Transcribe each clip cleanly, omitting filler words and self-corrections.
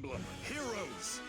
Emblem Heroes.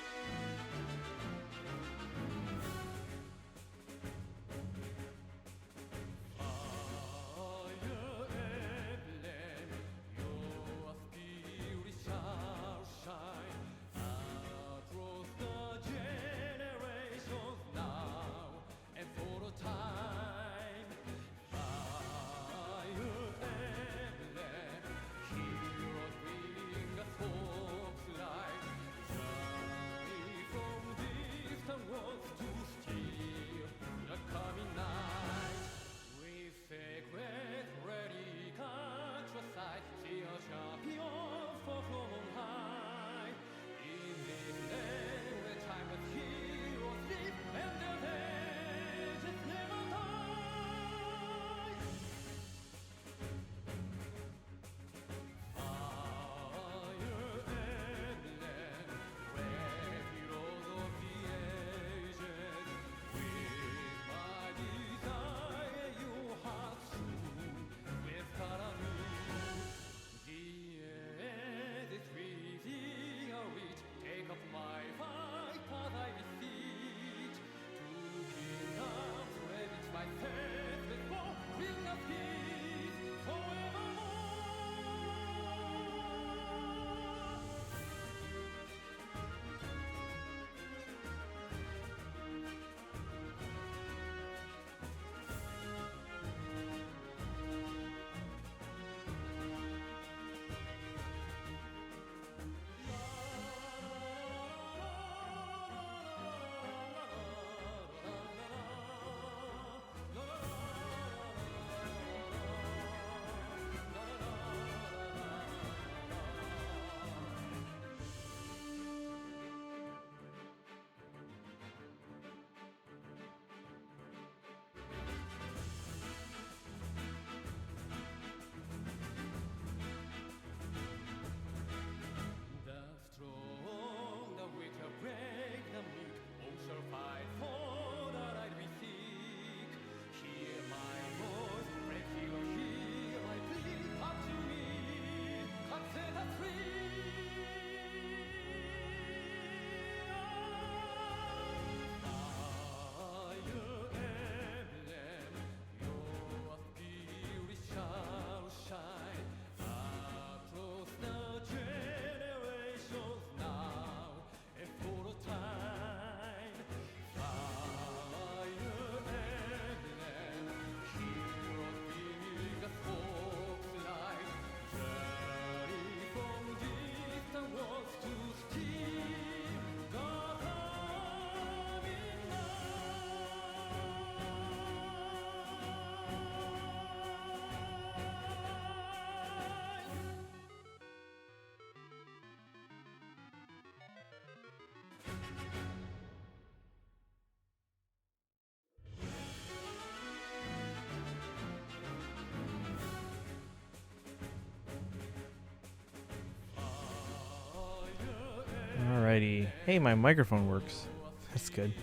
Alrighty. Hey, my microphone works. That's good.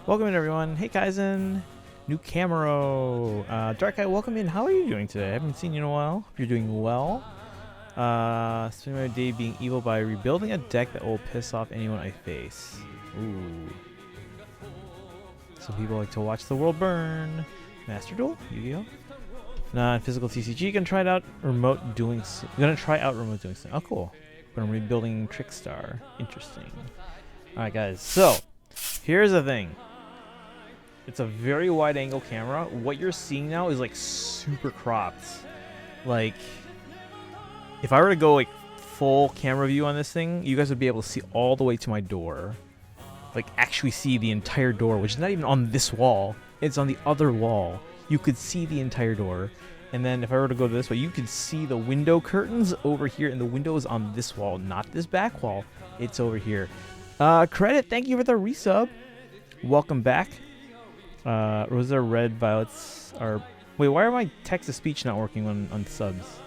Welcome in, everyone. Hey, Kaizen. New Camero. Dark Eye, welcome in. How are you doing today? I haven't seen you in a while. Hope you're doing well. Spending my day being evil by rebuilding a deck that will piss off anyone I face. Ooh. Some people like to watch the world burn. Master Duel? Yu-Gi-Oh? Non-physical TCG. Gonna try out remote doing. Gonna try out remote doing. Oh, cool. But I'm rebuilding Trickstar. Interesting. Alright, guys. So, here's the thing. It's a very wide angle camera. What you're seeing now is like super cropped. Like, if I were to go like full camera view on this thing, you guys would be able to see all the way to my door. Like, actually see the entire door, which is not even on this wall. It's on the other wall. You could see the entire door. And then if I were to go this way, you could see the window curtains over here, and the window is on this wall, not this back wall. It's over here. Credit, thank you for the resub. Welcome back. Rosa Red Violets are... Wait, why are my text-to-speech not working on subs?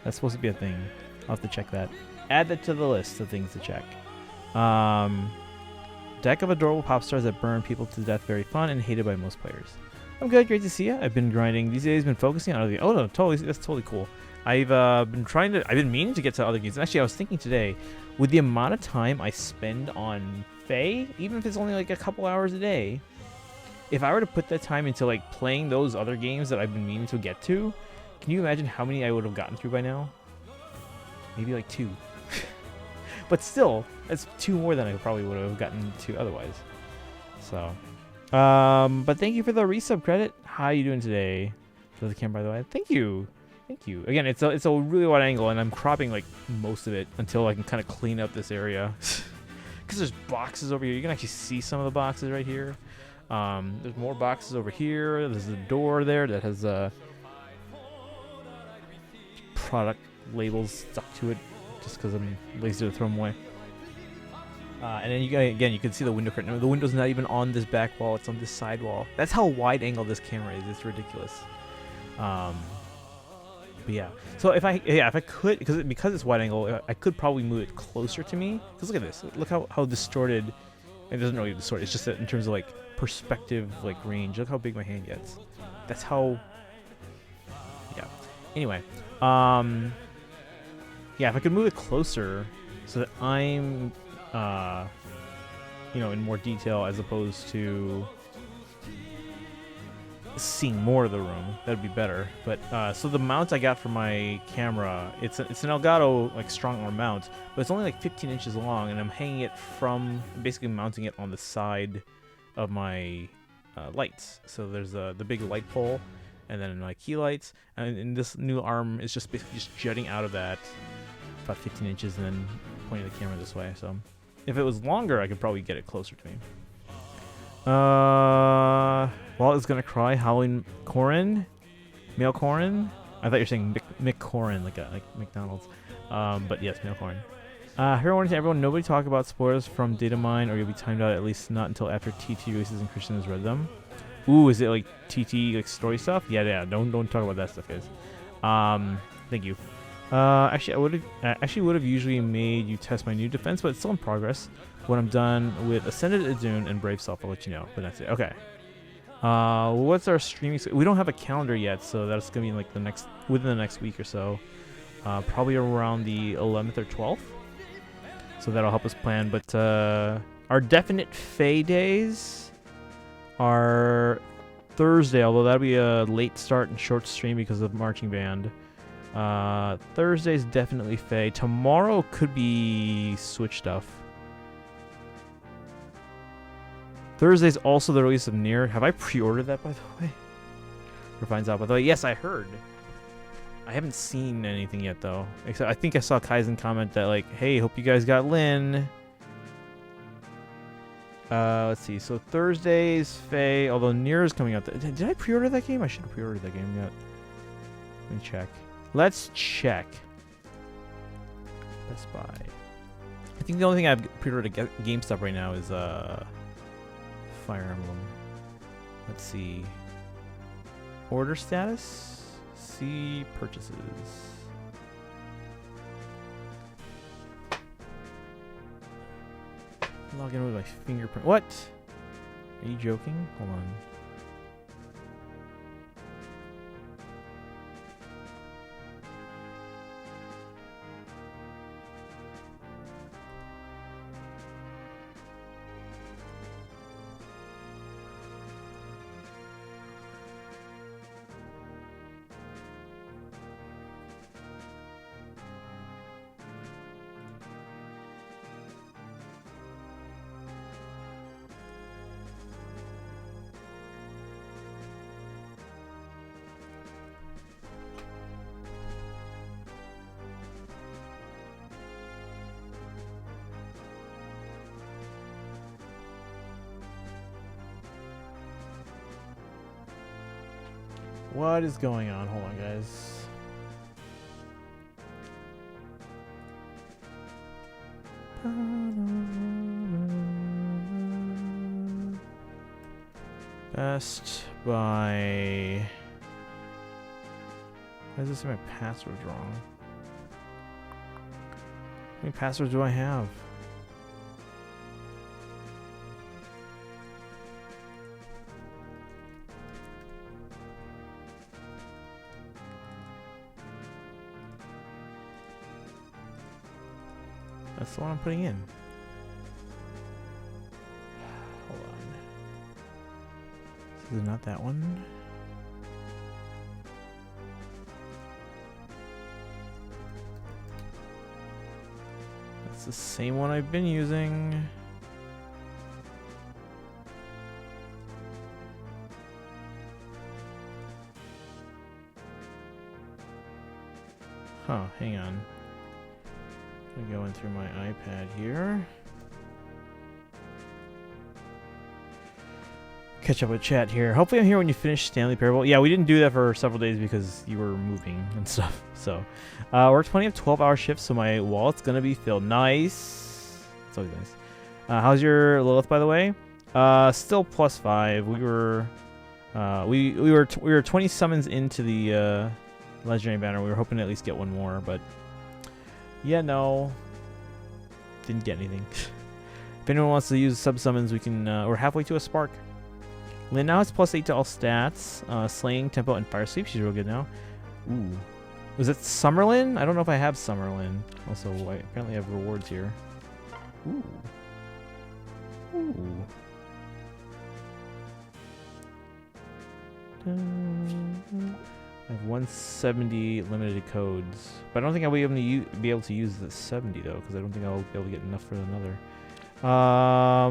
That's supposed to be a thing. I'll have to check that. Add that to the list of things to check. Deck of adorable pop stars that burn people to death, very fun and hated by most players. I'm good. Great to see you. I've been grinding these days. Been focusing on other. Oh no, totally. That's totally cool. I've been meaning to get to other games. And actually, I was thinking today, with the amount of time I spend on FEH, even if it's only like a couple hours a day, if I were to put that time into like playing those other games that I've been meaning to get to, can you imagine how many I would have gotten through by now? Maybe like 2. But still, that's 2 more than I probably would have gotten to otherwise. So, but thank you for the resub credit. How are you doing today? To the camera, by the way. Thank you. Thank you. Again, it's a really wide angle, and I'm cropping like most of it until I can kind of clean up this area. Because there's boxes over here. You can actually see some of the boxes right here. There's more boxes over here. There's a door there that has product labels stuck to it, just because I'm lazy to throw them away. And then you can see the window curtain. The window's not even on this back wall; it's on this side wall. That's how wide angle this camera is. It's ridiculous. But yeah, so if I could, because it's wide angle, I could probably move it closer to me. Because look at this. Look how distorted. It doesn't really distort. It's just that in terms of like perspective, like range. Look how big my hand gets. That's how. Yeah. Anyway, yeah, if I could move it closer, so that I'm, in more detail as opposed to seeing more of the room, that'd be better. But so the mount I got for my camera, it's an Elgato like strong arm mount, but it's only like 15 inches long, and I'm hanging it from basically mounting it on the side of my lights. So there's the big light pole, and then my key lights, and this new arm is just basically just jutting out of that about 15 inches, and then pointing the camera this way. So if it was longer, I could probably get it closer to me. Walt is gonna cry. Halloween Corin, Male Corin. I thought you were saying Mick Corin, like McDonald's. But yes, Male Corin. Here I wanted to everyone. Nobody talk about spoilers from Data Mine, or you'll be timed out. At least not until after TT releases and Christian has read them. Ooh, is it like TT like story stuff? Yeah. Don't talk about that stuff, guys. Thank you. Actually, I would have usually made you test my new defense, but it's still in progress. When I'm done with Ascended Adune and Brave Self, I'll let you know. But that's it. Okay. What's our streaming? We don't have a calendar yet, so that's gonna be like within the next week or so. Probably around the 11th or 12th. So that'll help us plan. But our definite FEH days are Thursday, although that'll be a late start and short stream because of marching band. Thursday's definitely FEH. Tomorrow could be Switch stuff. Thursday's also the release of Nier. Have I pre-ordered that, by the way? Refine's out, by the way. Yes, I heard. I haven't seen anything yet, though. Except I think I saw Kaizen comment that, like, hey, hope you guys got Lin. Let's see. So Thursday's FEH, although Nier is coming out. Did I pre-order that game? I should have pre-ordered that game yet. Let me check. Let's check. Best Buy. I think the only thing I've pre-ordered at GameStop right now is Fire Emblem. Let's see. Order status. See purchases. Log in with my fingerprint. What? Are you joking? Hold on. What is going on? Hold on, guys. Best Buy. Why does this say my password's wrong? How many passwords do I have? That's the one I'm putting in. Hold on. This is not that one. That's the same one I've been using. Huh, hang on. I'm going through my iPad here. Catch up with chat here. Hopefully I'm here when you finish Stanley Parable. Yeah, we didn't do that for several days because you were moving and stuff. So, worked plenty of 12-hour shifts, so my wallet's gonna be filled. Nice. It's always nice. How's your Lilith, by the way? Still +5. We were 20 summons into the legendary banner. We were hoping to at least get one more, but yeah, no, didn't get anything. If anyone wants to use sub summons, we can. We're halfway to a spark. Lynn now has +8 to all stats, slaying, tempo, and fire sweep. She's real good now. Ooh, was it Summerlin? I don't know if I have Summerlin. Also, I apparently have rewards here. Ooh, ooh. I have 170 limited codes, but I don't think I'll be able to use the 70 though, because I don't think I'll be able to get enough for another. Oh,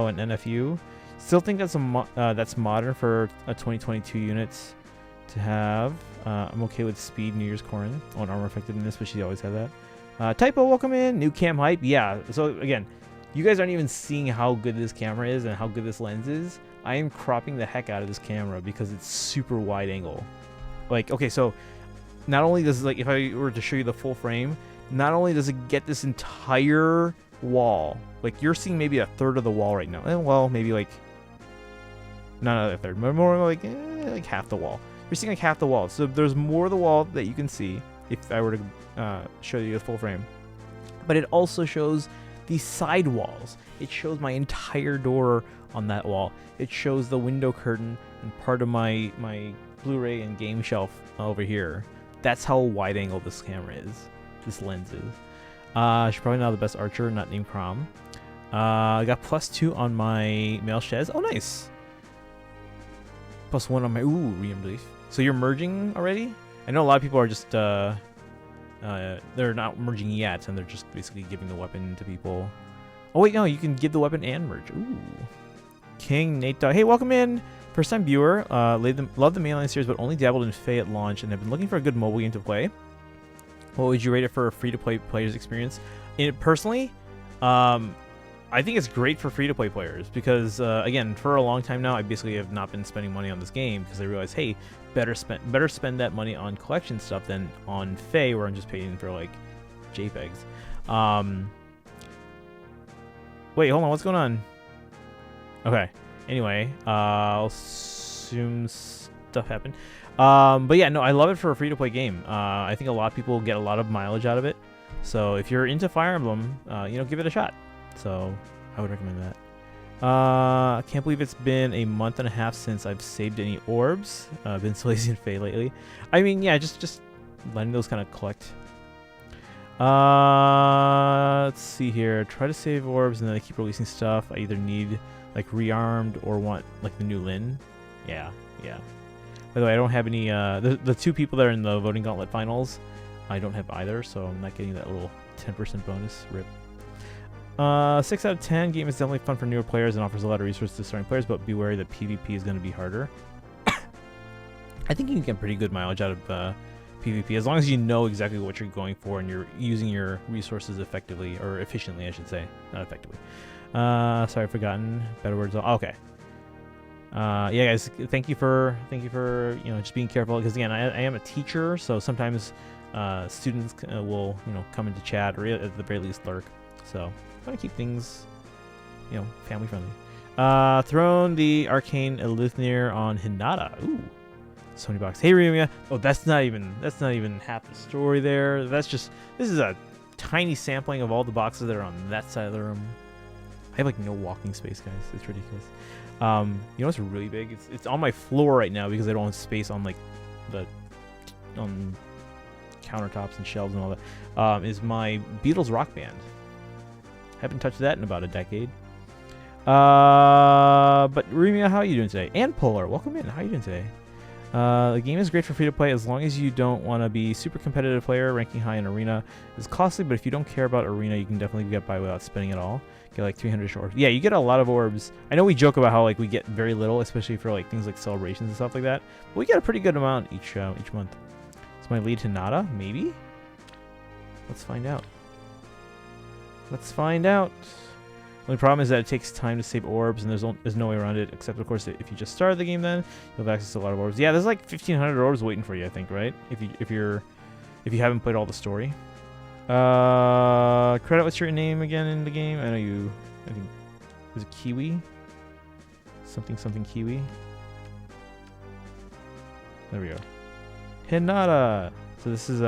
an NFU. Still think that's that's modern for a 2022 units to have. I'm okay with speed, New Year's Corrin on armor effectiveness, but she always had that. Typo, welcome in. New cam hype. Yeah. So again, you guys aren't even seeing how good this camera is and how good this lens is. I am cropping the heck out of this camera because it's super wide angle. Like, okay, so not only does, like, if I were to show you the full frame, not only does it get this entire wall, like you're seeing maybe a third of the wall right now. Well, maybe like not a third, more like half the wall. You're seeing like half the wall. So there's more of the wall that you can see if I were to show you the full frame. But it also shows the side walls. It shows my entire door on that wall. It shows the window curtain and part of my Blu-ray and game shelf over here. That's how wide angle this camera is. This lens is. She's probably not the best archer, not named Crom. I got +2 on my male Shez. Oh, nice. +1 on my Ream Relief. So you're merging already? I know a lot of people are just they're not merging yet, and they're just basically giving the weapon to people. Oh wait, no, you can give the weapon and merge. Ooh. King Nate Dog. Hey, welcome in. First time viewer. Love the mainline series, but only dabbled in FEH at launch, and have been looking for a good mobile game to play. What would you rate it for a free-to-play player's experience? Personally, I think it's great for free-to-play players because, again, for a long time now, I basically have not been spending money on this game because I realized, hey, better spend that money on collection stuff than on FEH, where I'm just paying for like JPEGs. Wait, hold on, what's going on? Okay. Anyway, I'll assume stuff happened. But yeah, no, I love it for a free-to-play game. I think a lot of people get a lot of mileage out of it. So if you're into Fire Emblem, give it a shot. So I would recommend that. I can't believe it's been a month and a half since I've saved any orbs. I've been so lazy in FEH lately. I mean, yeah, just letting those kind of collect. Let's see here. Try to save orbs and then they keep releasing stuff. I either need like rearmed or want like the new Lin. Yeah. By the way, I don't have any the two people that are in the voting gauntlet finals. I don't have either, so I'm not getting that little 10% bonus. Rip. 6 out of 10. Game is definitely fun for newer players and offers a lot of resources to starting players, but be wary that PvP is going to be harder. I think you can get pretty good mileage out of PvP as long as you know exactly what you're going for and you're using your resources effectively, or efficiently, I should say, not effectively. Sorry, I've forgotten. Better words. Okay. Yeah, guys, thank you for just being careful, because again, I am a teacher, so sometimes students will come into chat or at the very least lurk. So I want to keep things family friendly. Thrown the arcane Eluthnir on Hinata. Ooh. Sony box. Hey Ryumia. Oh, that's not even half the story there. This is a tiny sampling of all the boxes that are on that side of the room. I have like no walking space, guys. It's ridiculous. You know what's really big? It's on my floor right now because I don't have space on like on countertops and shelves and all that, is my Beatles Rock Band. Haven't touched that in about a decade. But Remia, how are you doing today? And Polar, welcome in. How are you doing today? The game is great for free to play as long as you don't want to be super competitive player. Ranking high in arena is costly, but if you don't care about arena, you can definitely get by without spending it all. Get like 300 orbs. Yeah, you get a lot of orbs. I know we joke about how like we get very little, especially for like things like celebrations and stuff like that. But we get a pretty good amount each month. Is my lead Hinata? Maybe. Let's find out. Let's find out. Only problem is that it takes time to save orbs, and there's no way around it, except of course if you just started the game, then you'll have access to a lot of orbs. Yeah, there's like 1,500 orbs waiting for you, I think, right? If you haven't played all the story. Credit, what's your name again in the game? I think is it Kiwi? Something Kiwi. There we go. Hinata. So this is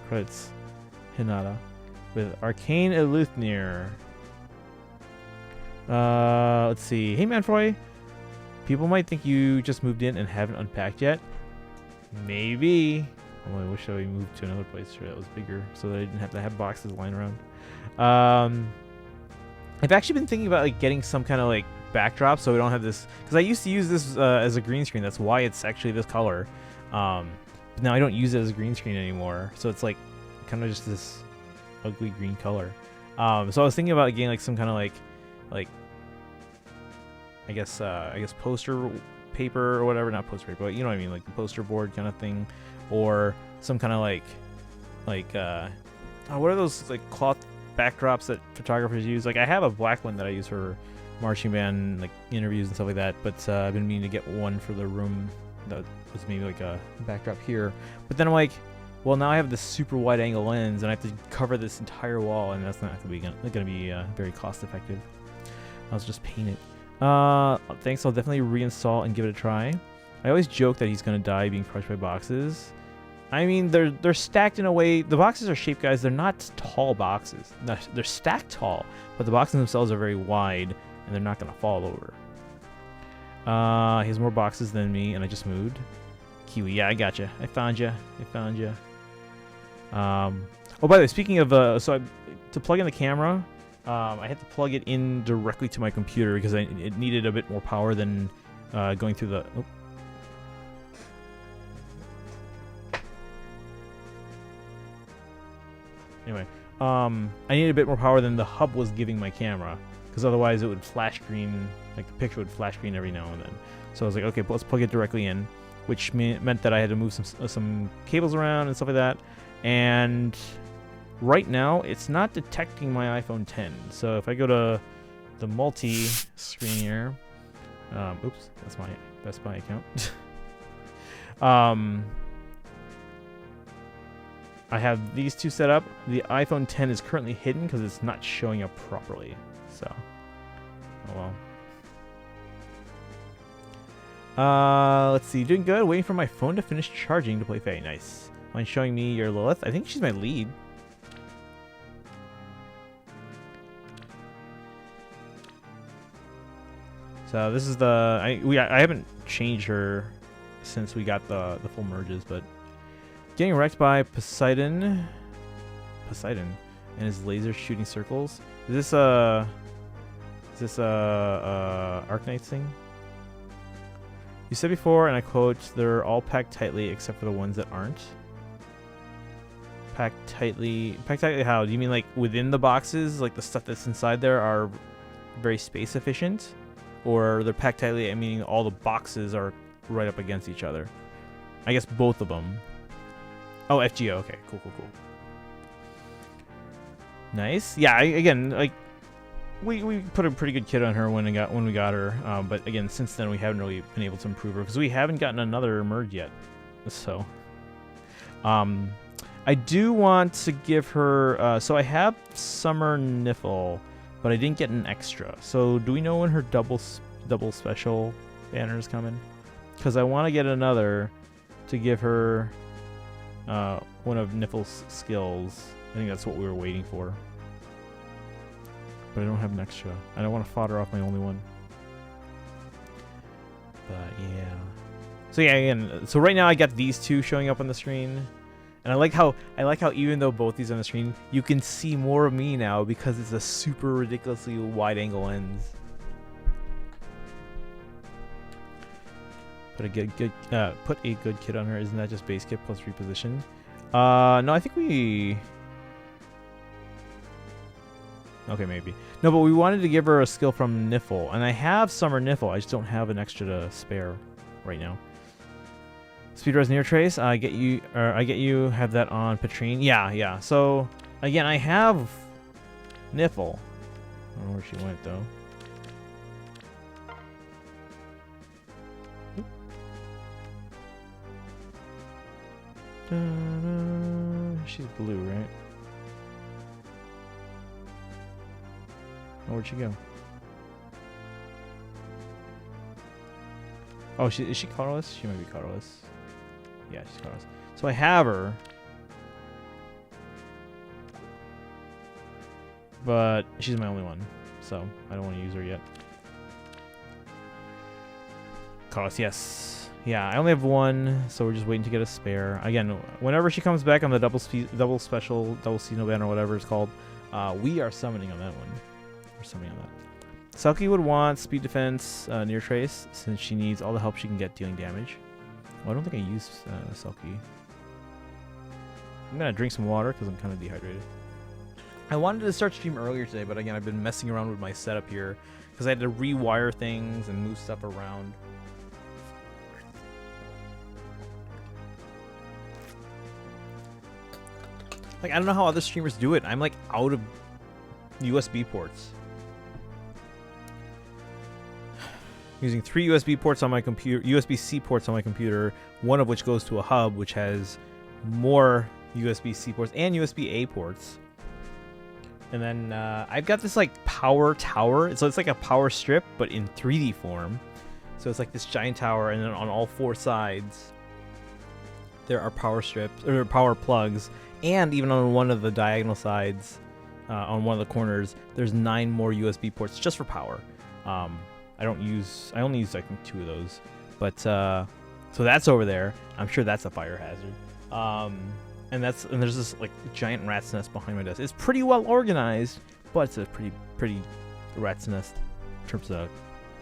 credits Hinata with Arcane Eleuthir. Let's see. Hey, Manfroy. People might think you just moved in and haven't unpacked yet. Maybe. Oh, I wish I moved to another place that was bigger so that I didn't have to have boxes lying around. I've actually been thinking about like getting some kind of like backdrop so we don't have this, because I used to use this as a green screen. That's why it's actually this color. But now I don't use it as a green screen anymore, so it's like kind of just this ugly green color. So I was thinking about getting like some kind of like I guess poster paper or whatever, not poster paper, but you know what I mean, like the poster board kind of thing, or some kind of like what are those like cloth backdrops that photographers use? Like I have a black one that I use for marching band like interviews and stuff like that, but I've been meaning to get one for the room that was maybe like a backdrop here. But then I'm like, well, now I have this super wide angle lens and I have to cover this entire wall, and that's not gonna be very cost effective. I'll just paint it. Thanks, I'll definitely reinstall and give it a try. I always joke that he's gonna die being crushed by boxes. I mean, they're stacked in a way. The boxes are shaped, guys. They're not tall boxes. They're stacked tall, but the boxes themselves are very wide, and they're not gonna fall over. He has more boxes than me, and I just moved. Kiwi, yeah, I gotcha. I found you. Oh, by the way, speaking of, to plug in the camera, I had to plug it in directly to my computer because it needed a bit more power than going through the. Oh. Anyway, I needed a bit more power than the hub was giving my camera, because otherwise it would flash green, like the picture would flash green every now and then. So I was like, okay, let's plug it directly in, which meant that I had to move some cables around and stuff like that. And right now, it's not detecting my iPhone 10. So if I go to the multi-screen here, oops, that's my Best Buy account. I have these two set up. The iPhone 10 is currently hidden because it's not showing up properly. So, oh well. Let's see, doing good. Waiting for my phone to finish charging to play Faye. Nice. Mind showing me your Lilith? I think she's my lead. So this is the I haven't changed her since we got the full merges, but getting wrecked by Poseidon and his laser shooting circles. Is this Arknights thing? You said before, and I quote, they're all packed tightly except for the ones that aren't. Packed tightly how? Do you mean like within the boxes, like the stuff that's inside there are very space efficient? Or they're packed tightly, meaning all the boxes are right up against each other? I guess both of them. Oh, FGO. Okay, cool. Nice. Yeah. Again, like we put a pretty good kit on her when we got her. But again, since then we haven't really been able to improve her because we haven't gotten another merge yet. So, I do want to give her. So I have Summer Niffle, but I didn't get an extra. So do we know when her double special banner is coming? Because I want to get another to give her one of Niffle's skills. I think that's what we were waiting for. But I don't have an extra. I don't want to fodder off my only one. But yeah. So yeah, again, so right now I got these two showing up on the screen. And I like how even though both these are on the screen, you can see more of me now because it's a super ridiculously wide angle lens. Put a good kit on her. Isn't that just base kit plus reposition? No, I think we. Okay, maybe. No, but we wanted to give her a skill from Niffle, and I have Summer Niffle. I just don't have an extra to spare right now. Speedrun's near trace. I get you. Have that on Patrine. Yeah. So again, I have Niffle. I don't know where she went though. She's blue, right? Oh, where'd she go? Oh, is she colorless? She might be colorless. Yeah, she's colorless. So I have her. But she's my only one. So I don't want to use her yet. Colorless, yes. Yeah, I only have one, so we're just waiting to get a spare. Again, whenever she comes back on the double special, double Xeno ban or whatever it's called, we are summoning on that one. We're summoning on that. Selkie would want speed defense near trace since she needs all the help she can get dealing damage. Well, I don't think I used Selkie. I'm gonna drink some water because I'm kind of dehydrated. I wanted to start stream earlier today, but again, I've been messing around with my setup here because I had to rewire things and move stuff around. Like, I don't know how other streamers do it. I'm like out of USB ports. Using 3 USB ports on my computer, USB-C ports on my computer, one of which goes to a hub, which has more USB-C ports and USB-A ports. And then I've got this like power tower. So it's like a power strip, but in 3D form. So it's like this giant tower, and then on all 4 sides, there are power strips or power plugs, and even on one of the diagonal sides, on one of the corners, there's 9 more USB ports just for power. I only use I think 2 of those, but so that's over there. I'm sure that's a fire hazard. And there's this like giant rat's nest behind my desk. It's pretty well organized, but it's a pretty rat's nest in terms of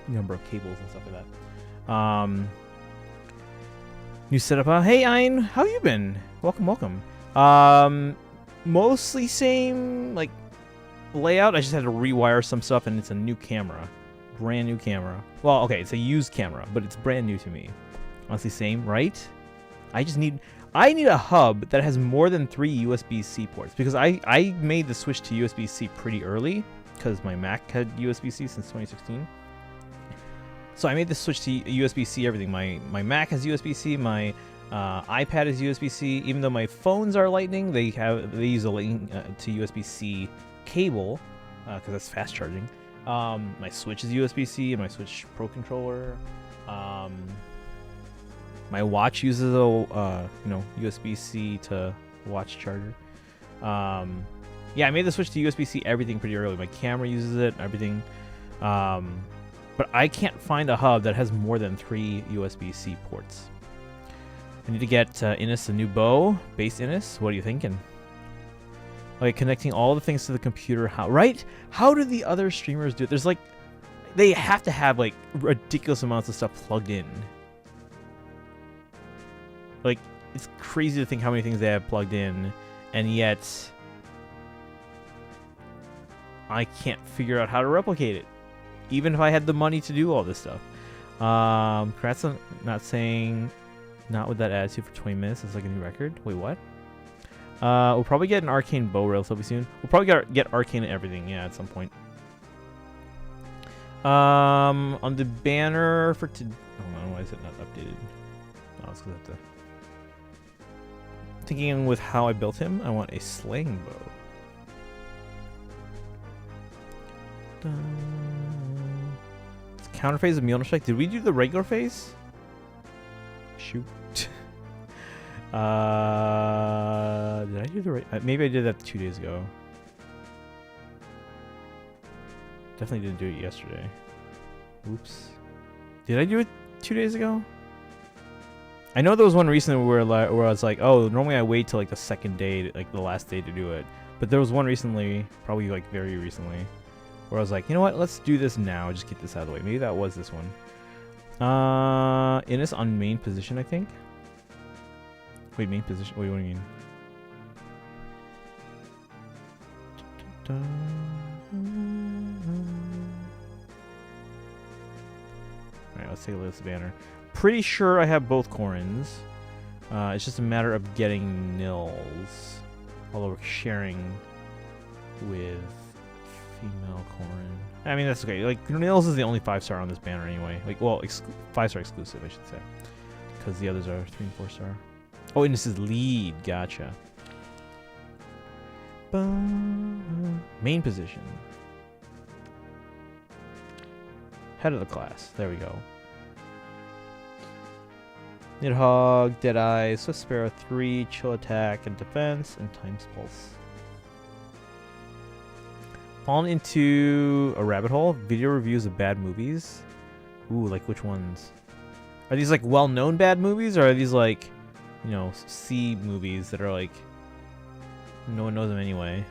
number of cables and stuff like that. New setup. Hey, Ein, how you been? Welcome. Mostly same like layout. I just had to rewire some stuff, and it's a new camera. Brand new camera. Well, okay, it's a used camera, but it's brand new to me. Honestly, same, right? I need a hub that has more than 3 USB-C ports, because I made the switch to USB-C pretty early because my Mac had USB-C since 2016. So I made the switch to USB-C everything. My Mac has USB-C, my iPad is USB-C. Even though my phones are Lightning, they use a Lightning to USB-C cable because that's fast charging. My Switch is USB-C, and my Switch Pro controller. My watch uses a USB-C to watch charger. Yeah, I made the switch to USB-C everything pretty early. My camera uses it, everything. But I can't find a hub that has more than 3 USB-C ports. I need to get Innes a new bow, base Innes. What are you thinking? Like connecting all the things to the computer. Right? How do the other streamers do it? There's like, they have to have like ridiculous amounts of stuff plugged in. Like, it's crazy to think how many things they have plugged in, and yet I can't figure out how to replicate it, even if I had the money to do all this stuff. Congrats on not saying not with that attitude for 20 minutes. It's like a new record. Wait, what? We'll probably get an arcane bow relatively soon. We'll probably get arcane and everything, yeah, at some point. On the banner for today. Oh, why is it not updated? Oh, it's because I have to. Thinking with how I built him, I want a slaying bow. It's counter phase of Mjolnir strike. Did we do the regular phase? Shoot. Did I do the right? Maybe I did that 2 days ago. Definitely didn't do it yesterday. Oops. Did I do it 2 days ago? I know there was one recently where I was like, oh, normally I wait till like the second day, like the last day to do it. But there was one recently, probably like very recently, where I was like, you know what, let's do this now. Just get this out of the way. Maybe that was this one. Innis on main position, I think. Wait, main position? Wait, what do you mean? Alright, let's take a look at this banner. Pretty sure I have both Corins. It's just a matter of getting Nils. Although we're sharing with female Corin. I mean, that's okay. Like, Nils is the only 5-star on this banner anyway. Like, well, 5-star exclusive, I should say. Because the others are 3 and 4-star. Oh, and this is lead. Gotcha. Main position. Head of the class. There we go. Nidhogg, Deadeye, Swift Sparrow 3, Chill Attack and Defense, and Time's Pulse. Fallen into a rabbit hole. Video reviews of bad movies. Ooh, like which ones? Are these like well-known bad movies, or are these like, you know, C movies that are like no one knows them anyway,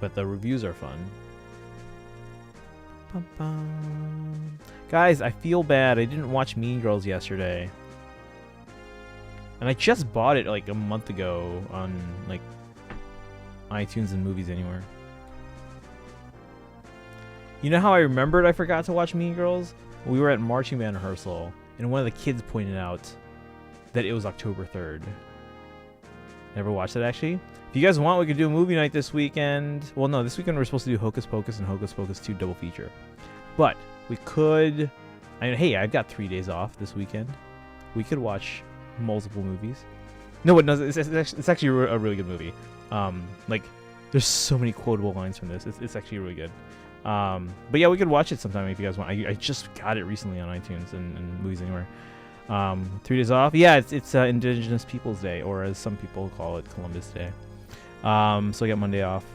but the reviews are fun? Bum, bum. Guys, I feel bad. I didn't watch Mean Girls yesterday. And I just bought it like a month ago on like iTunes and Movies Anywhere. You know how I remembered I forgot to watch Mean Girls? We were at marching band rehearsal, and one of the kids pointed out that it was October 3rd. Never watched it, actually. If you guys want, we could do a movie night this weekend. Well, no, this weekend we're supposed to do Hocus Pocus and Hocus Pocus 2 double feature. But we could... I mean, hey, I've got 3 days off this weekend. We could watch multiple movies. No, it's actually a really good movie. Like, there's so many quotable lines from this. It's actually really good. But yeah, we could watch it sometime if you guys want. I just got it recently on iTunes and Movies Anywhere. 3 days off. Yeah, it's Indigenous Peoples Day, or as some people call it, Columbus Day. So I got Monday off.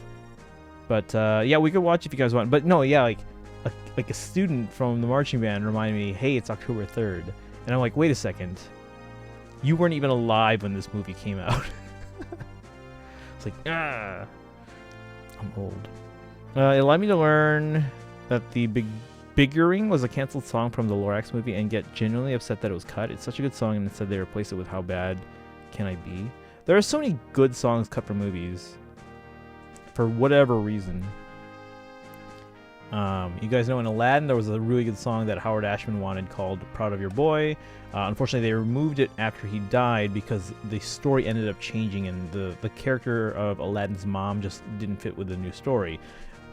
But yeah, we could watch if you guys want. But no, yeah, like a student from the marching band reminded me, hey, it's October 3rd. And I'm like, wait a second. You weren't even alive when this movie came out. It's like, I'm old. It allowed me to learn that the Biggering was a canceled song from the Lorax movie and get genuinely upset that it was cut. It's such a good song, and instead they replaced it with How Bad Can I Be? There are so many good songs cut from movies for whatever reason. You guys know in Aladdin there was a really good song that Howard Ashman wanted called Proud of Your Boy. Unfortunately, they removed it after he died because the story ended up changing, and the character of Aladdin's mom just didn't fit with the new story.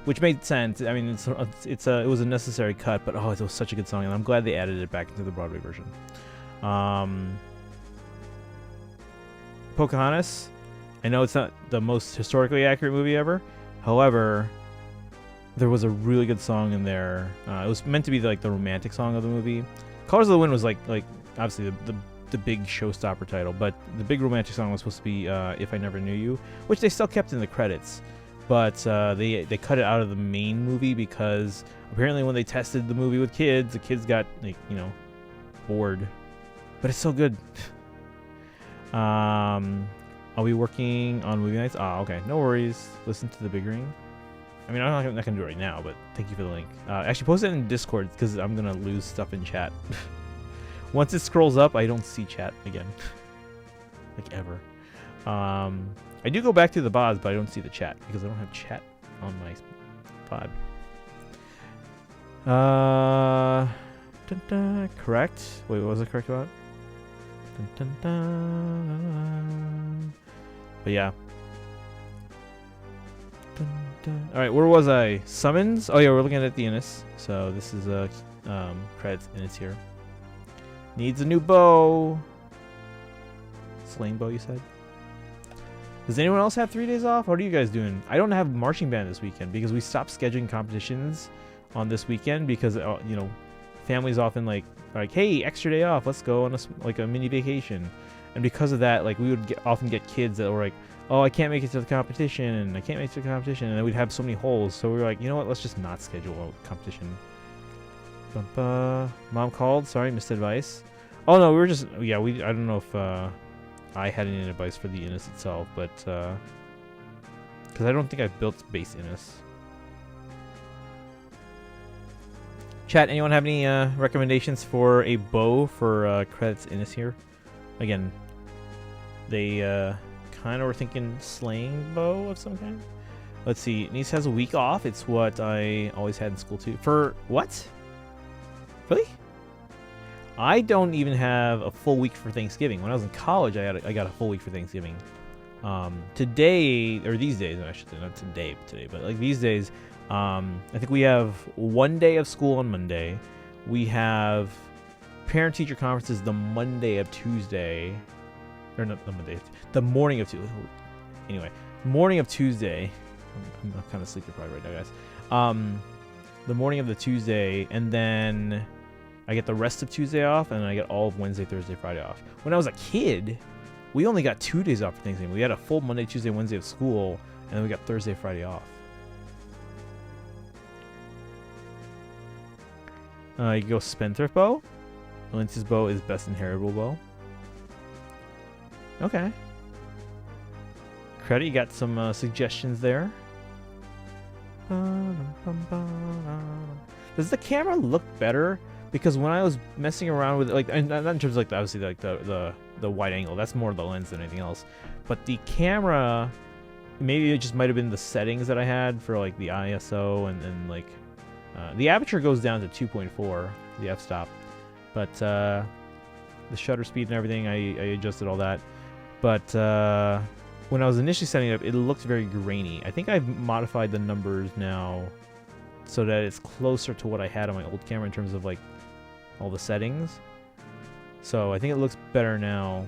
Which made sense. I mean, it was a necessary cut, but oh, it was such a good song, and I'm glad they added it back into the Broadway version. Pocahontas. I know it's not the most historically accurate movie ever. However, there was a really good song in there. It was meant to be like the romantic song of the movie. Colors of the Wind was like obviously the big showstopper title, but the big romantic song was supposed to be If I Never Knew You, which they still kept in the credits. But they cut it out of the main movie because apparently when they tested the movie with kids, the kids got bored. But it's so good. Are we working on movie nights? Okay, no worries. Listen to the Biggering. I mean, I'm not gonna do it right now, but thank you for the link. Actually, post it in Discord because I'm gonna lose stuff in chat. Once it scrolls up, I don't see chat again, like ever. I do go back to the VODs, but I don't see the chat because I don't have chat on my VOD. Dun, dun, correct? Wait, what was it correct about? Dun, dun, dun. But yeah. Dun, dun. All right, where was I? Summons? Oh yeah, we're looking at the Innis. So this is credits Innis here. Needs a new bow. Slaying bow, you said? Does anyone else have 3 days off? What are you guys doing? I don't have marching band this weekend because we stopped scheduling competitions on this weekend because families often like, hey, extra day off, let's go on a mini vacation. And because of that, like we would often get kids that were like, oh, I can't make it to the competition, and I can't make it to the competition, and then we'd have so many holes. So we were like, you know what? Let's just not schedule a competition. Mom called. Sorry, missed advice. Oh no, we were just I don't know if I had any advice for the Innis itself, but because I don't think I've built base Innis. Chat, anyone have any recommendations for a bow for credits Innis here? Again, they kind of were thinking slaying bow of some kind. Let's see. Niece has a week off. It's what I always had in school too. For what? Really? I don't even have a full week for Thanksgiving. When I was in college, I got a full week for Thanksgiving. Today, or these days, I should say, not today, but like these days, I think we have 1 day of school on Monday. We have parent-teacher conferences the Monday of Tuesday. Or not the Monday, the morning of Tuesday. Anyway, morning of Tuesday. I'm kind of sleepy probably right now, guys. The morning of the Tuesday, and then I get the rest of Tuesday off, and then I get all of Wednesday, Thursday, Friday off. When I was a kid, we only got 2 days off for Thanksgiving. We had a full Monday, Tuesday, Wednesday of school, and then we got Thursday, Friday off. You can go Spendthrift Bow. Lince's bow is best inheritable bow. Okay. Credit, you got some suggestions there. Does the camera look better? Because when I was messing around with it, like, and not in terms of like obviously like the wide angle, that's more the lens than anything else. But the camera, maybe it just might have been the settings that I had for like the ISO and like the aperture goes down to 2.4, the f-stop, but the shutter speed and everything, I adjusted all that. But when I was initially setting it up, it looked very grainy. I think I've modified the numbers now so that it's closer to what I had on my old camera in terms of like all the settings. So I think it looks better now.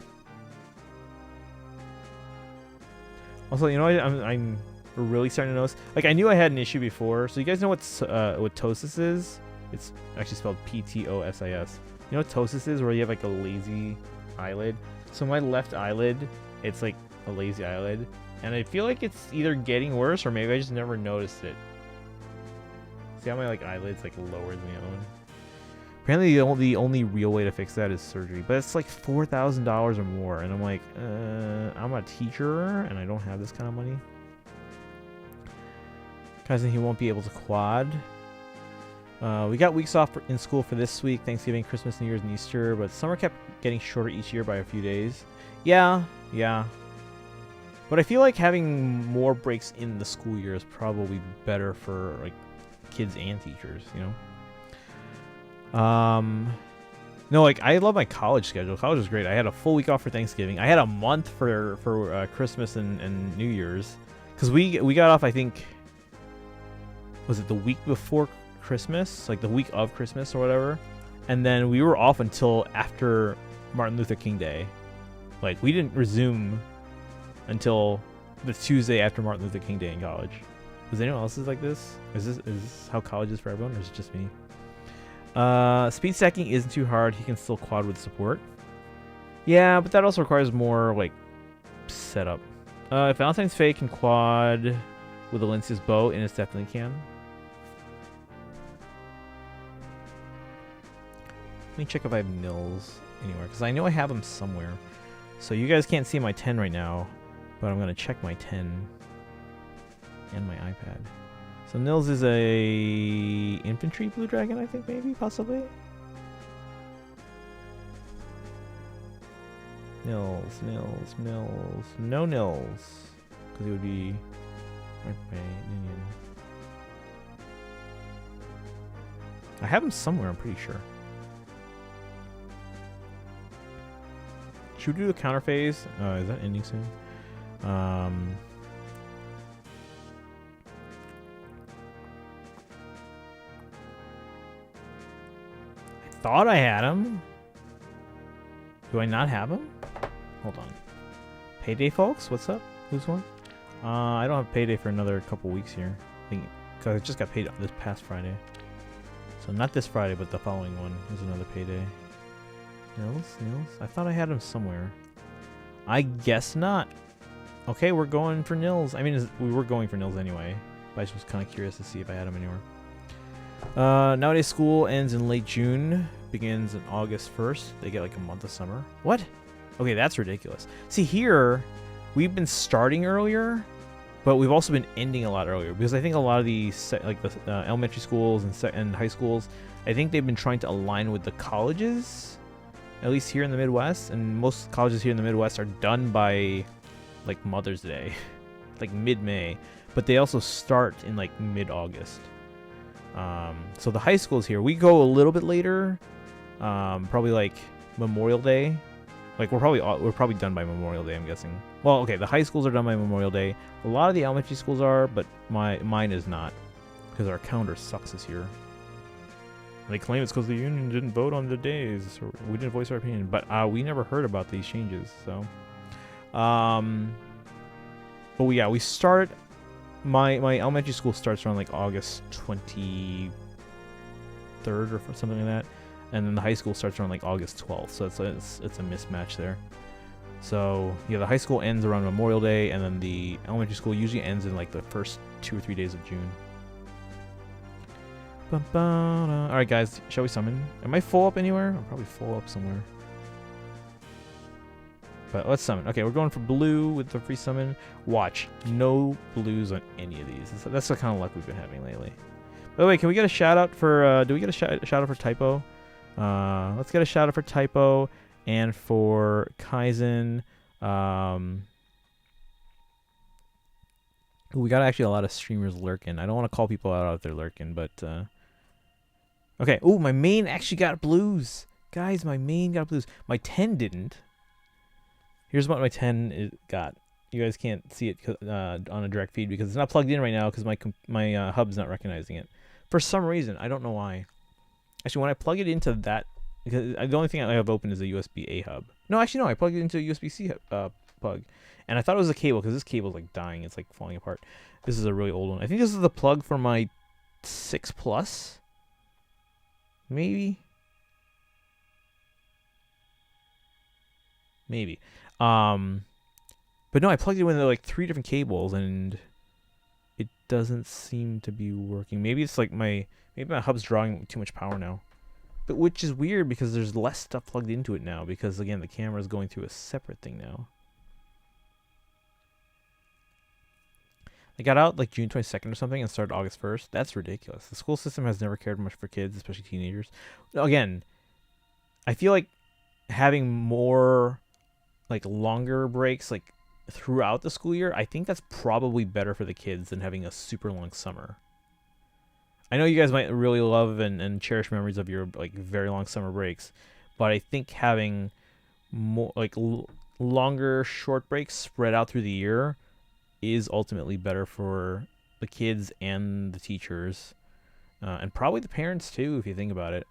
Also, you know, I'm really starting to notice. Like, I knew I had an issue before. So you guys know what ptosis is? It's actually spelled P-T-O-S-I-S. You know what ptosis is? Where you have like a lazy eyelid. So my left eyelid, it's like a lazy eyelid, and I feel like it's either getting worse or maybe I just never noticed it. See how my like eyelid's like lower than the other one? Apparently the only real way to fix that is surgery, but it's like $4,000 or more, and I'm like, I'm a teacher and I don't have this kind of money. Cousin, he won't be able to quad. We got weeks off in school for this week, Thanksgiving, Christmas, New Year's, and Easter, but summer kept getting shorter each year by a few days. Yeah. But I feel like having more breaks in the school year is probably better for like kids and teachers, you know? No, like, I love my college schedule. College is great. I had a full week off for Thanksgiving. I had a month for Christmas and New Year's. Because we got off, I think, was it the week before Christmas? Like the week of Christmas or whatever. And then we were off until after Martin Luther King Day. Like, we didn't resume until the Tuesday after Martin Luther King Day in college. Was anyone else like this? Is this how college is for everyone, or is it just me? Speed stacking isn't too hard. He can still quad with support. Yeah, but that also requires more like setup. If Valentine's Fae can quad with Alencia's bow, Innis definitely can. Let me check if I have nils anywhere, because I know I have them somewhere. So you guys can't see my 10 right now, but I'm going to check my 10 and my iPad. So nils is a infantry blue dragon, I think, maybe, possibly. Nils. No nils, because it would be right by Minion. I have them somewhere, I'm pretty sure. Should we do the counter phase? Is that ending soon? I thought I had him. Do I not have him? Hold on. Payday, folks? What's up? Who's one? I don't have payday for another couple weeks here. I think because I just got paid this past Friday. So not this Friday, but the following one is another payday. Nils? I thought I had him somewhere. I guess not. Okay, we're going for nils. I mean, we were going for nils anyway. But I just was kind of curious to see if I had him anywhere. Nowadays, school ends in late June, begins on August 1st. They get like a month of summer. What? Okay, that's ridiculous. See, here, we've been starting earlier, but we've also been ending a lot earlier because I think a lot of the elementary schools and high schools, I think they've been trying to align with the colleges, at least here in the Midwest. And most colleges here in the Midwest are done by like Mother's Day, like mid-May, but they also start in like mid-August. So the high schools here, we go a little bit later, probably like Memorial Day. Like we're probably done by Memorial Day, I'm guessing. Well, okay, the high schools are done by Memorial Day. A lot of the elementary schools are, but mine is not, because our calendar sucks this year. They claim it's because the union didn't vote on the days, or we didn't voice our opinion, but we never heard about these changes. So, but yeah, we start. My elementary school starts around like August 23rd or something like that, and then the high school starts around like August 12th. So it's a mismatch there. So yeah, the high school ends around Memorial Day, and then the elementary school usually ends in like the first 2 or 3 days of June. All right, guys, shall we summon? Am I full up anywhere? I'm probably full up somewhere. But let's summon. Okay, we're going for blue with the free summon. Watch, no blues on any of these. That's the kind of luck we've been having lately. By the way, can we get a shout out for? Do we get a shout out for Typo? Let's get a shout out for Typo and for Kaizen. We got actually a lot of streamers lurking. I don't want to call people out there lurking, but okay. Oh, my main actually got blues, guys. My main got blues. My 10 didn't. Here's what my 10 got. You guys can't see it on a direct feed because it's not plugged in right now because my hub's not recognizing it. For some reason, I don't know why. Actually, when I plug it into that, because the only thing I have open is a USB-A hub. No, actually, no. I plugged it into a USB-C plug. And I thought it was a cable because this cable's like dying. It's like falling apart. This is a really old one. I think this is the plug for my 6 Plus. Maybe. But no, I plugged it into like 3 different cables and it doesn't seem to be working. Maybe it's like maybe my hub's drawing too much power now. But which is weird because there's less stuff plugged into it now because again the camera is going through a separate thing now. I got out like June 22nd or something and started August 1st. That's ridiculous. The school system has never cared much for kids, especially teenagers. Again, I feel like having more like longer breaks like throughout the school year, I think that's probably better for the kids than having a super long summer. I know you guys might really love and cherish memories of your like very long summer breaks, but I think having more like longer short breaks spread out through the year is ultimately better for the kids and the teachers, and probably the parents too, if you think about it.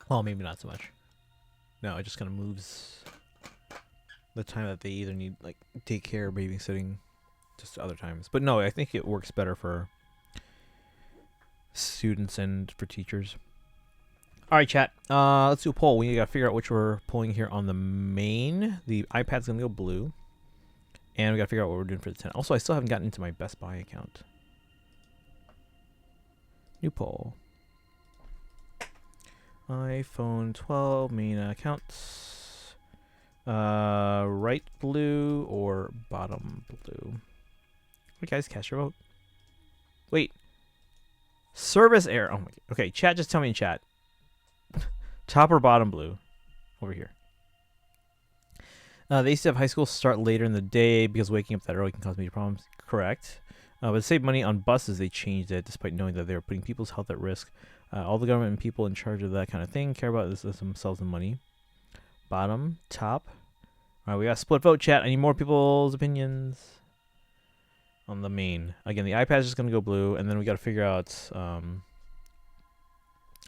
Well, maybe not so much. No, it just kind of moves the time that they either need like daycare or babysitting just to other times. But no, I think it works better for students and for teachers. All right, chat. Let's do a poll. We got to figure out which we're pulling here on the main. The iPad's going to go blue. And we got to figure out what we're doing for the 10. Also, I still haven't gotten into my Best Buy account. New poll. iPhone 12 main accounts. Right blue or bottom blue? Hey guys, cast your vote. Wait. Service error. Oh my god. Okay, chat, just tell me in chat. Top or bottom blue? Over here. They used to have high school start later in the day because waking up that early can cause major problems. Correct. But to save money on buses, they changed it despite knowing that they were putting people's health at risk. All the government and people in charge of that kind of thing care about this themselves and money. Bottom, top. All right, we got a split vote, chat. I need more people's opinions on the main. Again, the iPad's just going to go blue, and then we got to figure out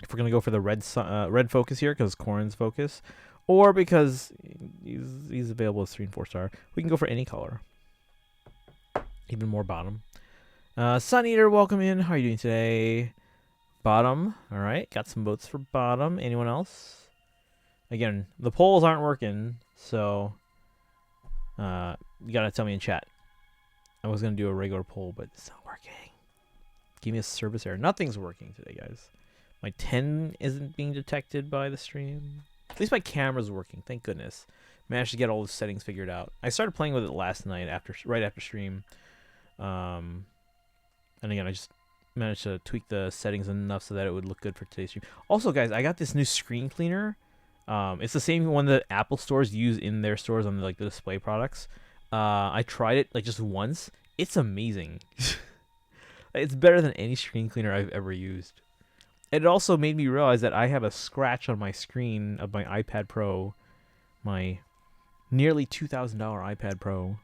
if we're going to go for the red focus here because Corin's focus, or because he's available as 3 and 4 star. We can go for any color. Even more bottom. Sun Eater, welcome in. How are you doing today? Bottom. All right, got some votes for bottom. Anyone else? Again, the polls aren't working, so you gotta tell me in chat. I was gonna do a regular poll, but it's not working. Give me a service error. Nothing's working today, guys. My 10 isn't being detected by the stream. At least my camera's working. Thank goodness. Managed to get all the settings figured out. I started playing with it last night right after stream. And again, I just managed to tweak the settings enough so that it would look good for today's stream. Also, guys, I got this new screen cleaner. It's the same one that Apple stores use in their stores on the display products. I tried it just once. It's amazing. It's better than any screen cleaner I've ever used. It also made me realize that I have a scratch on my screen of my iPad Pro, my nearly $2,000 iPad Pro.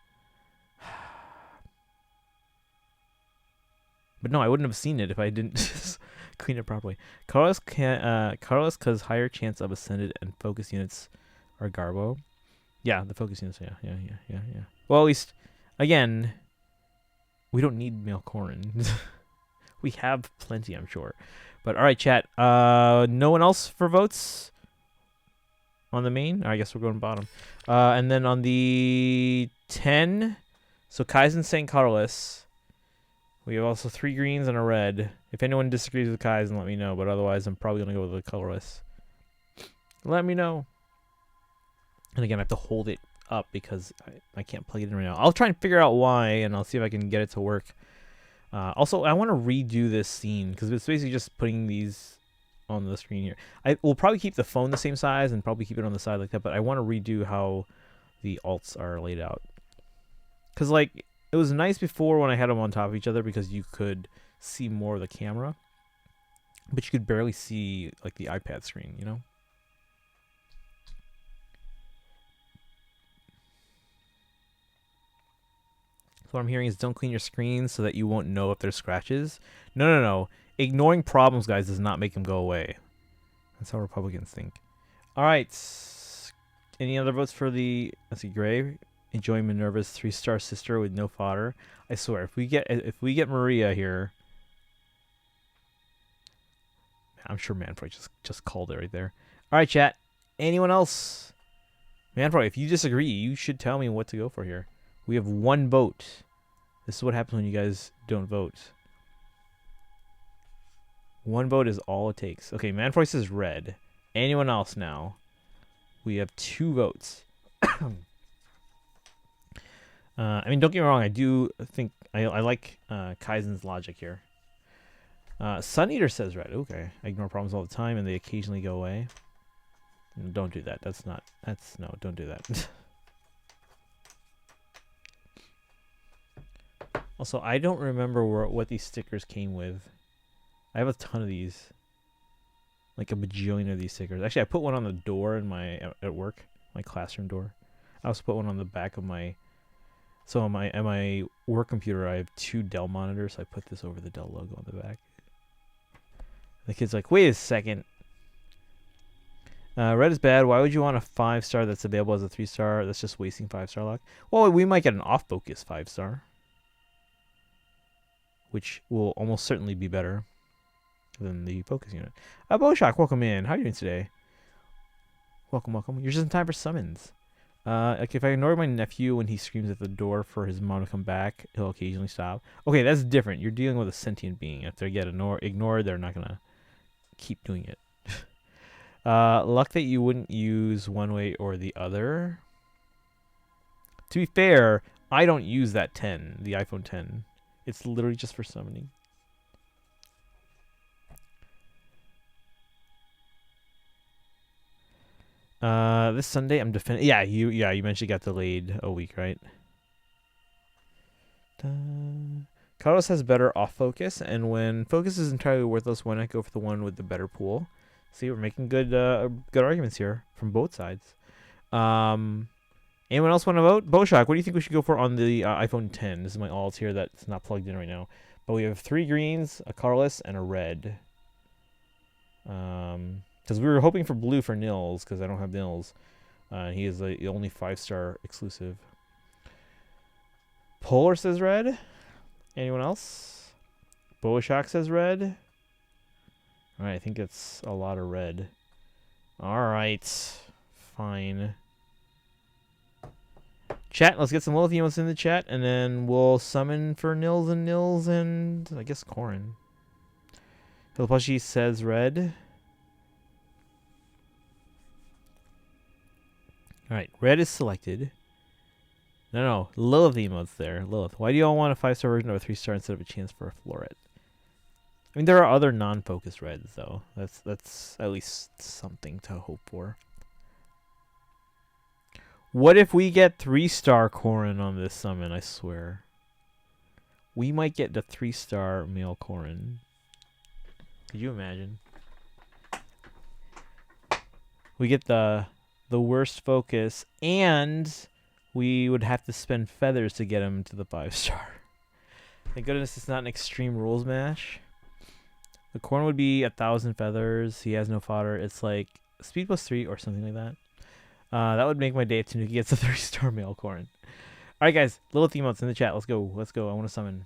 But no, I wouldn't have seen it if I didn't clean it properly. Carlos, because higher chance of ascended and focus units are Garbo. Yeah, the focus units. Yeah. Well, at least, again, we don't need Malcorin. We have plenty, I'm sure. But all right, chat. No one else for votes on the main? I guess we're going bottom. And then on the 10, so Kaizen St. Carlos. We have also 3 greens and a red. If anyone disagrees with Kaizen, let me know. But otherwise, I'm probably going to go with the colorless. Let me know. And again, I have to hold it up because I can't plug it in right now. I'll try and figure out why, and I'll see if I can get it to work. Also, I want to redo this scene because it's basically just putting these on the screen here. I will probably keep the phone the same size and probably keep it on the side like that, but I want to redo how the alts are laid out. Because, it was nice before when I had them on top of each other because you could see more of the camera, but you could barely see, the iPad screen, you know? So what I'm hearing is don't clean your screens so that you won't know if there's scratches. No. Ignoring problems, guys, does not make them go away. That's how Republicans think. All right. Any other votes for the, let's see, Gray? Enjoying Minerva's 3-star sister with no fodder. I swear, if we get Maria here, I'm sure Manfroy just called it right there. All right, chat. Anyone else? Manfroy, if you disagree, you should tell me what to go for here. We have 1 vote. This is what happens when you guys don't vote. 1 vote is all it takes. Okay, Manfroy says red. Anyone else now? We have 2 votes. I mean, don't get me wrong. I do think I like Kaizen's logic here. Sun Eater says red. Okay, I ignore problems all the time, and they occasionally go away. Don't do that. No, don't do that. Also, I don't remember what these stickers came with. I have a ton of these. Like a bajillion of these stickers. Actually, I put one on the door in at work, my classroom door. I also put one on the back of my. So on my work computer, I have 2 Dell monitors. So I put this over the Dell logo on the back. The kid's like, wait a second. Red is bad. Why would you want a 5-star that's available as a 3-star? That's just wasting 5-star luck. Well, we might get an off-focus 5-star, which will almost certainly be better than the focus unit. Boshock, welcome in. How are you doing today? Welcome. You're just in time for summons. If I ignore my nephew when he screams at the door for his mom to come back, he'll occasionally stop. Okay, that's different. You're dealing with a sentient being. If they get ignored, they're not going to keep doing it. Luck that you wouldn't use one way or the other. To be fair, I don't use that 10, the iPhone 10. It's literally just for summoning. This Sunday I'm defending. Yeah, you mentioned it got delayed a week, right? Carlos has better off focus, and when focus is entirely worthless, why not go for the one with the better pool? See, we're making good arguments here from both sides. Anyone else want to vote? Boshock, what do you think we should go for on the iPhone 10? This is my alt here that's not plugged in right now. But we have 3 greens, a colorless, and a red. Because we were hoping for blue for Nils, because I don't have Nils. He is the only 5-star exclusive. Polar says red. Anyone else? Boshock says red. Alright, I think it's a lot of red. Alright. fine. Chat, let's get some Lilith emotes in the chat, and then we'll summon for Nils and I guess Corrin. Hillapushi says red. Alright, red is selected. No, Lilith emotes there. Lilith. Why do y'all want a 5-star version of a 3-star instead of a chance for a floret? I mean, there are other non-focused reds, though. That's at least something to hope for. What if we get 3-star Corrin on this summon, I swear. We might get the 3-star male Corrin. Could you imagine? We get the worst focus, and we would have to spend feathers to get him to the 5-star. Thank goodness it's not an extreme rules match. The Corrin would be 1,000 feathers. He has no fodder. It's like speed +3 or something like that. That would make my day if Tanuki gets a 3-star male Corrin. Alright guys, little emotes in the chat. Let's go. Let's go. I want to summon.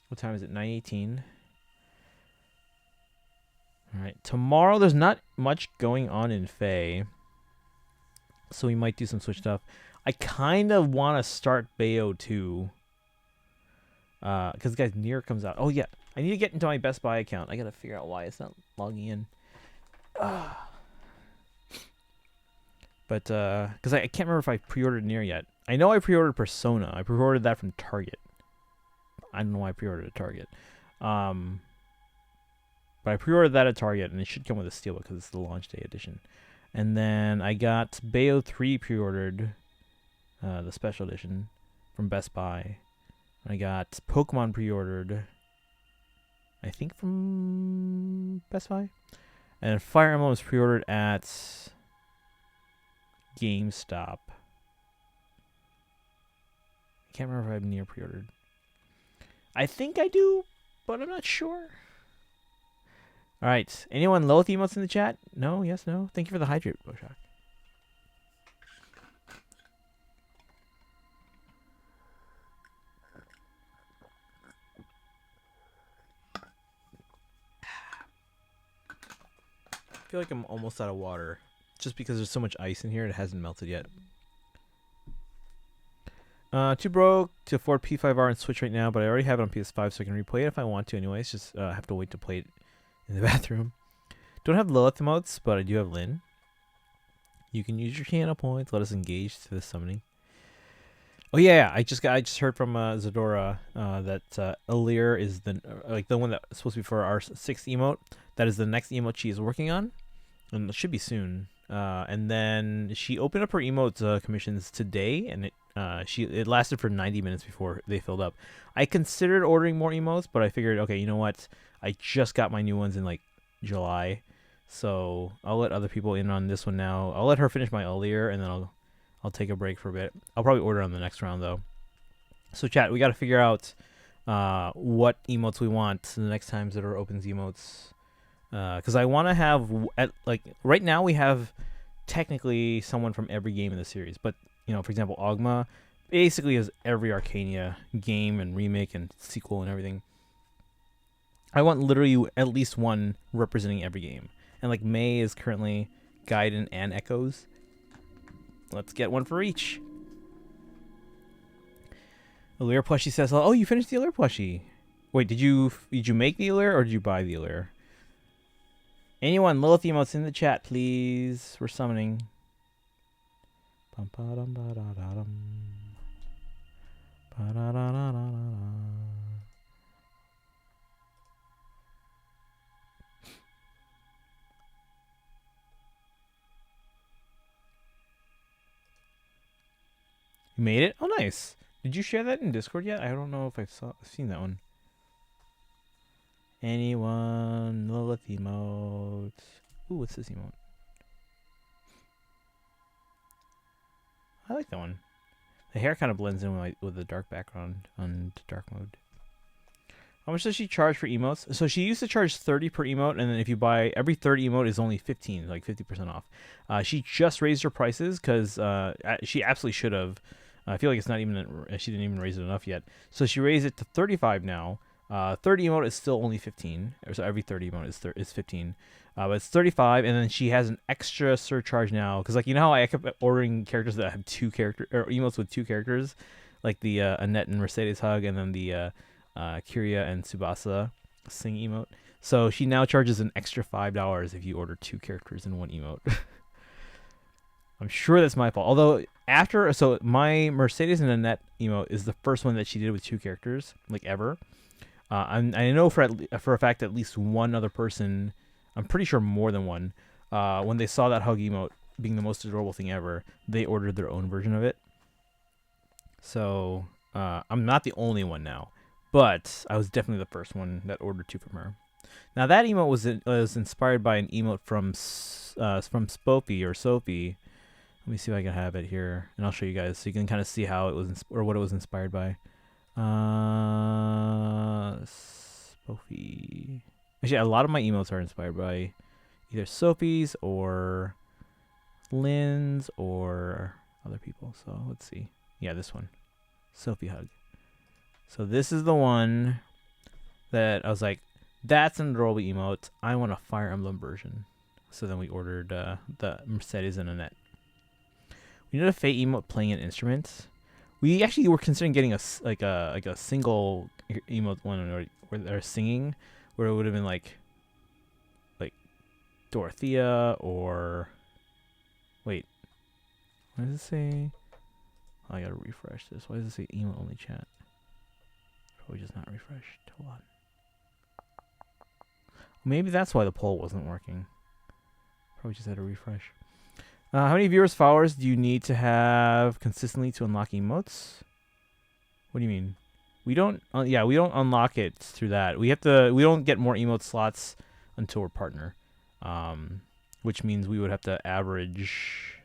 What time is it? 9:18. Alright. Tomorrow there's not much going on in FEH. So we might do some Switch stuff. I kind of want to start Bayo too. Because guys, Nier comes out. Oh yeah. I need to get into my Best Buy account. I gotta figure out why it's not logging in. But, because I can't remember if I pre-ordered Nier yet. I know I pre-ordered Persona. I pre-ordered that from Target. I don't know why I pre-ordered at Target. But I pre-ordered that at Target, and it should come with a steelbook because it's the launch day edition. And then I got Bayo 3 pre-ordered, the special edition, from Best Buy. I got Pokemon pre-ordered, I think from Best Buy. And Fire Emblem was pre-ordered at GameStop. I can't remember if I have Nier pre-ordered. I think I do, but I'm not sure. Alright, anyone Lilith emotes in the chat? No? Yes? No? Thank you for the hydrate, Boshak. I feel like I'm almost out of water. Just because there's so much ice in here, it hasn't melted yet. Too broke to afford P5R and Switch right now, but I already have it on PS5, so I can replay it if I want to anyways. Just have to wait to play it in the bathroom. Don't have Lilith emotes, but I do have Lyn. You can use your channel points. Let us engage to this summoning. Oh yeah, I just heard from Zadora that Alir is the one that's supposed to be for our 6th emote. That is the next emote she is working on, and it should be soon. And then she opened up her emotes commissions today, and it lasted for 90 minutes before they filled up. I considered ordering more emotes, but I figured, okay, you know what? I just got my new ones in like July, so I'll let other people in on this one now. I'll let her finish my Alir, and then I'll take a break for a bit. I'll probably order on the next round though. So chat, we got to figure out what emotes we want the next time Zadora opens emotes. Because I want to have, right now we have technically someone from every game in the series. But, you know, for example, Ogma basically has every Arcania game and remake and sequel and everything. I want literally at least one representing every game. And, like, May is currently Gaiden and Echoes. Let's get one for each. Alir plushie says, oh, you finished the Alir plushie. Wait, did you make the Alir or did you buy the Alir? Anyone, Lilith emotes in the chat, please. We're summoning. You made it? Oh, nice. Did you share that in Discord yet? I don't know if I've seen that one. Anyone, Lilith emote. Ooh, what's this emote? I like that one. The hair kind of blends in with the dark background on dark mode. How much does she charge for emotes? So she used to charge 30 per emote, and then if you buy every 30 emote is only 15, like 50% off. She just raised her prices because she absolutely should have. I feel like it's not even she didn't even raise it enough yet. So she raised it to 35 now. 30 emote is still only 15. So every 30 emote is 15. But it's 35, and then she has an extra surcharge now because, like, you know how I kept ordering characters that have two character or emotes with two characters, like the Annette and Mercedes hug, and then the Kiria and Tsubasa sing emote. So she now charges an extra $5 if you order two characters in one emote. I'm sure that's my fault. Although so my Mercedes and Annette emote is the first one that she did with two characters, like ever. I know for a fact at least one other person, I'm pretty sure more than one, when they saw that hug emote being the most adorable thing ever, they ordered their own version of it. So I'm not the only one now, but I was definitely the first one that ordered two from her. Now that emote was inspired by an emote from Spopey or Sophie. Let me see if I can have it here, and I'll show you guys so you can kind of see how it was or what it was inspired by. Sophie. Actually, a lot of my emotes are inspired by either Sophie's or Lynn's or other people. So let's see. Yeah, this one, Sophie hug. So this is the one that I was like, that's an adorable emote. I want a Fire Emblem version. So then we ordered the Mercedes and Annette. We did a Faye emote playing an instrument. We actually were considering getting a single emote one where they're singing, where it would have been like Dorothea or wait, what does it say? Oh, I gotta refresh this. Why does it say emote only chat? Probably just not refreshed. Hold on. Maybe that's why the poll wasn't working. Probably just had to refresh. How many viewers, followers do you need to have consistently to unlock emotes? What do you mean? We don't. Yeah, we don't unlock it through that. We have to. We don't get more emote slots until we're partner, which means we would have to average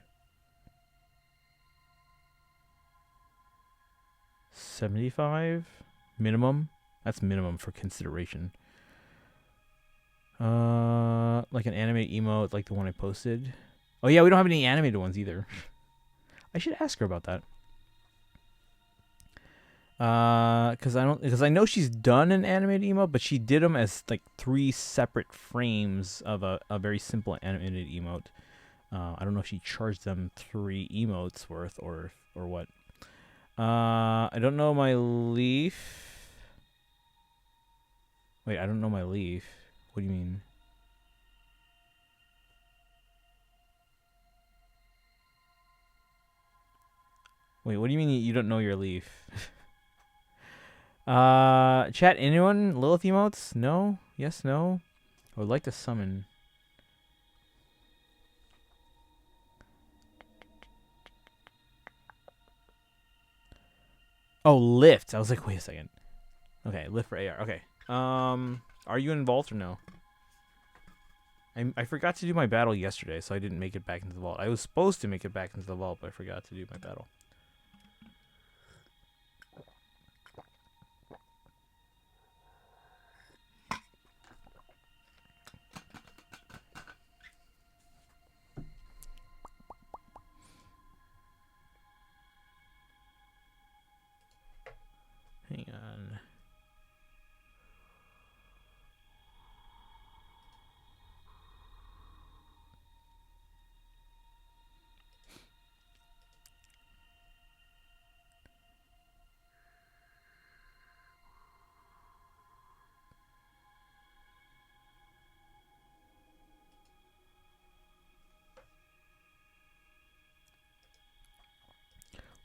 75 minimum. That's minimum for consideration. Like an animated emote, like the one I posted. Oh yeah, we don't have any animated ones either. I should ask her about that. Because I know she's done an animated emote, but she did them as like 3 separate frames of a very simple animated emote. I don't know if she charged them 3 emotes worth or what. I don't know my leaf. Wait, I don't know my leaf. What do you mean? Wait, what do you mean you don't know your leaf? Chat, anyone? Lilith emotes? No? Yes, no? I would like to summon. Oh, lift. I was like, wait a second. Okay, lift for AR. Okay. Are you involved or no? I forgot to do my battle yesterday, so I didn't make it back into the vault. I was supposed to make it back into the vault, but I forgot to do my battle. Hang on.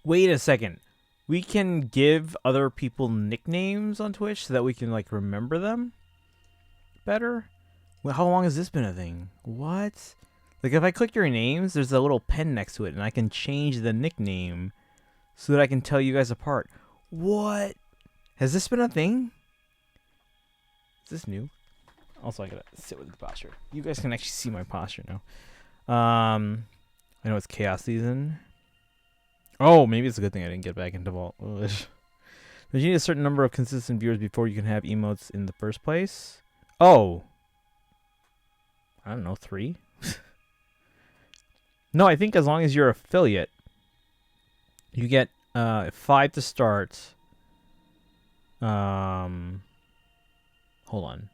Wait a second. We can give other people nicknames on Twitch so that we can like remember them better? Well, how long has this been a thing? What? Like if I click your names, there's a little pen next to it and I can change the nickname so that I can tell you guys apart. What? Has this been a thing? Is this new? Also, I gotta sit with the posture. You guys can actually see my posture now. I know it's chaos season. Oh, maybe it's a good thing I didn't get back into Vault. But you need a certain number of consistent viewers before you can have emotes in the first place. Oh. I don't know, 3? No, I think as long as you're affiliate, you get 5 to start. Hold on.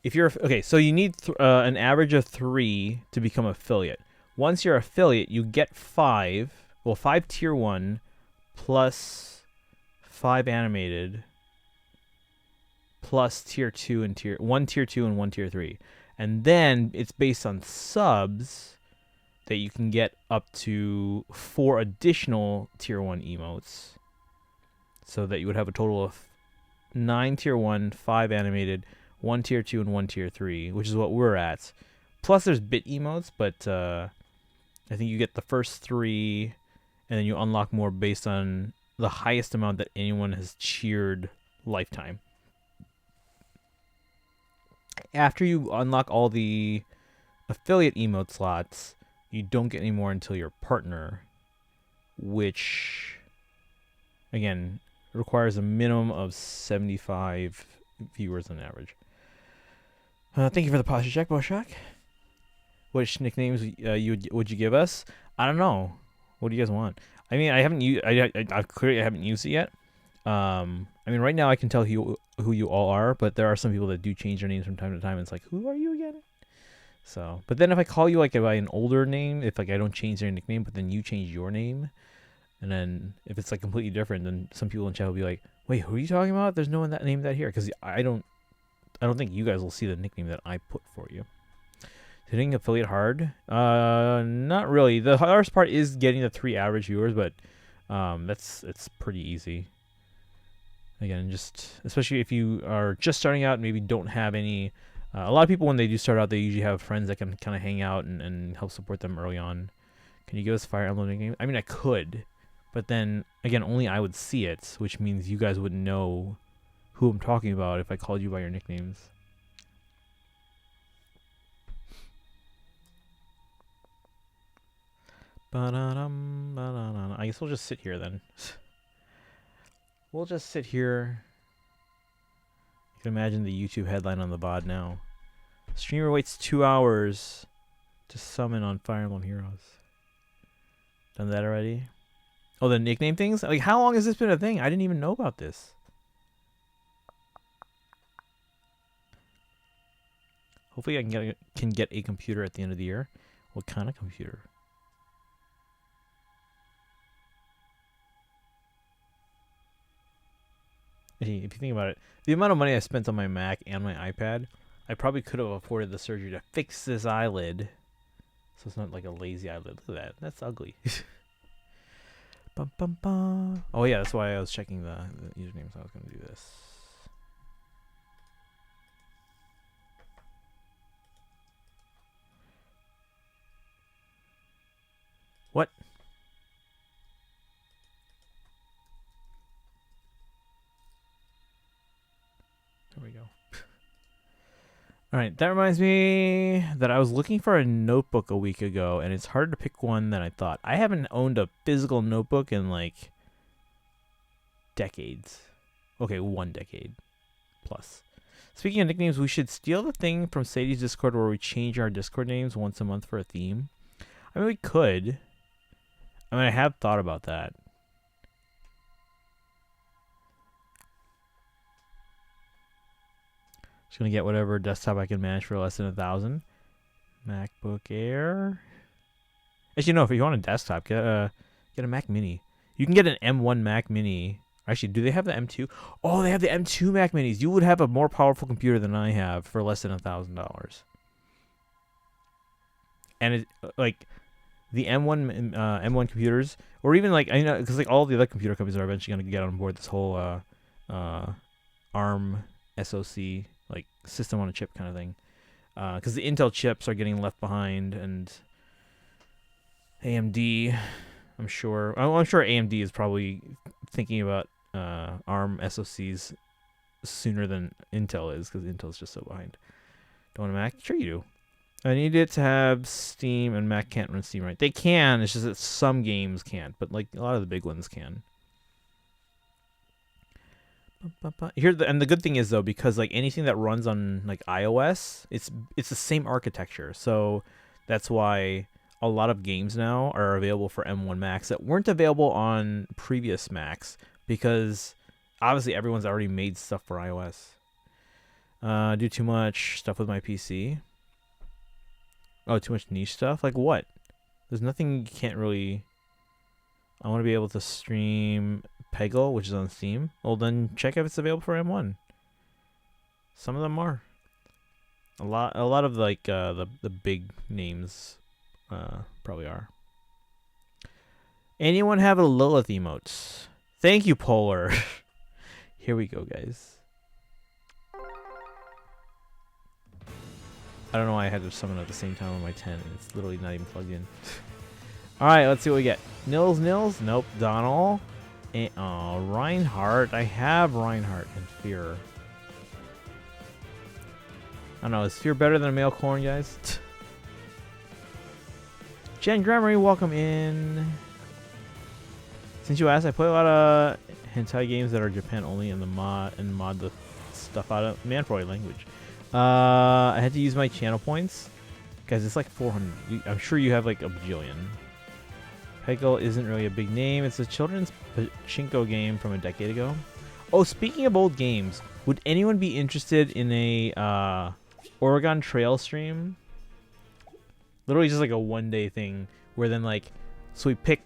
if you're okay, so you need an average of 3 to become affiliate. Once you're affiliate, you get 5. Well, 5 tier 1 plus 5 animated plus tier 2 and tier 1 tier 2 and 1 tier 3. And then it's based on subs that you can get up to 4 additional tier 1 emotes. So that you would have a total of 9 tier 1, 5 animated, 1 tier 2, and 1 tier 3, which is what we're at. Plus there's bit emotes, but I think you get the first 3, and then you unlock more based on the highest amount that anyone has cheered lifetime. After you unlock all the affiliate emote slots, you don't get any more until your partner, which, again, requires a minimum of 75 viewers on average. Thank you for the posture check, Boshak. Which nicknames would you give us? I don't know. What do you guys want? I mean, I haven't used. I clearly haven't used it yet. I mean, right now I can tell who you all are, but there are some people that do change their names from time to time. And it's like, who are you again? So, but then if I call you like by an older name, if like I don't change their nickname, but then you change your name, and then if it's like completely different, then some people in chat will be like, wait, who are you talking about? There's no one that named that here, because I don't think you guys will see the nickname that I put for you. Hitting affiliate hard? Not really. The hardest part is getting the 3 average viewers, but it's pretty easy. Again, just especially if you are just starting out and maybe don't have any. A lot of people, when they do start out, they usually have friends that can kind of hang out and help support them early on. Can you give us Fire Emblem nickname? I mean, I could, but then again, only I would see it, which means you guys wouldn't know who I'm talking about if I called you by your nicknames. I guess we'll just sit here then. We'll just sit here. You can imagine the YouTube headline on the VOD now. Streamer waits 2 hours to summon on Fire Emblem Heroes. Done that already? Oh, the nickname things? Like, how long has this been a thing? I didn't even know about this. Hopefully I can get a computer at the end of the year. What kind of computer? If you think about it, the amount of money I spent on my Mac and my iPad, I probably could have afforded the surgery to fix this eyelid. So it's not like a lazy eyelid. Look at that. That's ugly. Bum, bum, bum. Oh, yeah, that's why I was checking the username, so I was going to do this. What? There we go. All right, that reminds me that I was looking for a notebook a week ago, and it's harder to pick one than I thought. I haven't owned a physical notebook in like decades. Okay, 1 decade plus. Speaking of nicknames, we should steal the thing from Sadie's Discord where we change our Discord names once a month for a theme. I mean, we could. I mean, I have thought about that. Just gonna get whatever desktop I can manage for less than 1,000. MacBook Air. Actually, no. If you want a desktop, get a Mac Mini. You can get an M1 Mac Mini. Actually, do they have the M2? Oh, they have the M2 Mac Minis. You would have a more powerful computer than I have for less than $1,000. And it like the M1 computers, or even like I know because like all the other computer companies are eventually gonna get on board this whole ARM SoC like system on a chip kind of thing, because the Intel chips are getting left behind, and AMD, I'm sure AMD is probably thinking about ARM SoCs sooner than Intel is, because Intel's just so behind. Don't want a Mac? Sure you do. I need it to have Steam, and Mac can't run Steam right. They can, it's just that some games can't, but like a lot of the big ones can. And the good thing is though, because like anything that runs on like iOS, it's the same architecture. So that's why a lot of games now are available for M1 Macs that weren't available on previous Macs, because obviously everyone's already made stuff for iOS. Do too much stuff with my PC. Oh, too much niche stuff? Like what? There's nothing you can't really... I want to be able to stream Peggle, which is on Steam. Well, then check if it's available for M1. Some of them are. A lot of like the big names probably are. Anyone have a Lilith emotes? Thank you, Polar. Here we go, guys. I don't know why I had to summon at the same time on my 10. It's literally not even plugged in. Alright, let's see what we get. Nils. Nope. Donald. And, oh, Reinhardt. I have Reinhardt and Fear. I don't know. Is Fear better than a male corn, guys? Jen Gremory, welcome in. Since you asked, I play a lot of hentai games that are Japan only and mod the stuff out of Manfroy language. I had to use my channel points. Guys, it's like 400. I'm sure you have like a bajillion. Peggle isn't really a big name. It's a children's pachinko game from a decade ago. Oh, speaking of old games, would anyone be interested in a Oregon Trail stream? Literally just like a one-day thing where then like, so we pick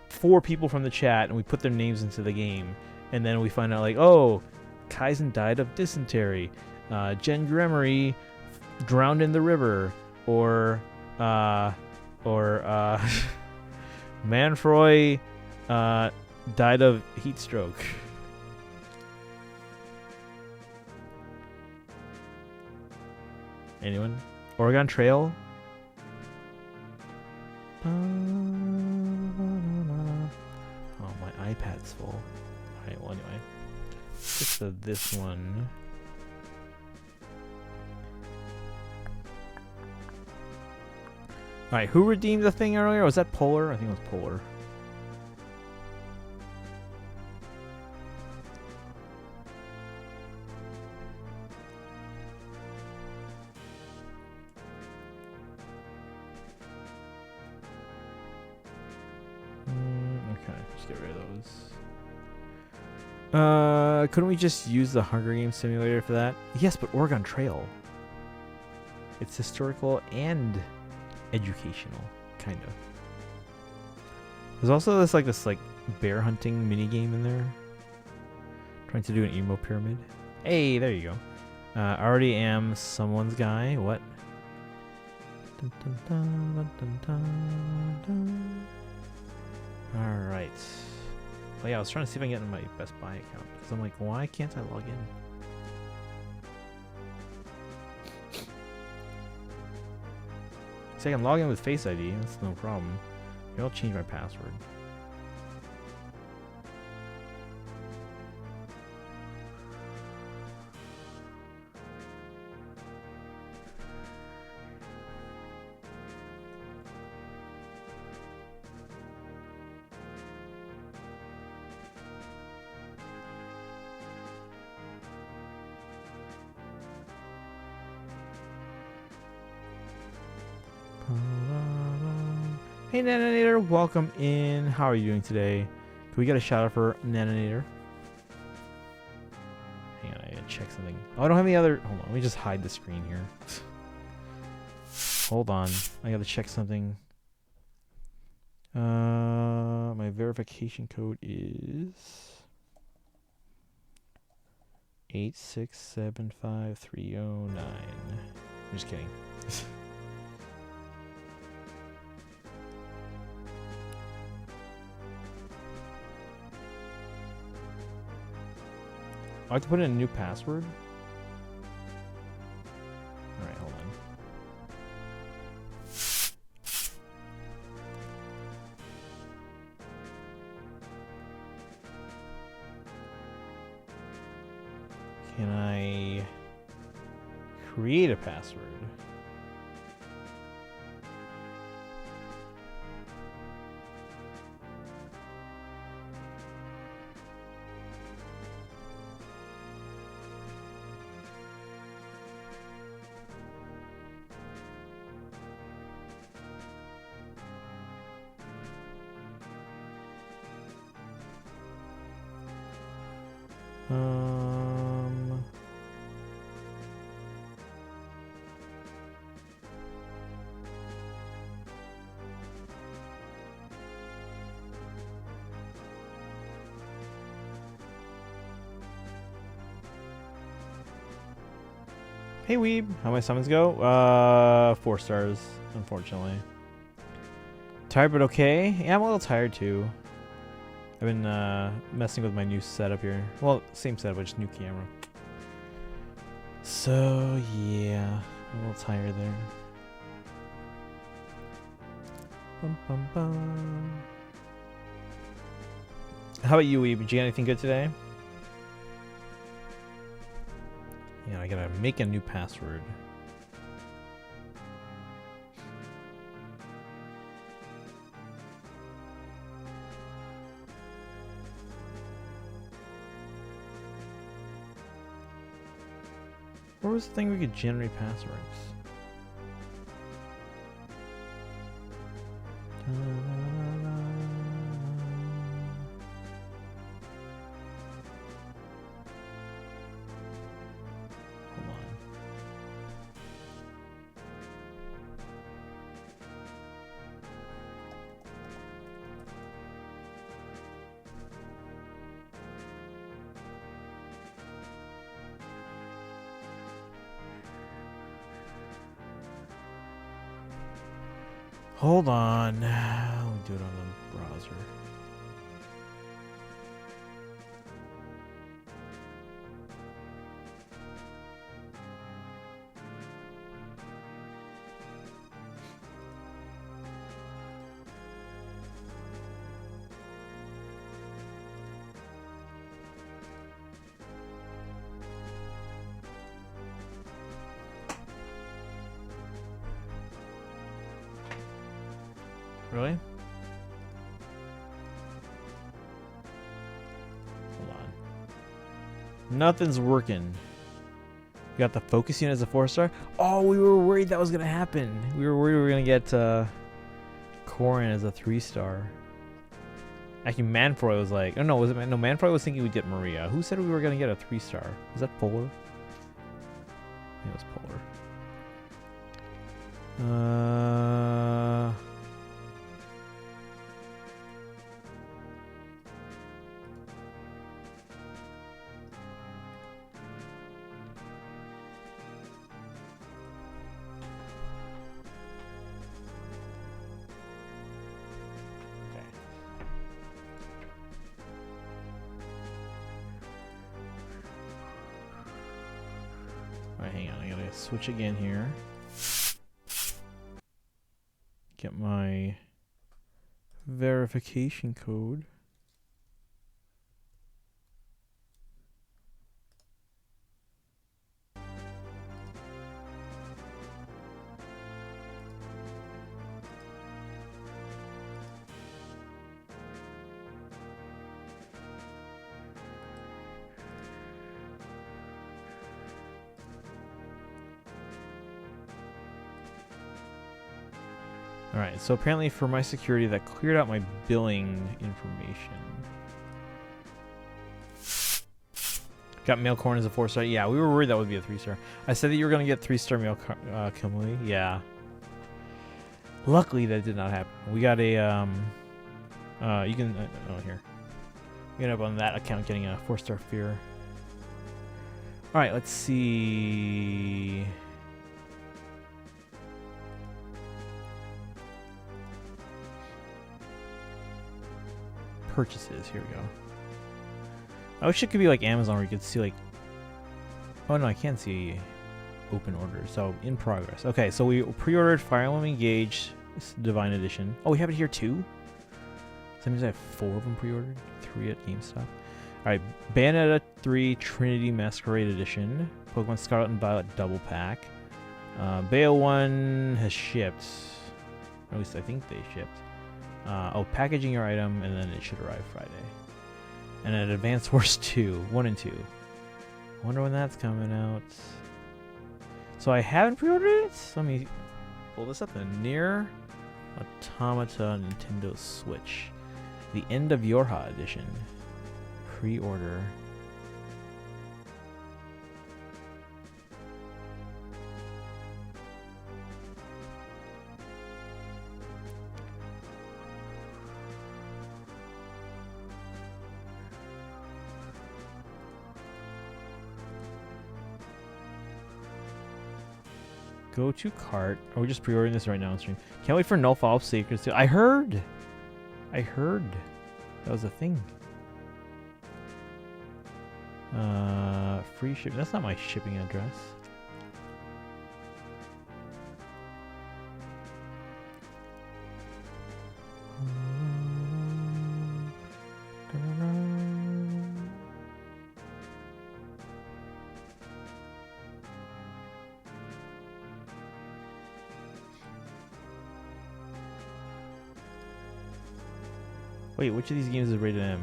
4 people from the chat and we put their names into the game, and then we find out like, oh, Kaizen died of dysentery. Jen Gremory drowned in the river, or Manfroy died of heat stroke. Anyone? Oregon Trail? Oh, my iPad's full. Alright, well anyway. Just this one. Alright, who redeemed the thing earlier? Was that Polar? I think it was Polar. Okay, just get rid of those. Couldn't we just use the Hunger Games simulator for that? Yes, but Oregon Trail. It's historical and educational, kind of. There's also this bear hunting mini game in there. Trying to do an emo pyramid. Hey, there you go. I already am someone's guy. What? Dun, dun, dun, dun, dun, dun. All right. Well, yeah, I was trying to see if I can get into my Best Buy account because I'm like, why can't I log in? See, I can log in with Face ID. That's no problem. Maybe I'll change my password. Hey Naninator, welcome in. How are you doing today? Can we get a shout out for Naninator? Hang on, I gotta check something. Oh, I don't have any other. Hold on, let me just hide the screen here. Hold on, I gotta check something. My verification code is 8675309. I'm just kidding. I have to put in a new password? Alright, hold on. Can I create a password? Hey Weeb, how my summons go? 4 stars, unfortunately. Tired but okay. Yeah, I'm a little tired too. I've been messing with my new setup here. Well, same setup, but just new camera. So yeah, I'm a little tired there. Bum, bum, bum. How about you, Weeb? Did you get anything good today? Yeah, I gotta make a new password. Where was the thing we could generate passwords? Hold on. Hold on. Let me do it on the browser. Really? Hold on. Nothing's working. You got the focus unit as a 4-star? Oh, we were worried that was gonna happen. We were worried we were gonna get Corin as a 3-star. Actually, Manfroy was like, oh no, was it no? Manfroy was thinking we'd get Maria. Who said we were gonna get a 3-star? Was that Polar? I think it was Polar. Alright, hang on. I gotta switch again here. Get my verification code. Alright, so apparently for my security that cleared out my billing information. Got Mail Corn as a 4-star. Yeah, we were worried that would be a 3-star. I said that you were going to get 3-star Mail Kamui. Yeah. Luckily that did not happen. We got a, you can, oh here. We ended up on that account getting a 4-star Fear. Alright, let's see. Purchases. Here we go. I wish it could be like Amazon where you could see like. Oh no, I can't see open orders. So in progress. Okay, so we pre-ordered Fire Emblem Engage Divine Edition. Oh, we have it here too. So that means I have 4 of them pre-ordered. 3 at GameStop. All right, Bayonetta 3 Trinity Masquerade Edition. Pokemon Scarlet and Violet Double Pack. Bayo 1 has shipped. Or at least I think they shipped. Oh, packaging your item, and then it should arrive Friday. And an Advanced Wars 2, 1 and 2. Wonder when that's coming out. So I haven't pre-ordered it? Let me pull this up. The Nier Automata Nintendo Switch. The End of Yorha Edition. Pre-order. Go to cart. Are we just pre-ordering this right now on stream? Can't wait for no follow-up Sacred Steel. I heard that was a thing. Free shipping. That's not my shipping address. Wait, which of these games is rated M?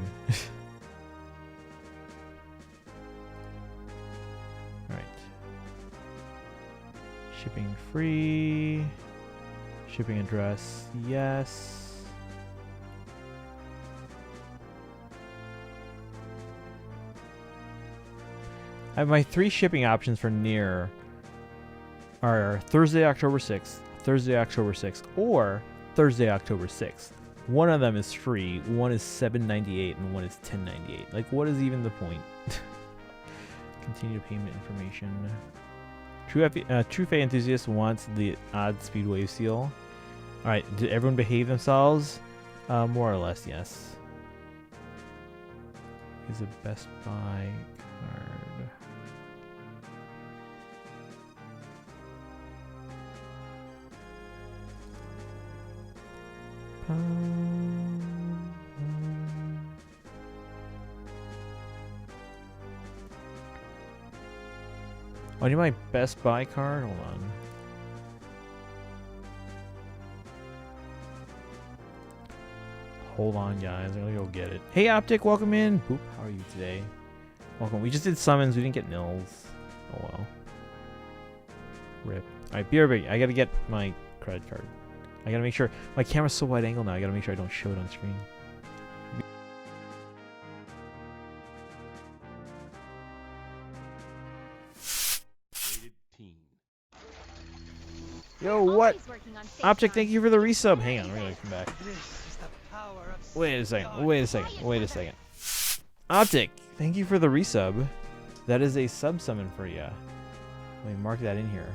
Alright. Shipping free. Shipping address, yes. I have my 3 shipping options for near are Thursday, October 6th, Thursday, October 6th, or Thursday, October 6th. One of them is free, one is $7.98, and one is $10.98. Like, what is even the point? Continue payment information. True Fae enthusiast wants the odd speed wave seal. Alright, did everyone behave themselves? More or less, yes. Is a Best Buy card. Oh, I need my Best Buy card? Hold on. Hold on, guys. I'm gonna go get it. Hey, Optic, welcome in. Boop, how are you today? Welcome. We just did summons. We didn't get nils. Oh, well. Rip. Alright, BRB. I gotta get my credit card. I gotta make sure. My camera's so wide angle now. I gotta make sure I don't show it on screen. Yo, what? Optic, thank you for the resub. Hang on, we're gonna come back. Wait a second. Wait a second. Wait a second. Optic, thank you for the resub. That is a sub summon for you. Let me mark that in here.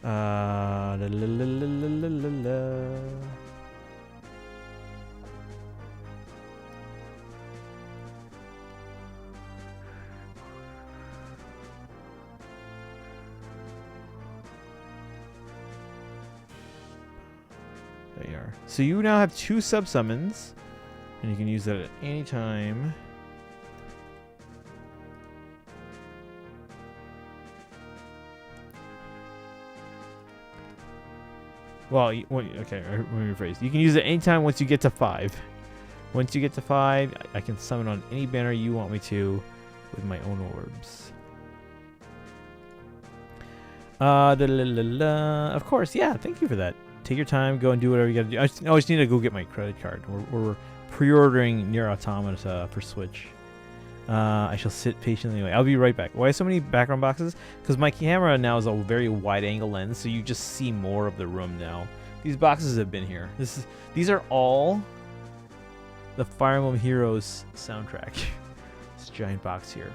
La, la, la, la, la, la, la. There you are. So you now have 2 sub summons, and you can use that at any time. Well, okay, let me rephrase. You can use it anytime once you get to 5. Once you get to 5, I can summon on any banner you want me to with my own orbs. Of course, yeah, thank you for that. Take your time, go and do whatever you gotta do. I just need to go get my credit card. We're pre-ordering Nier Automata for Switch. I shall sit patiently away. I'll be right back. Why so many background boxes? Because my camera now is a very wide angle lens, so you just see more of the room now. These boxes have been here. These are all the Fire Emblem Heroes soundtrack. This giant box here.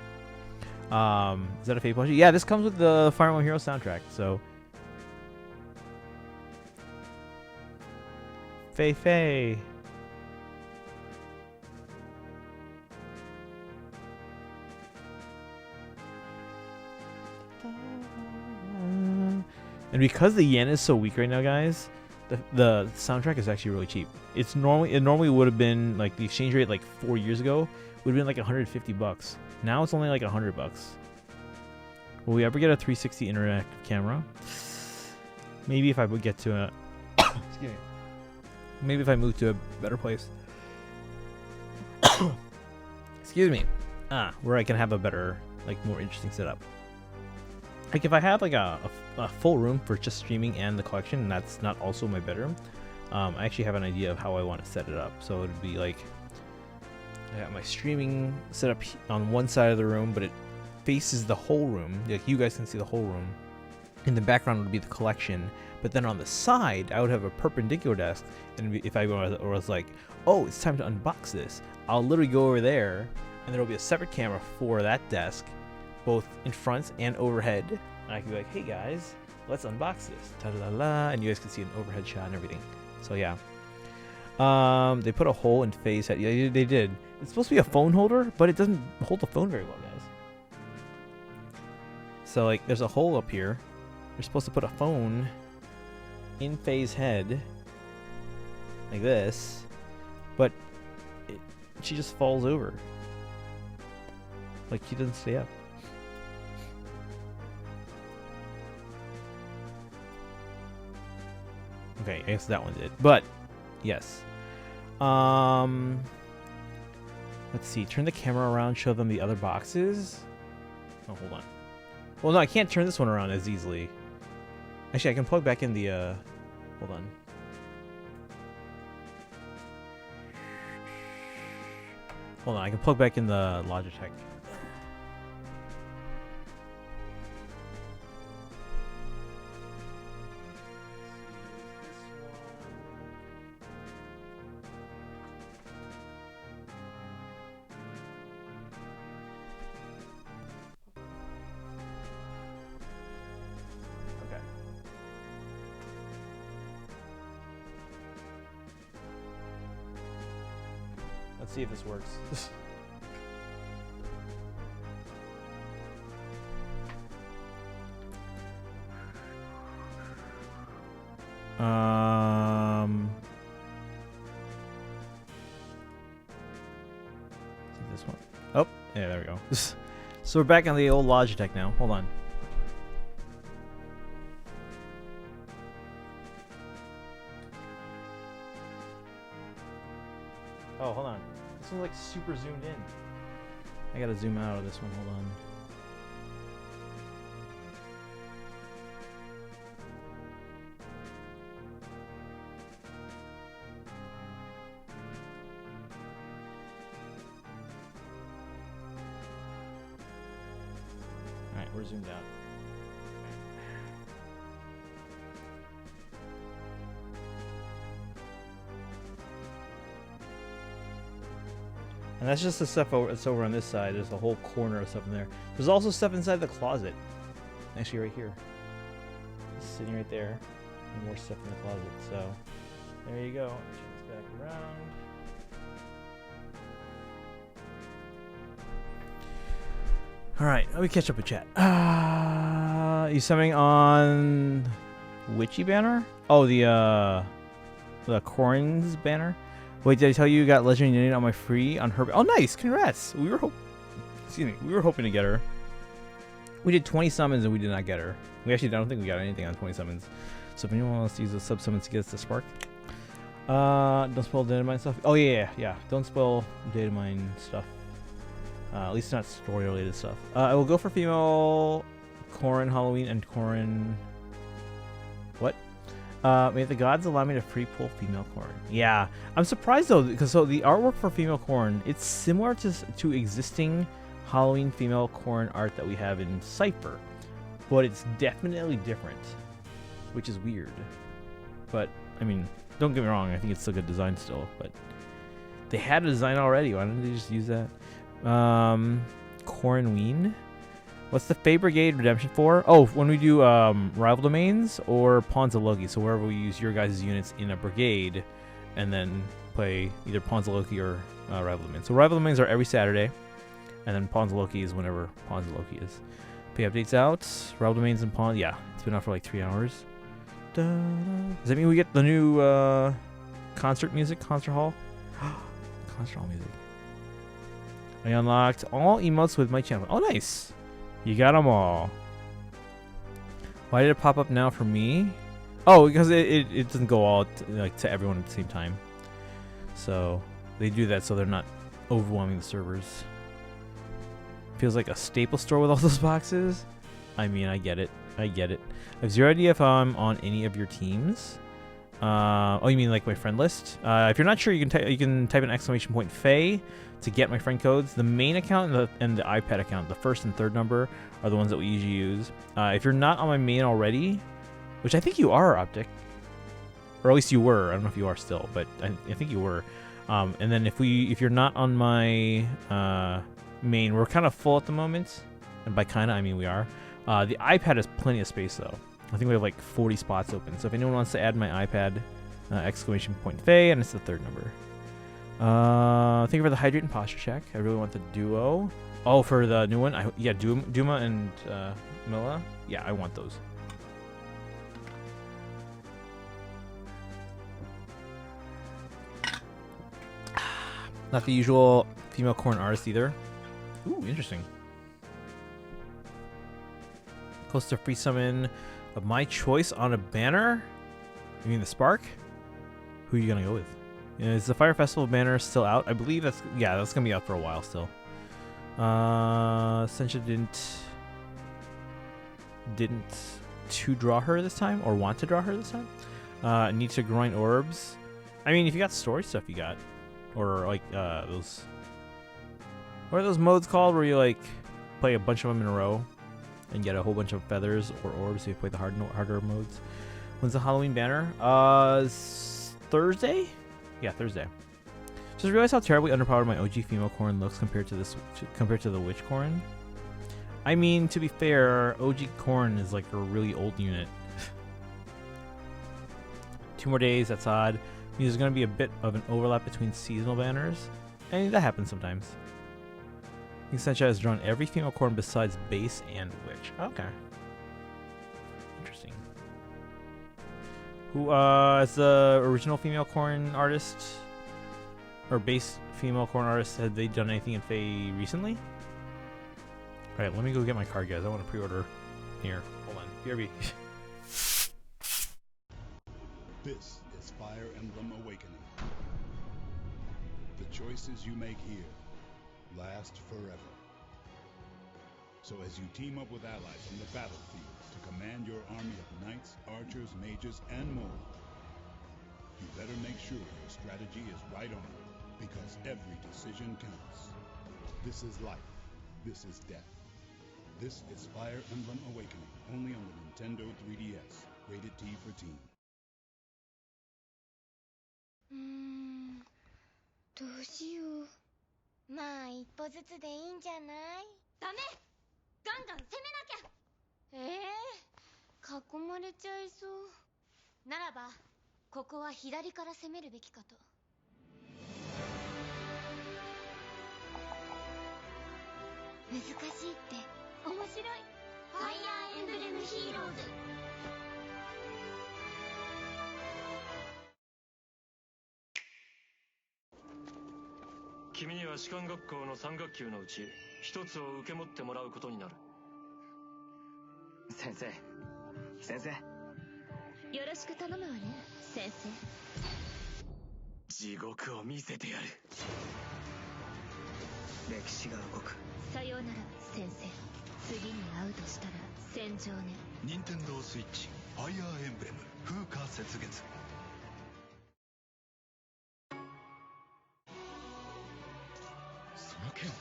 Is that a fake plushie? Yeah, this comes with the Fire Emblem Heroes soundtrack. So, Faye. And because the yen is so weak right now, guys, the soundtrack is actually really cheap. It normally would have been like the exchange rate like 4 years ago would have been like $150. Now it's only like $100. Will we ever get a 360 interactive camera? Maybe if I would get to a excuse me. Maybe if I move to a better place. Excuse me. Where I can have a better, like, more interesting setup. Like, if I have, like, a full room for just streaming and the collection, and that's not also my bedroom, I actually have an idea of how I want to set it up. So it would be, like, I got my streaming set up on one side of the room, but it faces the whole room. Like, you guys can see the whole room. In the background would be the collection, but then on the side, I would have a perpendicular desk, and if I was like, oh, it's time to unbox this, I'll literally go over there, and there will be a separate camera for that desk, both in front and overhead. And I can be like, hey guys, let's unbox this. Ta-da-la-la, and you guys can see an overhead shot and everything. So yeah. They put a hole in FEH's head. Yeah, they did. It's supposed to be a phone holder, but it doesn't hold the phone very well, guys. So like, there's a hole up here. You're supposed to put a phone in FEH's head, like this, but she just falls over. Like, she doesn't stay up. Okay, I guess that one did. But yes. Let's see. Turn the camera around, show them the other boxes. Oh, hold on. Well, no, I can't turn this one around as easily. Actually, I can plug back in the, hold on. Hold on, I can plug back in the Logitech. Let's see if this works. This one. Oh, yeah, there we go. So we're back on the old Logitech now. Hold on. Oh, hold on. This one's like super zoomed in. I gotta zoom out of this one. Hold on. Alright, we're zoomed out. And that's just the stuff that's over on this side. There's a whole corner of stuff in there. There's also stuff inside the closet. Actually, right here. Just sitting right there. And more stuff in the closet. So, there you go. Turn this back around. Alright, let me catch up with chat. You summoning on Witchy banner? Oh, the Corns banner? Wait, did I tell you got Legendary Union on my free on her? Oh, nice! Congrats! We were hoping to get her. We did 20 summons and we did not get her. We actually don't think we got anything on 20 summons. So if anyone wants to use the sub summons to get us the spark, don't spoil data mine stuff. Oh yeah. Don't spoil data mine stuff. At least not story related stuff. I will go for female Corrin Halloween and Corrin. What? May the gods allow me to free pull female Corrin. Yeah, I'm surprised though, because so the artwork for female Corrin, it's similar to existing Halloween female Corrin art that we have in Cypher, but it's definitely different, which is weird. But I mean, don't get me wrong, I think it's still good design still, but they had a design already. Why don't they just use that? Corrin Ween. What's the Fae Brigade redemption for? Oh, when we do rival domains or Pawns of Loki. So wherever we use your guys' units in a brigade, and then play either Pawns of Loki or rival domains. So rival domains are every Saturday, and then Pawns of Loki is whenever Pawns of Loki is. Pay updates out. Rival domains and Pawns. Yeah, it's been out for like 3 hours. Does that mean we get the new concert music, concert hall? Concert hall music. I unlocked all emotes with my channel. Oh, nice. You got them all. Why did it pop up now for me? Oh, because it doesn't go all to everyone at the same time. So they do that so they're not overwhelming the servers. Feels like a staple store with all those boxes. I mean, I get it. I have zero idea if I'm on any of your teams. Oh, you mean like my friend list? If you're not sure, you can type an exclamation point FEH to get my friend codes. The main account and the iPad account, the first and third number, are the ones that we usually use. If you're not on my main already, which I think you are, Optic, or at least you were. I don't know if you are still, but I think you were. And then if you're not on my main, we're kind of full at the moment. and by kinda I mean we are. The iPad has plenty of space though. I think we have like 40 spots open. So if anyone wants to add my iPad, exclamation point Faye, and it's the third number. Thank you for the hydrate and posture check. I really want the duo. Oh, for the new one? Yeah, Duma and Milla. Yeah, I want those. Not the usual female corn artist either. Ooh, interesting. Close to free summon of my choice on a banner? You mean the Spark? Who are you gonna go with? Is the Fire Festival banner still out? I believe that's gonna be out for a while still. Sencha didn't to draw her this time or want to draw her this time. Need to grind orbs. I mean, if you got story stuff, you got, or like those. What are those modes called where you like play a bunch of them in a row and get a whole bunch of feathers or orbs? So you play the harder modes. When's the Halloween banner? Thursday? Yeah, Thursday. Just realized how terribly underpowered my OG female corn looks compared to the witch corn. I mean, to be fair, OG corn is like a really old unit. 2 more days, that's odd. I mean, there's going to be a bit of an overlap between seasonal banners. And that happens sometimes. I think Sencha has drawn every female corn besides base and witch. Okay. Interesting. Who is the original female corn artist? Or base female corn artist? Had they done anything in Fae recently? Alright, let me go get my card, guys. I want to pre-order here. Hold on. BRB. This is Fire Emblem Awakening. The choices you make here last forever. So as you team up with allies on the battlefield to command your army of knights, archers, mages, and more, you better make sure your strategy is right on, because every decision counts. This is life. This is death. This is Fire Emblem Awakening, only on the Nintendo 3DS. Rated T for Teen. どうしよう。まあ一歩ずつでいいんじゃない？ダメ！ガンガン攻めなきゃ！囲まれちゃいそう。ならば、ここは左から攻めるべきかと。難しいって面白い。ファイアーエンブレムヒーローズ。君には士官学校の3学級のうち1つを受け持ってもらうことになる。先生。よろしく頼むわね、先生。地獄を見せてやる。歴史が動く。さようなら、先生。次に会うとしたら戦場ね。任天堂スイッチファイアーエンブレム風化雪月。その剣は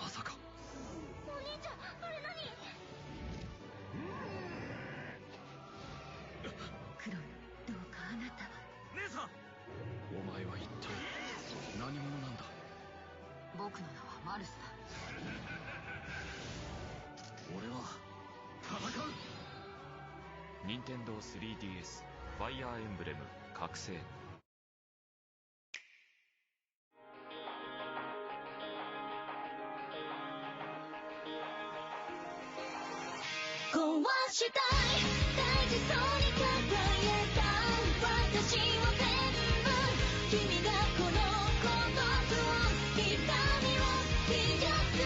まさか。お兄ちゃん、あれ何？クロン、どうかあなたは。姉さん。お前は一体何者なんだ？僕の名はマルスだ。俺は戦う。任天堂 3DS ファイアーエンブレム覚醒。壊したい大事そうに抱えた私を全部君がこの孤独を痛みを癒すの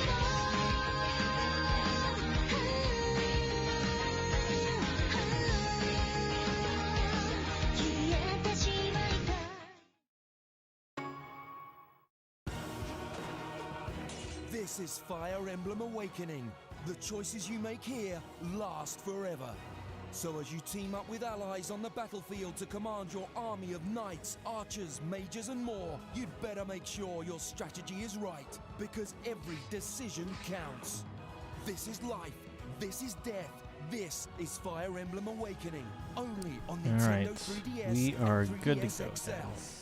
消えてしまいたい。 This is Fire Emblem Awakening. The choices you make here last forever. So as you team up with allies on the battlefield to command your army of knights, archers, mages and more, you'd better make sure your strategy is right, because every decision counts. This is life, this is death, this is Fire Emblem Awakening. Only on Nintendo 3DS we are and 3DS good to go, XL. guys.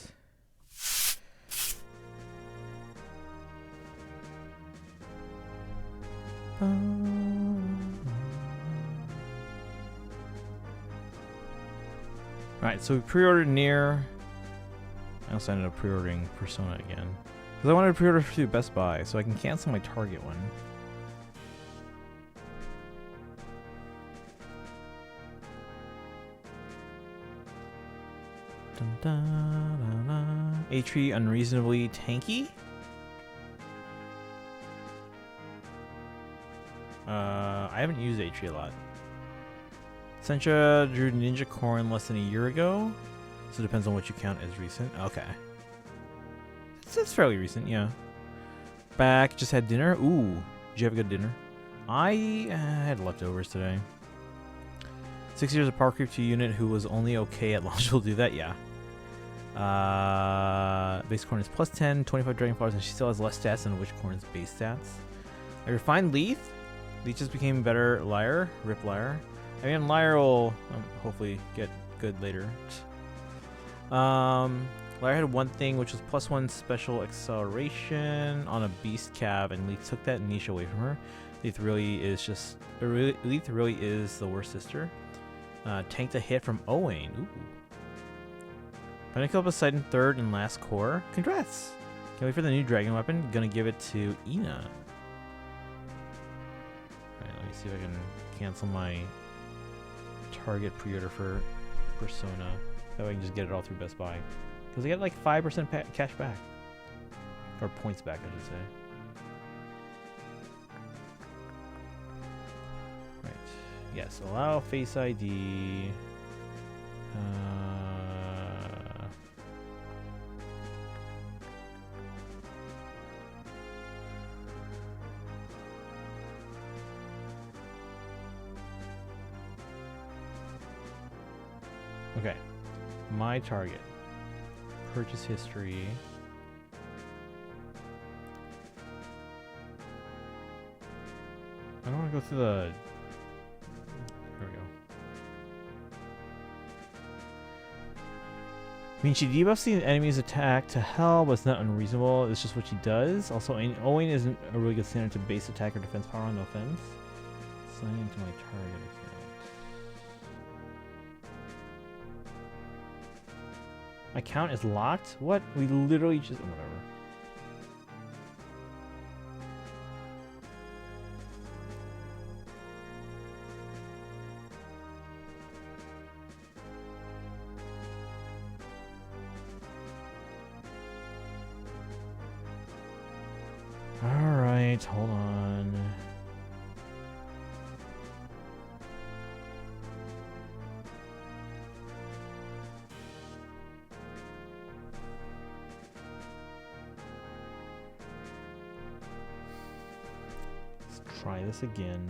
Alright, so we pre-ordered Nier. I also ended up pre-ordering Persona again. Because I wanted to pre-order through Best Buy, so I can cancel my Target one. Dun, dun, dun, dun. Atri unreasonably tanky? I haven't used Atri a lot. Sentra drew Ninja Corn less than a year ago, so it depends on what you count as recent. Okay. It's fairly recent, yeah. Back, just had dinner. Ooh, did you have a good dinner? I had leftovers today. 6 years of Power Creep 2 unit who was only okay at launch will do that, yeah. Base corn is plus 10, 25 Dragon Flowers, and she still has less stats than Witch Corn's base stats. I refined Leith. Leith just became a better Liar. Rip Liar. I mean, Liar will hopefully get good later. Liar had one thing, which was plus 1 special acceleration on a beast cav, and Leith took that niche away from her. Leith really is the worst sister. Tanked a hit from Owain. Ooh. Pinnacle Poseidon third and last core. Congrats! Can't wait for the new dragon weapon. Gonna give it to Ina. Alright, let me see if I can cancel my Target pre-order for Persona. That way I can just get it all through Best Buy. Because I get like 5% cash back. Or points back, I should say. Right. Yes, allow Face ID. Okay. My target. Purchase history. I don't want to go through the... Here we go. I mean, she debuffs the enemy's attack to hell, but it's not unreasonable. It's just what she does. Also, Owain isn't a really good standard to base attack or defense power, no offense. Sign into my target account. My account is locked? What? We literally just... Whatever. Alright, hold on. Try this again.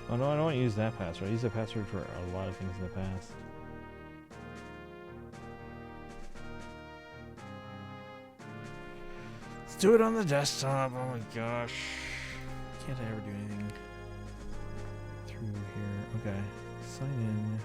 Oh no, I don't want to use that password. I use that password for a lot of things in the past. Let's do it on the desktop. Oh my gosh. Can't I ever do anything through here? Okay. Sign in.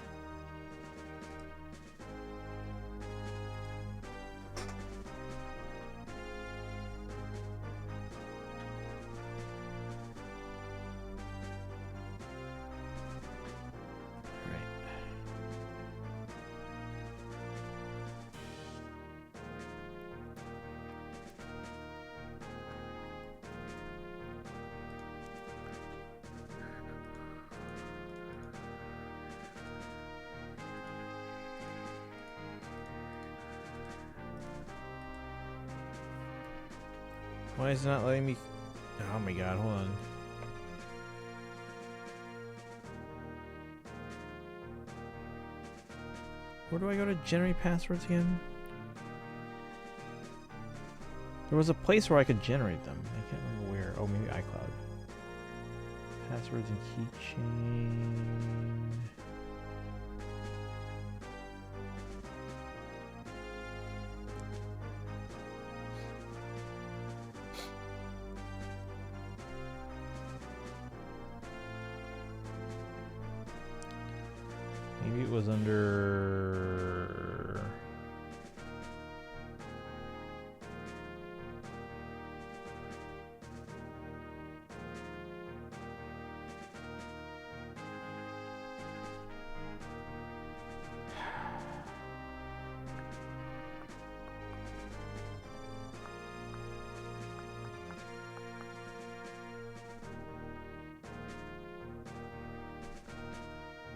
Why is it not letting me... Oh my god, hold on. Where do I go to generate passwords again? There was a place where I could generate them. I can't remember where. Oh, maybe iCloud. Passwords and keychain... Maybe it was under...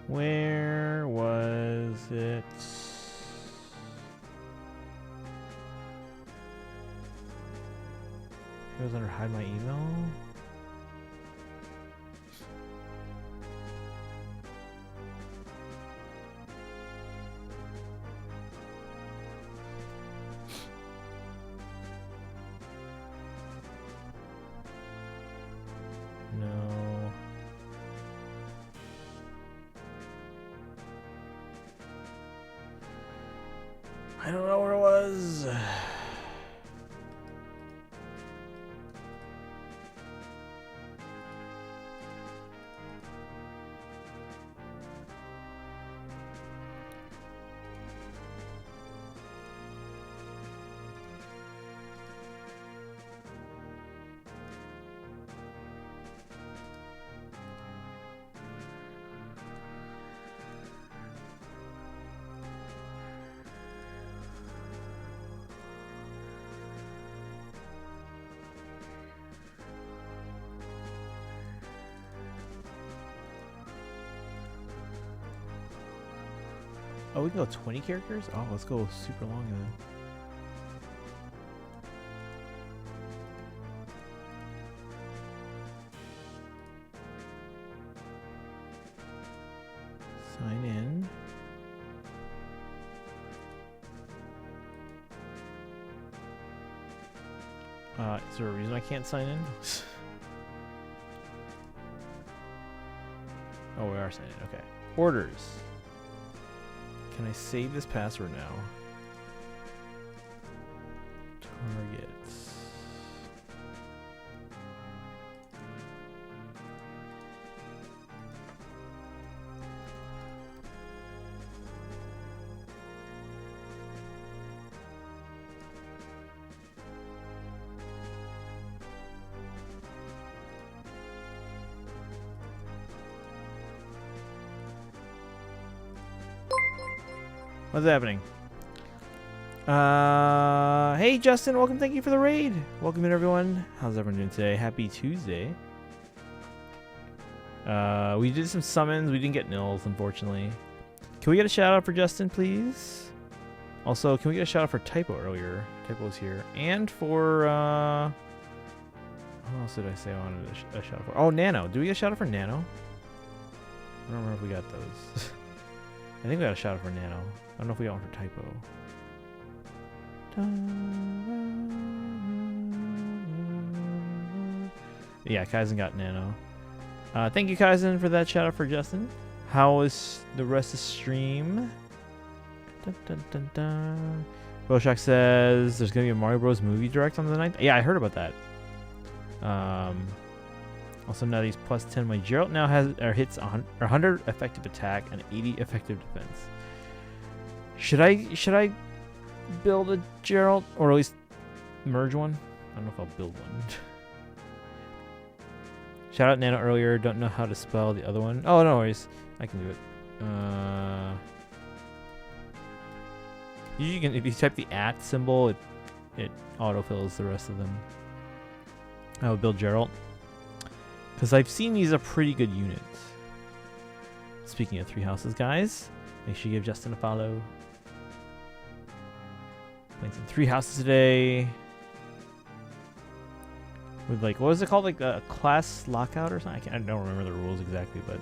Where was it? It was under hide my email. No. I don't know where it was. Oh, we can go 20 characters? Oh, let's go super long then. Sign in. Is there a reason I can't sign in? Oh, we are signing in. Okay. Orders. Can I save this password now? Targets. What's happening? Hey Justin, welcome. Thank you for the raid. Welcome in everyone. How's everyone doing today? Happy Tuesday. We did some summons. We didn't get nils, unfortunately. Can we get a shout out for Justin, please? Also, can we get a shout out for Typo earlier? Typo was here. And for who else did I say I wanted a shout out for? Oh, Nano. Do we get a shout out for Nano? I don't remember if we got those. I think we got a shout out for Nano. I don't know if we got one for Typo. Yeah, Kaizen got Nano. Thank you, Kaizen, for that shout out for Justin. How was the rest of the stream? Dun, dun, dun, dun. Boshak says there's going to be a Mario Bros. Movie direct on the 9th. Yeah, I heard about that. Also, now he's plus 10. My Geralt now has hits 100 effective attack and 80 effective defense. Should I build a Geralt, or at least merge one? I don't know if I'll build one. Shout out Nano earlier. Don't know how to spell the other one. Oh, no worries. I can do it. You can, if you type the @ symbol, it autofills the rest of them. I would build Geralt, because I've seen these are pretty good units. Speaking of 3 houses, guys, make sure you give Justin a follow. Playing some 3 houses today. With like, what was it called? Like a class lockout or something? I don't remember the rules exactly, but.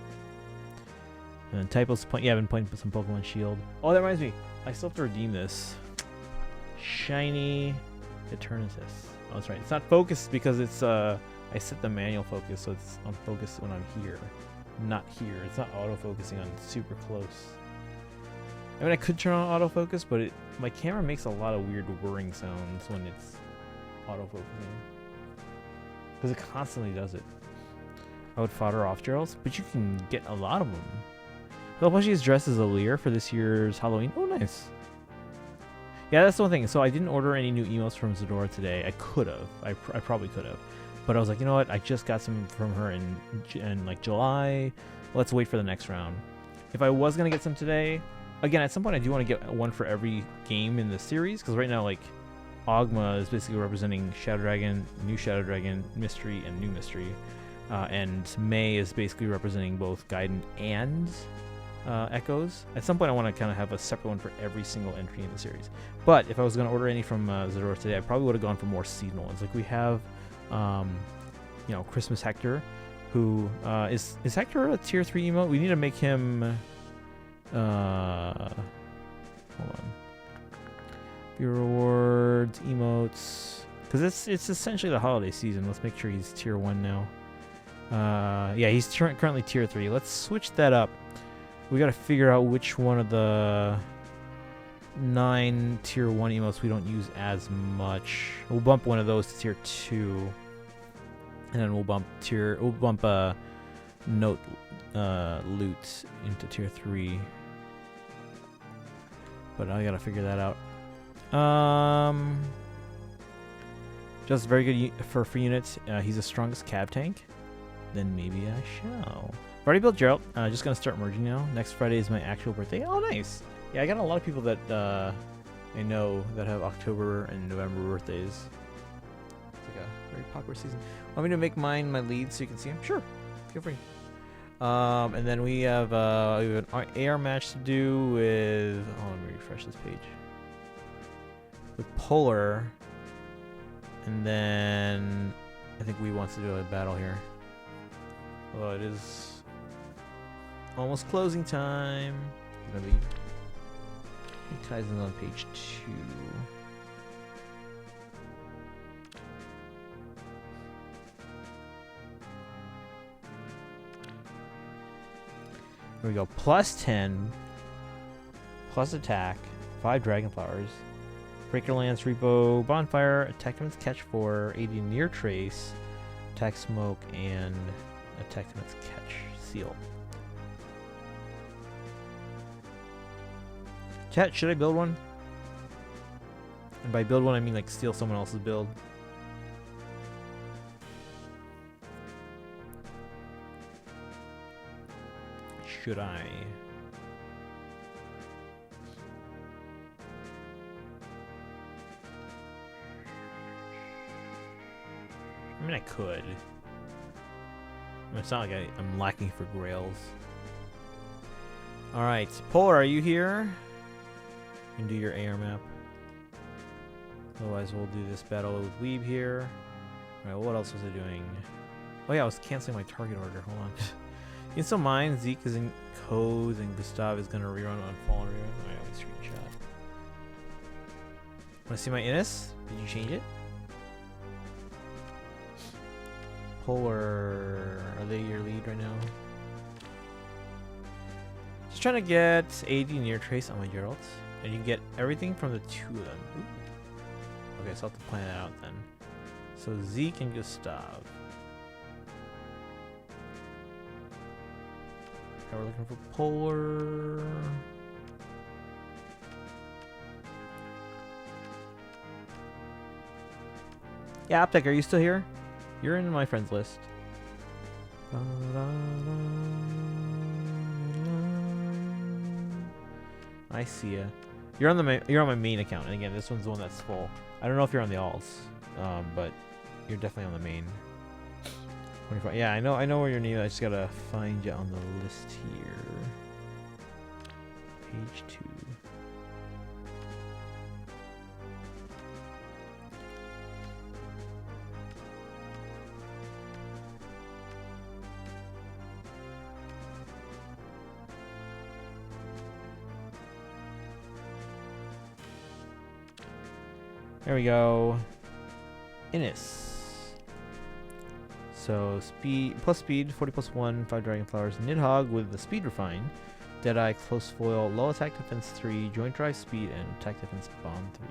And then Typo's point. Yeah, I've been playing some Pokemon Shield. Oh, that reminds me. I still have to redeem this. Shiny Eternatus. Oh, that's right. It's not focused because it's I set the manual focus, so it's on focus when I'm here, not here. It's not auto-focusing on super close. I mean, I could turn on autofocus, but my camera makes a lot of weird whirring sounds when it's autofocusing. Because it constantly does it. I would fodder off Geralds, but you can get a lot of them. Hiloposhi is dressed as a Lear for this year's Halloween. Oh, nice. Yeah, that's the one thing. So I didn't order any new emotes from Zadora today. I could have. I probably could have. But I was like, you know what? I just got some from her in like July. Let's wait for the next round. If I was going to get some today, again, at some point I do want to get one for every game in the series. Because right now, like, Ogma is basically representing Shadow Dragon, New Shadow Dragon, Mystery, and New Mystery. And May is basically representing both Gaiden and Echoes. At some point I want to kind of have a separate one for every single entry in the series. But if I was going to order any from Zadora today, I probably would have gone for more seasonal ones. Like we have, you know, Christmas Hector, who is Hector a tier 3 emote? We need to make him, hold on. Viewer rewards, emotes, because it's essentially the holiday season. Let's make sure he's tier 1 now. Yeah, he's currently tier 3. Let's switch that up. We gotta figure out which one of the 9 tier 1 emotes we don't use as much. We'll bump one of those to tier 2, and then we'll bump note loot into tier 3. But I gotta figure that out. Just very good for free units. He's the strongest cab tank. Then maybe I shall. I've already built Geralt. Just gonna start merging now. Next Friday is my actual birthday. Oh, nice. Yeah, I got a lot of people that I know that have October and November birthdays. It's like a very popular season. Want me to make mine my lead so you can see them? Sure, feel free. And then we have an AR match to do with. Oh, let me refresh this page. With Polar, and then I think we wants to do a battle here. Well, it is almost closing time. I'm gonna leave. Kaizen's on page 2. Here we go. Plus 10, plus attack, 5 Dragon Flowers, Breaker Lance, Repo, Bonfire, Attack Defense Catch 4, 80 Near Trace, Attack Smoke, and Attack Defense Catch Seal. Chat, should I build one? And by build one, I mean like steal someone else's build. Should I? I mean, I could. I mean, it's not like I'm lacking for grails. Alright, Polar, are you here? You can do your AR map. Otherwise, we'll do this battle with Weeb here. Alright, what else was I doing? Oh yeah, I was canceling my target order. Hold on. You can still mine. Zeke is in codes and Gustav is going to rerun on Fallen Rerun. Alright, let me screenshot. Want to see my Innis? Did you change it? Polar, are they your lead right now? Just trying to get 80 Near Trace on my Geralt. And you can get everything from the 2 of them. Ooh. Okay, so I'll have to plan that out then. So Zeke and Gustav. Okay, we're looking for Polar. Yeah, Optic, are you still here? You're in my friends list. I see ya. You're on my main account, and again, this one's the one that's full. I don't know if you're on the alts, but you're definitely on the main. 25. Yeah, I know where your name is. I just gotta find you on the list here. Page 2. There we go. Innis. So speed, 40 plus 1, 5 Dragon Flowers, Nidhogg with the Speed Refine, Deadeye, Close Foil, Low Attack Defense 3, Joint Drive Speed, and Attack Defense Bomb 3.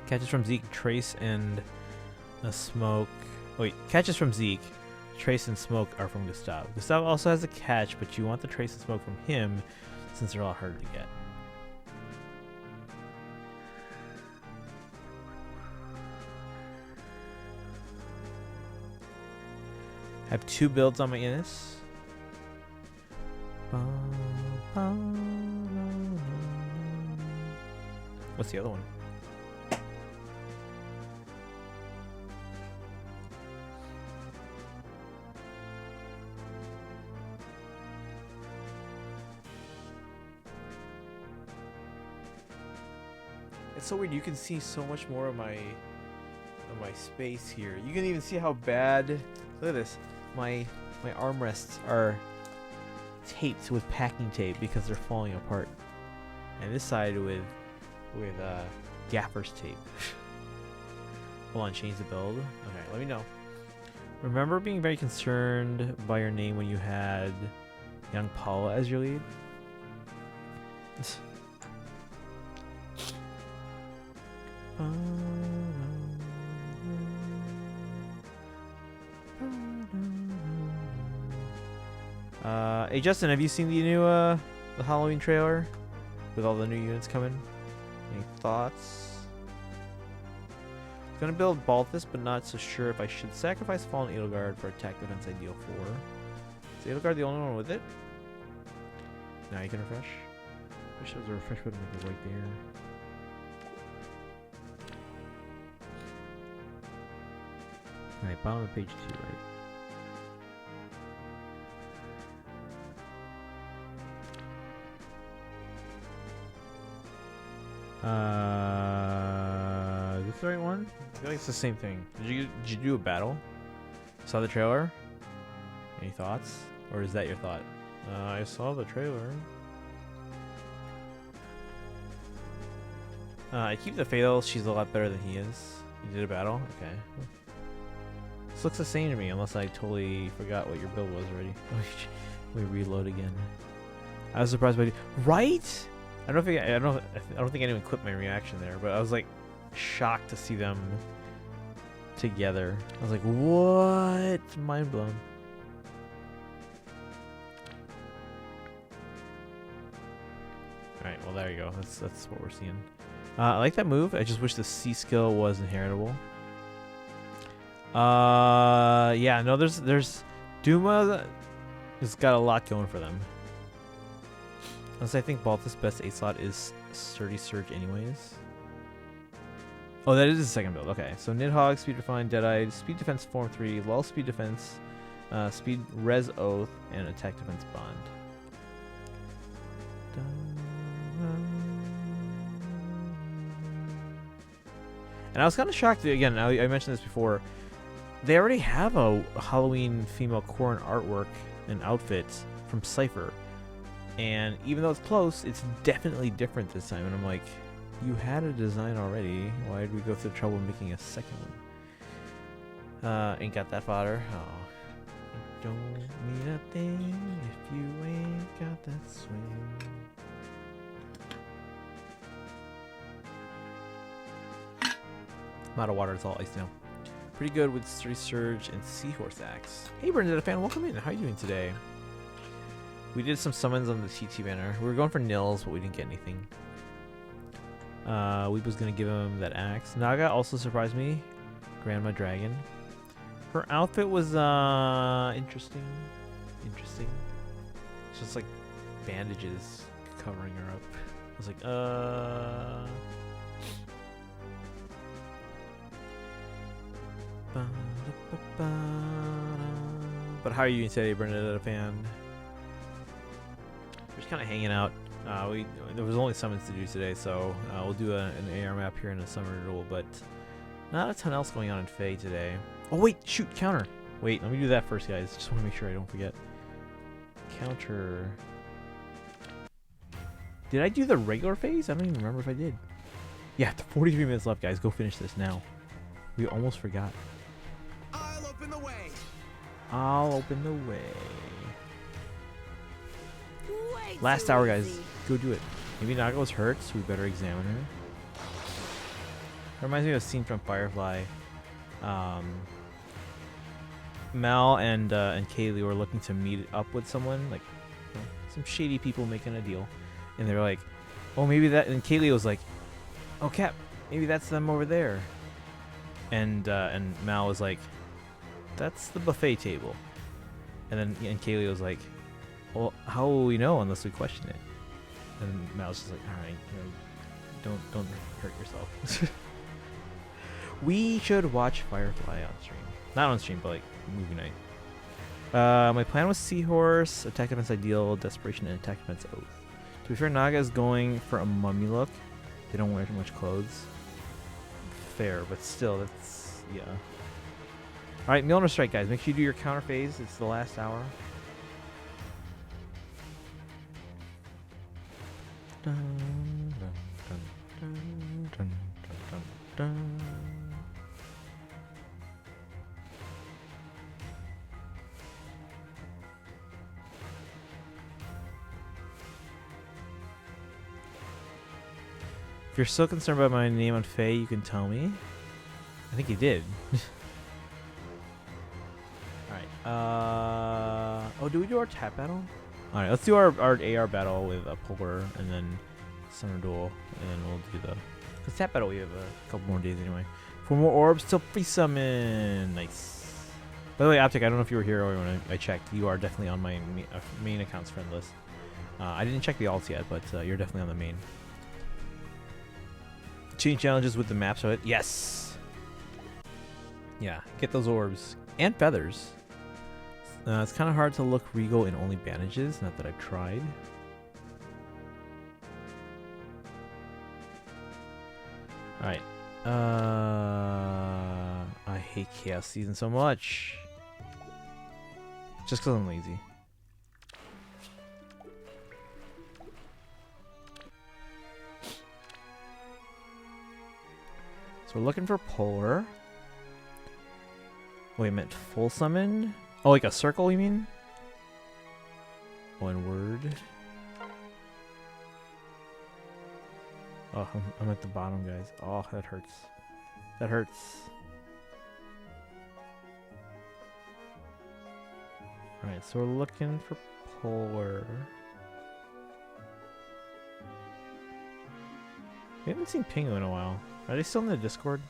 Catches from Zeke, Trace, and a Smoke. Wait, catches from Zeke, Trace and Smoke are from Gustav. Gustav also has a catch, but you want the Trace and Smoke from him since they're a lot harder to get. I have 2 builds on my Innis. What's the other one? It's so weird. You can see so much more of my space here. You can even see how bad. Look at this. My armrests are taped with packing tape because they're falling apart, and this side with gaffer's tape. Hold on, change the build. Okay, let me know. Remember being very concerned by your name when you had young Paula as your lead? Hey Justin, have you seen the new the Halloween trailer with all the new units coming? Any thoughts? Gonna build Balthus, but not so sure if I should sacrifice Fallen Edelgard for attack defense ideal 4. Is Edelgard the only one with it? Now you can refresh. Wish there was a refresh button like right there. Alright, bottom of page 2, right? Is this the right one? I feel like it's the same thing. Did you do a battle? Saw the trailer? Any thoughts? Or is that your thought? I saw the trailer. I keep the Fatal. She's a lot better than he is. You did a battle? Okay. This looks the same to me, unless I totally forgot what your build was already. We reload again. I was surprised by right. I don't think anyone clipped my reaction there, but I was like shocked to see them together. I was like, what? Mind blown. Alright, well there you go. That's what we're seeing. I like that move. I just wish the C skill was inheritable. Yeah, no, there's Duma has got a lot going for them. Unless I think Balthus' best 8 slot is Sturdy Surge anyways. Oh, that is the second build. Okay, so Nidhogg, Speed Refine, Deadeye, Speed Defense Form 3, Lull Speed Defense, Speed Res Oath, and Attack Defense Bond. And I was kind of shocked, again, I mentioned this before, they already have a Halloween female Corrin artwork and outfits from Cypher. And even though it's close, it's definitely different this time. And I'm like, you had a design already. Why did we go through the trouble making a second one? Ain't got that fodder. Oh, it don't mean a thing if you ain't got that swing. I'm out of water. It's all ice now. Pretty good with Sturdy Surge and Seahorse Axe. Hey, Bernadette fan, welcome in. How are you doing today? We did some summons on the TT banner. We were going for nils, but we didn't get anything. Weeb was going to give him that axe. Naga also surprised me. Grandma Dragon. Her outfit was interesting. Interesting. It's just like bandages covering her up. I was like, But how are you today, Bernadette fan? We're just kind of hanging out. There was only summons to do today, so we'll do an AR map here in a summer duel, but not a ton else going on in FEH today. Oh wait, shoot, counter. Wait, let me do that first, guys. Just want to make sure I don't forget. Counter. Did I do the regular phase? I don't even remember if I did. Yeah, 43 minutes left, guys. Go finish this now. We almost forgot. I'll open the way. I'll open the way. Way Last too hour, guys. easy. Go do it. Maybe Naga was hurt, so we better examine her. It reminds me of a scene from Firefly. Mal and Kaylee were looking to meet up with someone, like some shady people making a deal, and they're like, "Oh, maybe that." And Kaylee was like, "Oh, Cap, maybe that's them over there." And Mal was like, "That's the buffet table." And Kaylee was like, "Well, how will we know unless we question it?" And Mal's just like, "All right, don't hurt yourself." We should watch Firefly on stream. Not on stream, but like movie night. My plan was Seahorse, Attack Defense Ideal, Desperation, and Attack Defense Oath. To be fair, Naga is going for a mummy look. They don't wear too much clothes. Fair, but still, that's, yeah. Alright, Mjolnir Strike, guys. Make sure you do your counter phase. It's the last hour. Dun, dun, dun, dun, dun, dun, dun. If you're so concerned about my name on Faye, you can tell me. I think you did. Alright. Oh, do we do our tap battle? Alright, let's do our AR battle with Polar and then Summer Duel. And then we'll do the... Because tap battle we have a couple more days anyway. 4 more orbs till free summon. Nice. By the way, Optic, I don't know if you were here earlier when I checked. You are definitely on my main account's friend list. I didn't check the alts yet, but you're definitely on the main. Chain challenges with the maps, right? Yes! Yeah, get those orbs. And feathers. It's kind of hard to look regal in only bandages, not that I've tried. Alright. I hate Chaos Season so much. Just because I'm lazy. So we're looking for Polar. Wait, I meant full summon? Oh, like a circle, you mean? One word. Oh, I'm at the bottom, guys. Oh, that hurts. That hurts. Alright, so we're looking for Polar. We haven't seen Pingu in a while. Are they still in the Discord?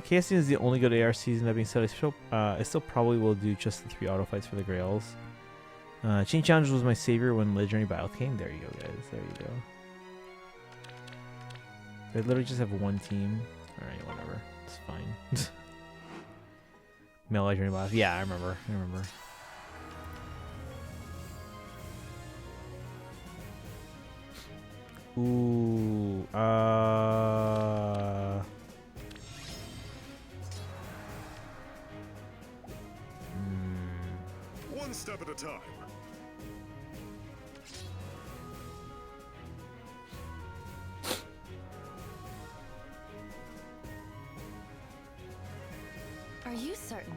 KSC is the only good AR season. That being said, I still probably will do just the 3 auto fights for the Grails. Chain Challenge was my savior when Legendary Battle came. There you go, guys. There you go. They literally just have one team. Alright, whatever. It's fine. Male Legendary Battle. Yeah, I remember. Ooh. One step at a time. Are you certain?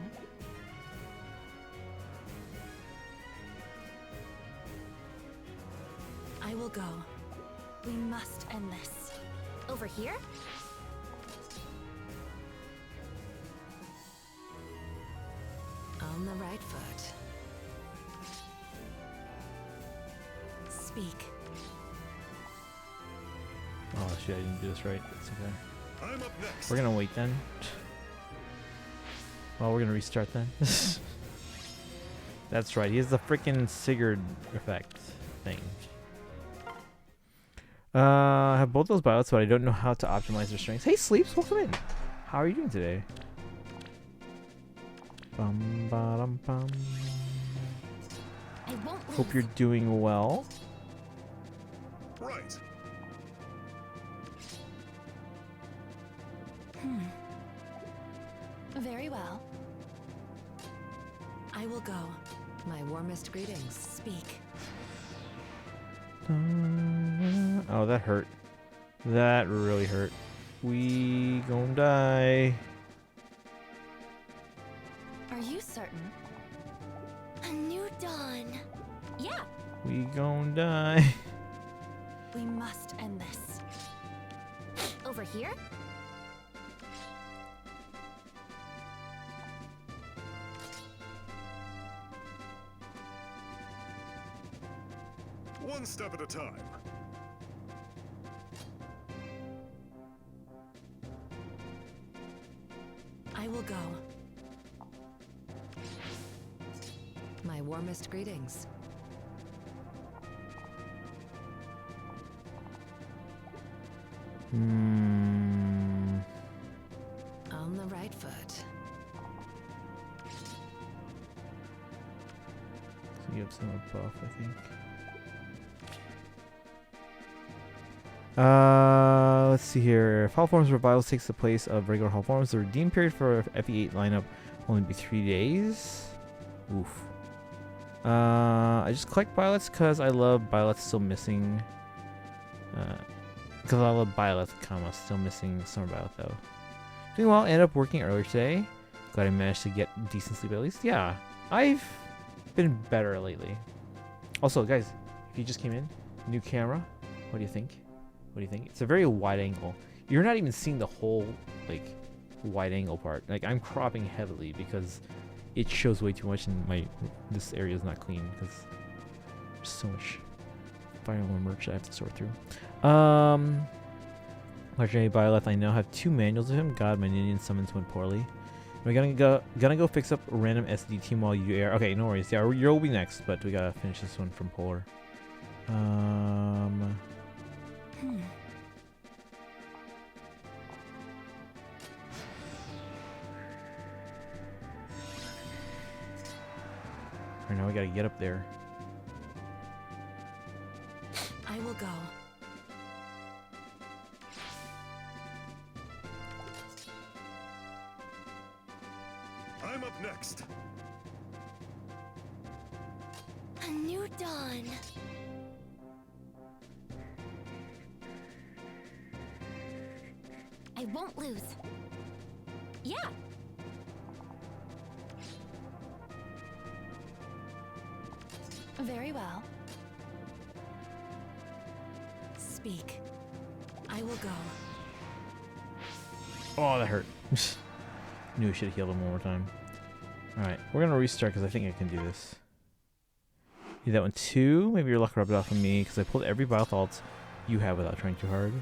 I will go. We must end this. Over here? On the right foot. Speak. Oh shit, I didn't do this right. It's okay. I'm up next. We're gonna wait then. Well, we're gonna restart then. That's right, he has the freaking Sigurd effect thing. I have both those biots, but I don't know how to optimize their strengths. Hey Sleeps, welcome in. How are you doing today? Bum, ba-dum, bum. I won't Hope leave. you're doing well. Right. Very well. I will go. My warmest greetings. Speak. Oh, that hurt. That really hurt. We gon' die. Are you certain? A new dawn. Yeah. We gon' die. We must end this. Over here? One step at a time. I will go. My warmest greetings. Hmm. On the right foot. So you have some buff, I think. Let's see here. If Hall Forms Revivals takes the place of regular Hall Forms, the redeem period for FE8 lineup will only be 3 days. Oof. I just collect Violets because I love Violets still missing. Because I love Violet, still missing Summer Violet though. Doing well, ended up working earlier today. Glad I managed to get decent sleep at least. Yeah, I've been better lately. Also, guys, if you just came in, new camera, what do you think? What do you think? It's a very wide angle. You're not even seeing the whole like wide angle part. Like I'm cropping heavily because it shows way too much, and this area is not clean because there's so much Fire Emblem merch I have to sort through. Legendary Byleth, I now have 2 manuals of him. God, my Ninian summons went poorly. We're gonna go fix up random SD team while you air. Okay, no worries. Yeah, you'll be next, but we gotta finish this one from Polar. Alright, now we gotta get up there. I will go. I'm up next. A new dawn. I won't lose. Yeah. Very well. Speak. I will go. Oh, that hurt. Knew I should have healed him one more time. Alright, we're gonna restart because I think I can do this. Need that one too. Maybe your luck rubbed off on me because I pulled every Byleth alt you have without trying too hard.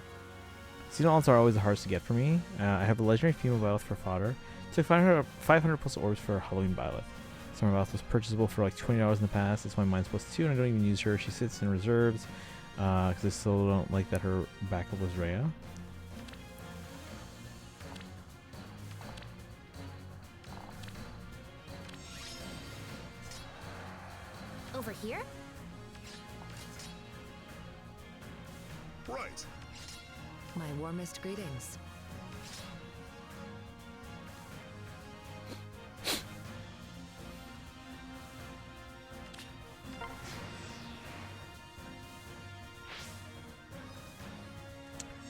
Seasonal alts are always the hardest to get for me. I have a legendary female Byleth for fodder. Took 500 plus orbs for Halloween Byleth. Summer Byleth was purchasable for like $20 in the past. That's why mine's plus 2 and I don't even use her. She sits in reserves because I still don't like that her backup was Rhea. Over here? Right. My warmest greetings.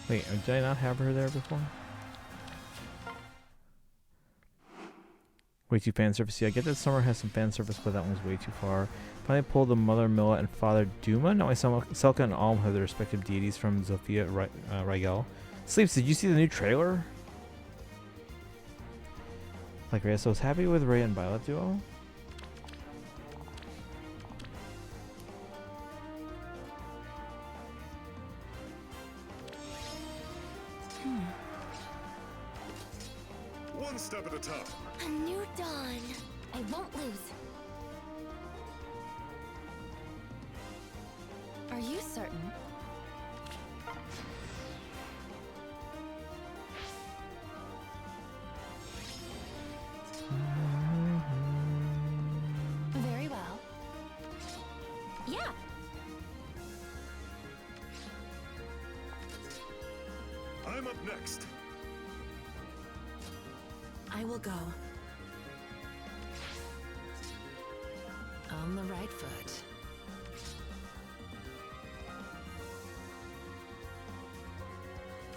Wait, did I not have her there before? Way too fan service. Yeah, I get that Summer has some fan service, but that one's way too far. Finally pulled the Mother Milla and Father Duma. Now I Selka and Alm have their respective deities from Zofia Rigel. Sleeps, did you see the new trailer? Like Rhea, so I was happy with Rhea and Violet duo. One step at a time. A new dawn. I won't lose. Are you certain? Very well. Yeah. I'm up next. I will go. On the right foot.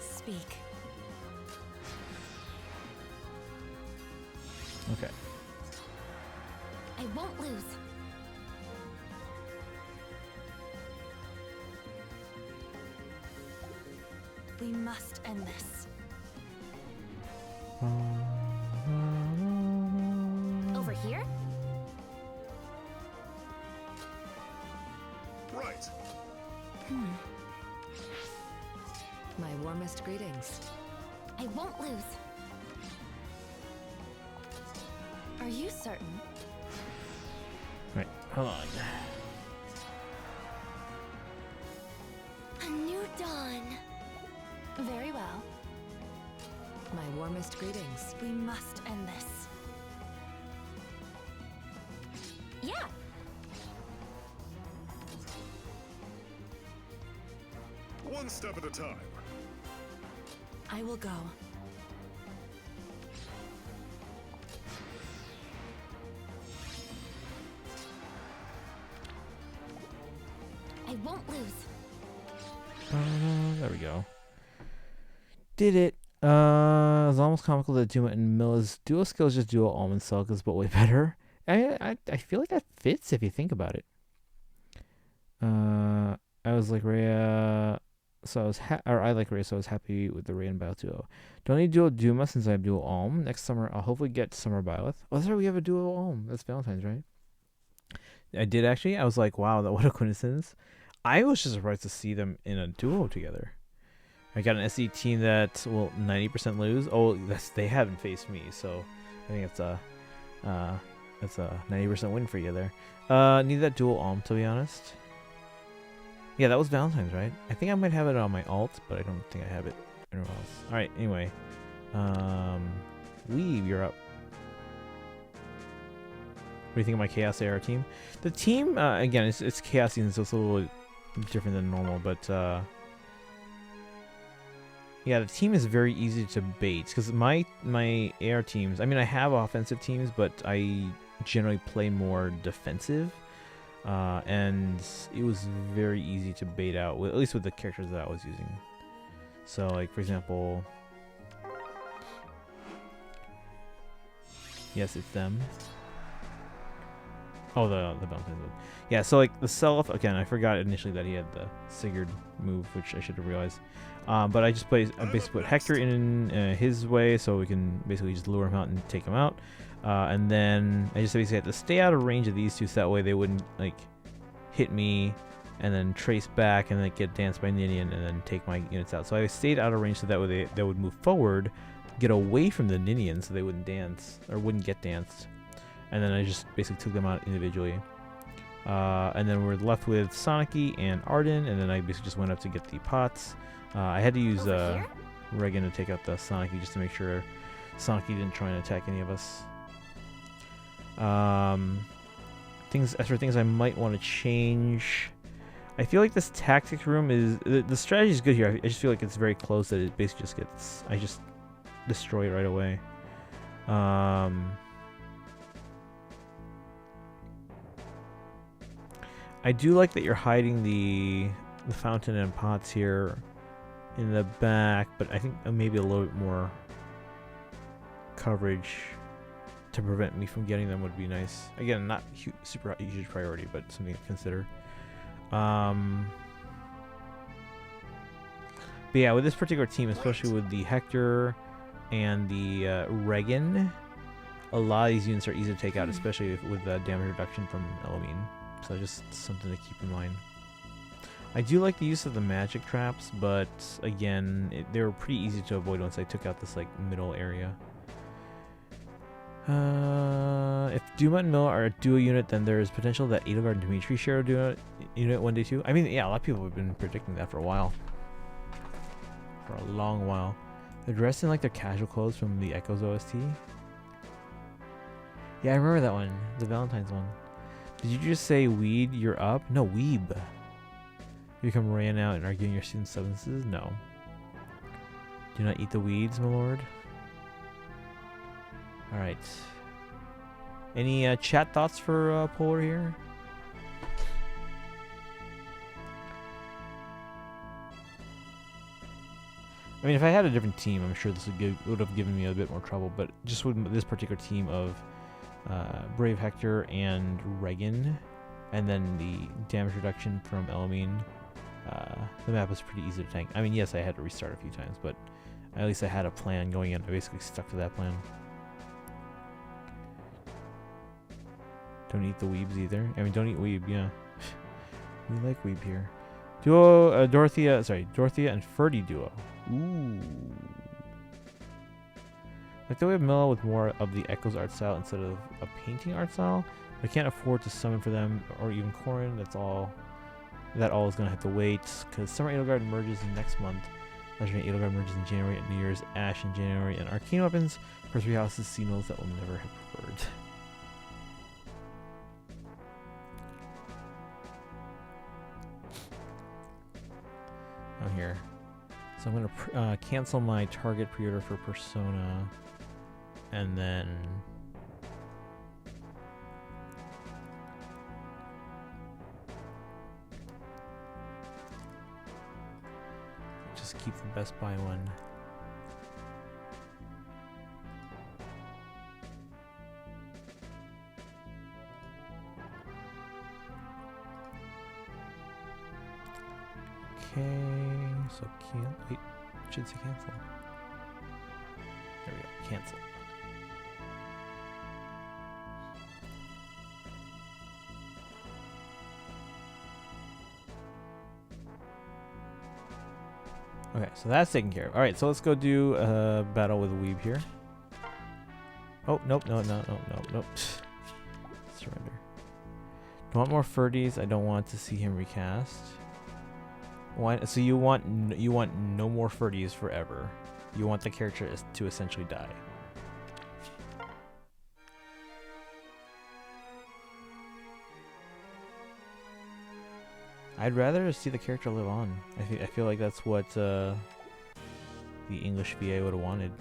Speak. Okay. I won't lose. We must end this. Over here? Right. My warmest greetings. I won't lose. Are you certain? Right. Hold on. A new dawn. Very well. My warmest greetings. We must end this. Yeah! One step at a time. I will go. I won't lose. There we go. Did it. It was almost comical that Duma and Milla's dual skills just dual almond Selka's, but way better. I feel like that fits if you think about it. I was like Rhea, so I was I like Rhea, so I was happy with the Rhea and Bile duo. Don't need dual Duma since I have dual Alm. Next summer, I'll hopefully get Summer Byleth. Oh, that's right, we have a dual Alm. That's Valentine's, right? I did actually. I was like, wow, what a coincidence. I was just surprised to see them in a duo together. I got an SE team that will 90% lose. Oh, they haven't faced me, so I think it's a 90% win for you there. Need that dual Alm, to be honest. Yeah, that was Valentine's, right? I think I might have it on my alt, but I don't think I have it anywhere else. All right, anyway, Weave, you're up. What do you think of my Chaos AR team? The team, again, it's Chaos season, so it's a little different than normal, but yeah, the team is very easy to bait because my AR teams, I mean, I have offensive teams, but I generally play more defensive, and it was very easy to bait out, at least with the characters that I was using. So, like, for example, yes, it's them. Oh, the Valentine's move. Yeah, so like the Self, again, I forgot initially that he had the Sigurd move, which I should have realized. But I just basically put Hector in his way, so we can basically just lure him out and take him out. And then I just basically had to stay out of range of these two, so that way they wouldn't like hit me and then trace back and then get danced by Ninian and then take my units out. So I stayed out of range so that way they would move forward, get away from the Ninian so they wouldn't dance or wouldn't get danced. And then I just basically took them out individually. And then we're left with Sonicy and Arden, and then I basically just went up to get the pots. I had to use Regan to take out the Sonicy just to make sure Sonicy didn't try and attack any of us. As for things I might want to change, I feel like this tactics room is the strategy is good here. I just feel like it's very close that it basically just gets I just destroy it right away. I do like that you're hiding the fountain and pots here in the back, but I think maybe a little bit more coverage to prevent me from getting them would be nice. Again, not super huge priority, but something to consider. But yeah, with this particular team, especially with the Hector and the Regan, a lot of these units are easy to take out, especially with damage reduction from Elamine. So just something to keep in mind. I do like the use of the magic traps, but again, they were pretty easy to avoid once I took out this like middle area. If Duma and Milla are a duo unit, then there is potential that Edelgard and Dimitri share a duo unit one day too. I mean, yeah, a lot of people have been predicting that for a while. For a long while. They're dressed in like their casual clothes from the Echoes OST. Yeah, I remember that one. The Valentine's one. Did you just say weed, you're up? No, weeb. You come ran out and arguing your student substances? No. Do not eat the weeds, my lord. Alright. Any chat thoughts for Polar here? I mean, if I had a different team, I'm sure this would have given me a bit more trouble. But just with this particular team of Brave Hector and Regan, and then the damage reduction from Elamine, the map was pretty easy to tank. I mean, yes, I had to restart a few times, but at least I had a plan going in. I basically stuck to that plan. Don't eat the weebs either. I mean, don't eat weeb, yeah. We like weeb here. Duo, Dorothea and Ferdy duo. Ooh. Like that we have Mela with more of the Echoes art style instead of a painting art style. I can't afford to summon for them, or even Corrin. That all is gonna have to wait, because Summer Edelgard merges next month. Legendary Edelgard merges in January, and New Year's Ash in January, and Arcane Weapons for 3 houses Signals that will never have preferred. I'm here. So I'm gonna cancel my Target pre-order for Persona, and then just keep the Best Buy one. Okay, so wait, it should say cancel. There we go, cancel. Okay, so that's taken care of. Alright, so let's go do a battle with a weeb here. Oh, nope, no. Surrender. Don't want more Ferdies. I don't want to see him recast. Why? So you want no more Ferdies forever. You want the character to essentially die. I'd rather see the character live on. I feel like that's what the English VA would have wanted.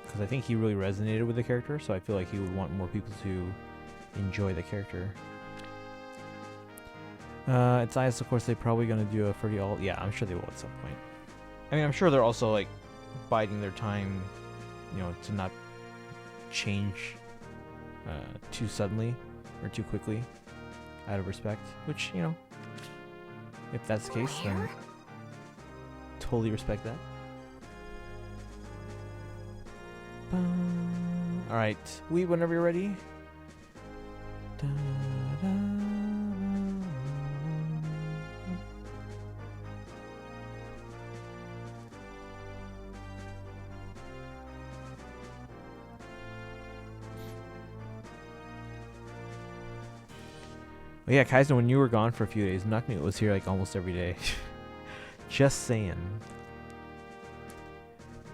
Because I think he really resonated with the character, so I feel like he would want more people to enjoy the character. It's IS, of course. They're probably gonna do a Ferdy alt. Yeah, I'm sure they will at some point. I mean, I'm sure they're also like biding their time, you know, to not change too suddenly or too quickly, out of respect. Which, you know, if that's the case, then totally respect that. All right, whenever you're ready. Da, da. Oh yeah, Kaizen, when you were gone for a few days, Knockmeat was here like almost every day. Just saying.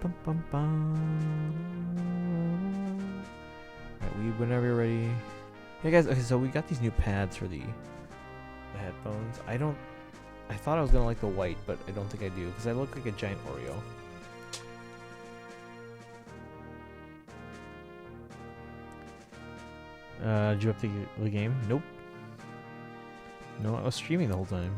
Bum, bum, bum. Alright, whenever you're ready. Hey guys, okay, so we got these new pads for the headphones. I thought I was gonna like the white, but I don't think I do, because I look like a giant Oreo. Did you update the game? Nope. No, I was streaming the whole time.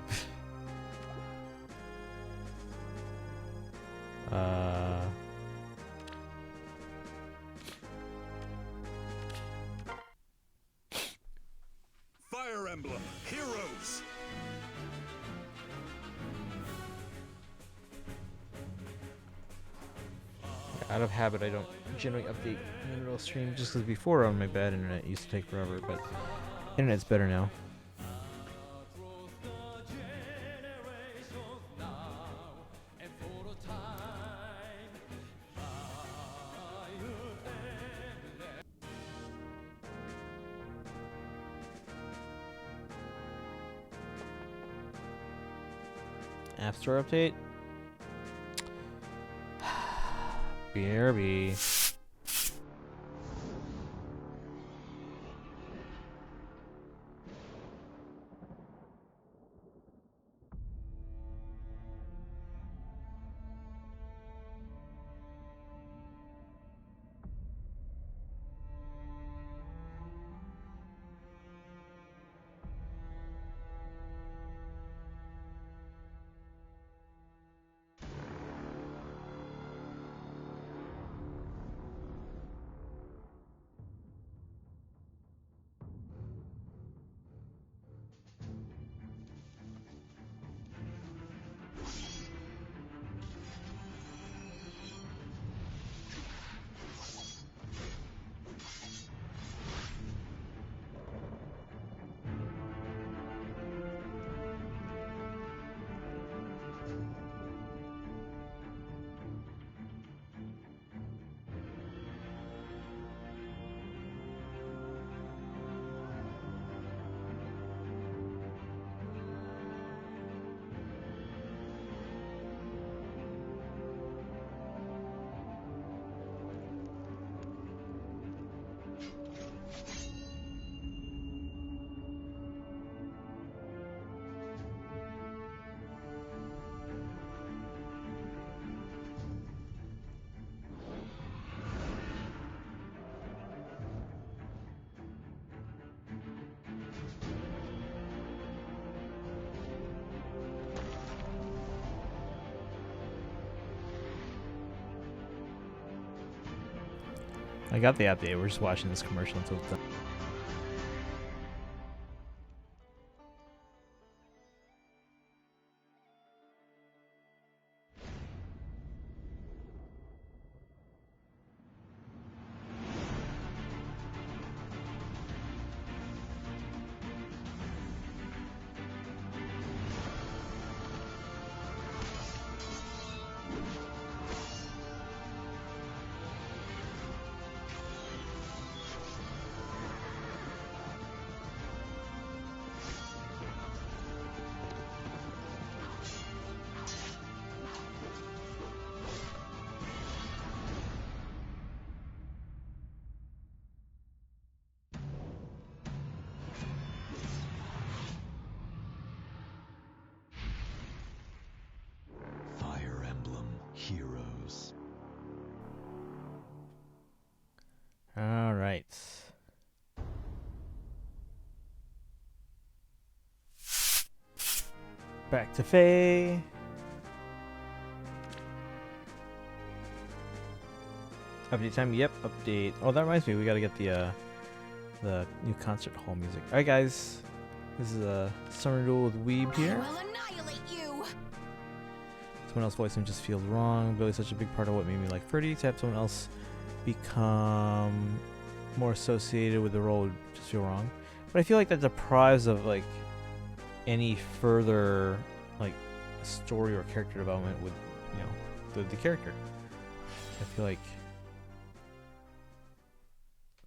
Fire Emblem Heroes. Out of habit, I don't generally update in the middle of stream, just because before on my bad internet used to take forever, but internet's better now. App Store update. BRB. I got the update. We're just watching this commercial until it's done. Fire Emblem Heroes. All right. Back to Faye. Update time. Yep, update. Oh, that reminds me. We gotta get the new concert hall music. All right, guys. This is a Summer Duel with Weeb here. I will annihilate you. Someone else voicing just feels wrong. Billy's such a big part of what made me like Ferdy. To have someone else become more associated with the role would just feel wrong. But I feel like that deprives of like any further like story or character development with, you know, the character. I feel like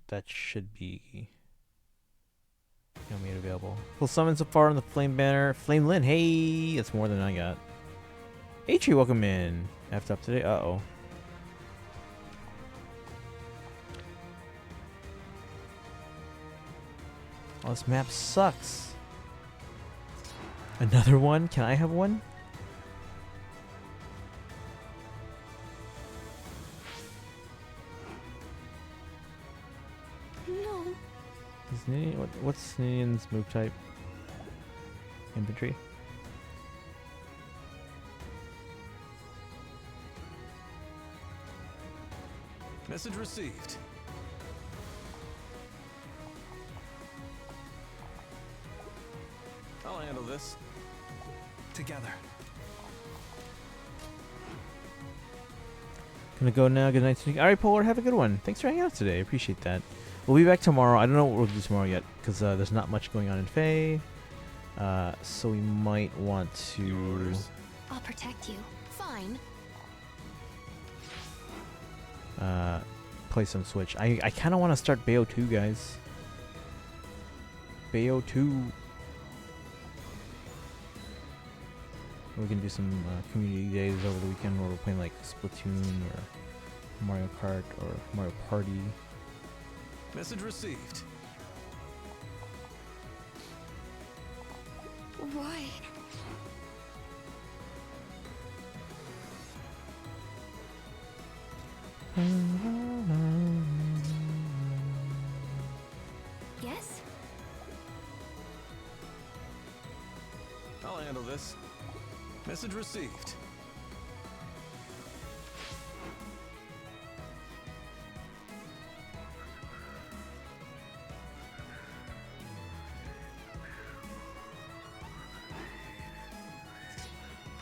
that should be, you know, made available. Full summon so far on the Flame banner. Flame Lin, hey, that's more than I got. H, welcome in. Effed up today. Uh-oh. Oh, this map sucks. Another one? Can I have one? No. Is Ninian, what's Ninian's move type? Infantry? Message received. I'll handle this. Together. Gonna go now. Good night. Alright, Polar, have a good one. Thanks for hanging out today. I appreciate that. We'll be back tomorrow. I don't know what we'll do tomorrow yet, because there's not much going on in Faye. So we might want to... I'll protect you. Fine. Play some Switch. I kind of want to start Bayo 2, guys. Bayo 2. We can do some community days over the weekend where we're playing like Splatoon or Mario Kart or Mario Party. Message received. Why? Yes? I'll handle this. Message received.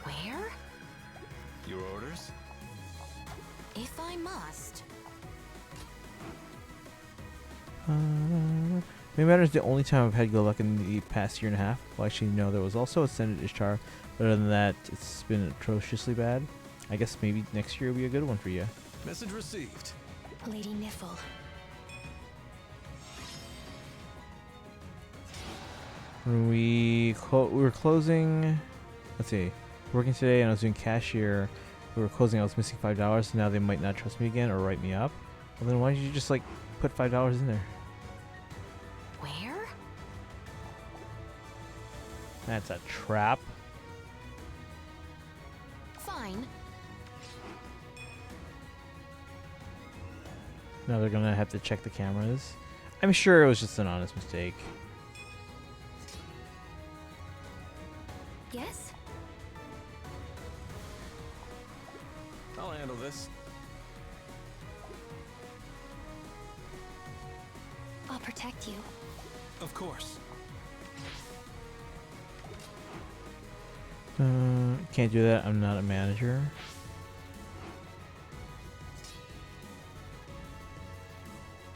Where? Your orders? If I must. Maybe that is the only time I've had good luck in the past year and a half. Well, actually, no, there was also Ascended Ishtar. But other than that, it's been atrociously bad. I guess maybe next year will be a good one for you. Message received. Lady Niffle. When we were closing, let's see, working today and I was doing cashier. We were closing, I was missing $5. Now they might not trust me again or write me up. Well, then why did you just like put $5 in there? Where? That's a trap. Fine. Now they're gonna have to check the cameras. I'm sure it was just an honest mistake. Yes? I'll handle this. protect you. Of course. Can't do that. I'm not a manager.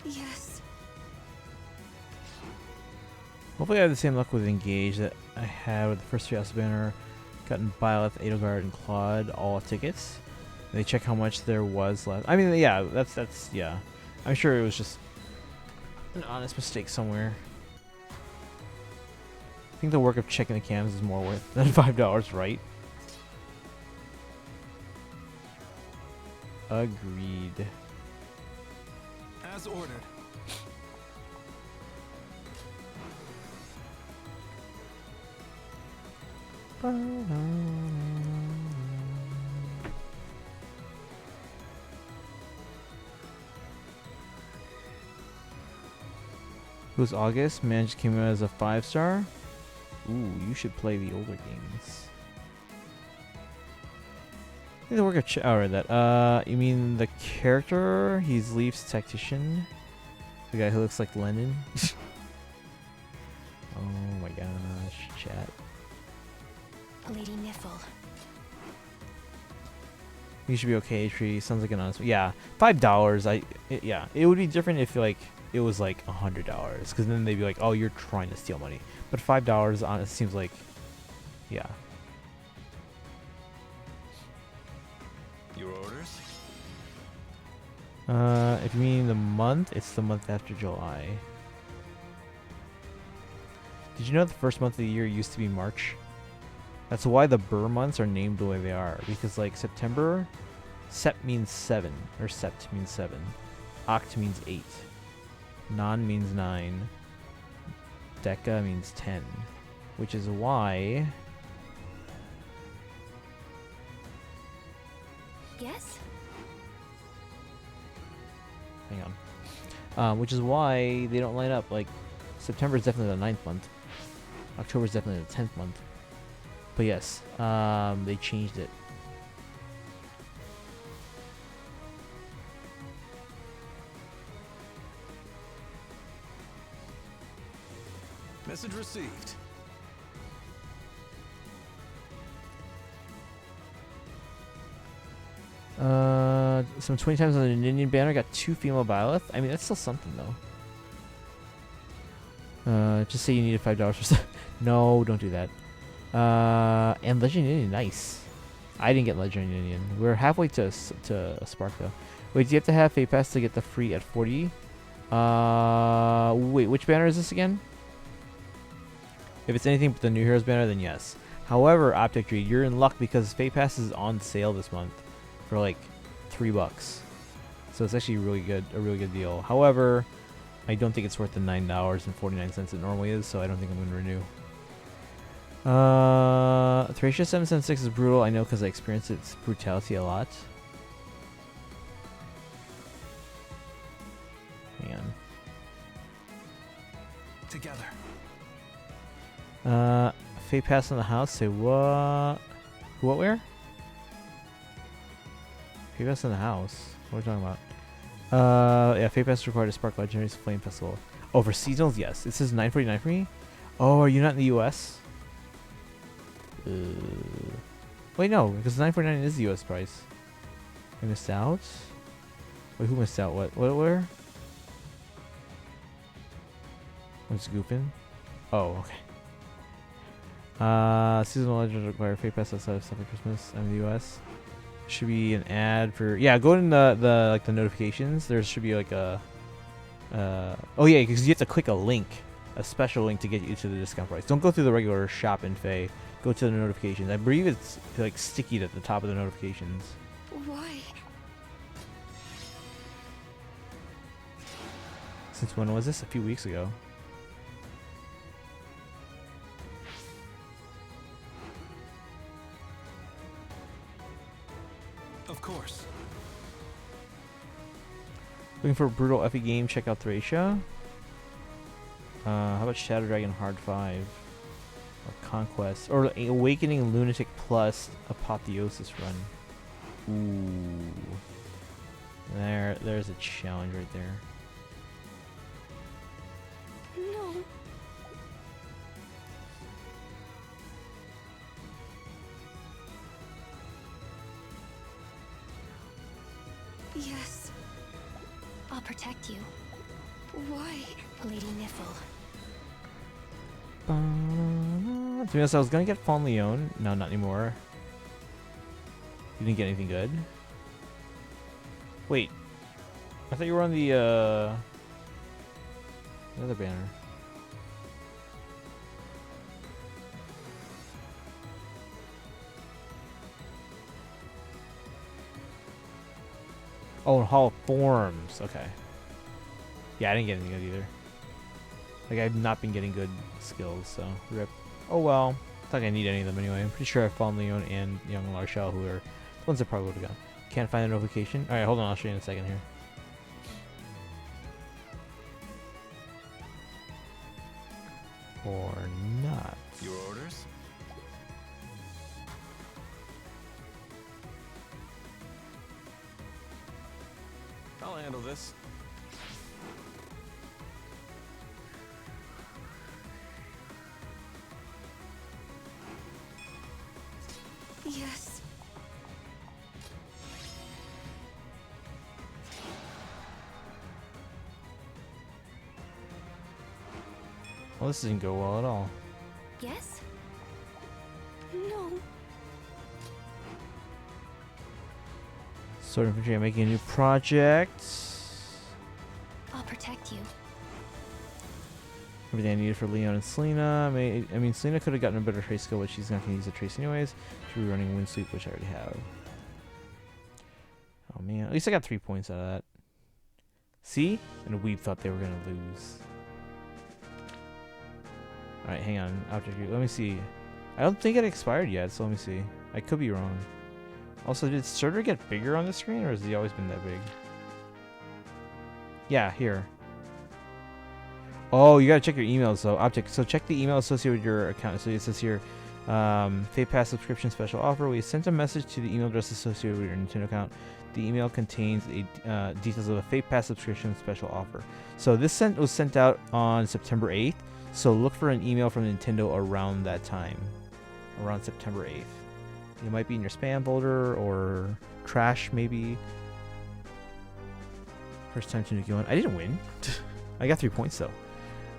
Yes. Hopefully I have the same luck with Engage that I had with the first 3 House Banner. Gotten Byleth, Edelgard, and Claude all tickets. They check how much there was left. I mean, yeah, that's yeah. I'm sure it was just an honest mistake somewhere. I think the work of checking the cams is more worth than $5, right? Agreed. As ordered. Who's August? Man just came out as a 5-star. Ooh, you should play the older games. I think the work of I read that. You mean the character? He's Leaf's tactician. The guy who looks like Lennon. Oh my gosh, chat. Lady Niffle. You should be okay, Tree. Sounds like an honest. Yeah, $5. Yeah, it would be different if like it was like $100, because then they'd be like, "Oh, you're trying to steal money." But $5 on it seems like, yeah. Your orders? If you mean the month, it's the month after July. Did you know the first month of the year used to be March? That's why the Burr months are named the way they are. Because like September, Sept means 7, or Sept means 7. Oct means 8. Non means 9. Deca means 10. Which is why... Yes? Hang on. Which is why they don't line up. Like, September is definitely the 9th month. October is definitely the 10th month. But yes, they changed it. Message received. Some 20 times on an Indian banner, got 2 female Byleth. I mean, that's still something though. Just say you needed $5 for stuff. No, don't do that. And Legend Indian, nice. I didn't get Legend Indian. We're halfway to Spark though. Wait, do you have to have Fate Pass to get the free at 40? Wait, which banner is this again? If it's anything but the New Heroes banner, then yes. However, Optic Dreed, you're in luck because Fate Pass is on sale this month for like $3. So it's actually really good, a really good deal. However, I don't think it's worth the $9.49 it normally is, so I don't think I'm going to renew. Thracia 776 is brutal. I know because I experienced its brutality a lot. Hang on. Together. Fate Pass in the house. Say what? What? Where? Fate Pass in the house. What are we talking about? Yeah, Fate Pass is required to spark Legendary's Flame Festival. Oh, for seasonals, yes. It says $9.49 for me. Oh, are you not in the U.S.? Wait, no, because $9.49 is the U.S. price. I missed out. Wait, who missed out? What? Where? I'm just goofing. Oh, okay. Seasonal legends require Fate Pass outside of stuff like Christmas. I'm in the U.S. Should be an ad for go in the like the notifications. There should be like a oh yeah, because you have to click a link, a special link to get you to the discount price. Don't go through the regular shop in Faye. Go to the notifications. I believe it's like sticky at the top of the notifications. Why? Since when was this? A few weeks ago. Of course. Looking for a brutal FE game? Check out Thracia. How about Shadow Dragon Hard 5? Or Conquest? Or Awakening Lunatic Plus Apotheosis Run. Ooh. There's a challenge right there. Yes. I'll protect you. Why, Lady Niffle? To be honest, I was gonna get Fawn Leon. No, not anymore. You didn't get anything good? Wait. I thought you were on the other banner. Oh, Hall of Forms. Okay. Yeah, I didn't get anything good either. Like, I've not been getting good skills, so rip. Oh well. It's not gonna need any of them anyway. I'm pretty sure I've found Leon and Young Larshall, who are the ones that probably would have gone. Can't find a notification. Alright, hold on, I'll show you in a second here. Or not. Your orders? I'll handle this. Yes. Well, this didn't go well at all. Yes? No. Sword Infantry, I'm making a new project. I'll protect you. Everything I needed for Leon and Selena. I mean, Selena could have gotten a better trace skill, but she's not going to use the trace anyways. She'll be running Wind Sweep, which I already have. Oh man, at least I got 3 points out of that. See? And a Weeb thought they were going to lose. Alright, hang on. Object here. Let me see. I don't think it expired yet, so let me see. I could be wrong. Also, did Surtur get bigger on the screen, or has he always been that big? Yeah, here. Oh, you gotta check your emails though. Object. So check the email associated with your account. So it says here, FEH Pass subscription special offer. We sent a message to the email address associated with your Nintendo account. The email contains details of a FEH Pass subscription special offer. So this was sent out on September 8th. So look for an email from Nintendo around that time, around September 8th. It might be in your spam folder or trash maybe. First time to Nuki 1. I didn't win. I got 3 points though.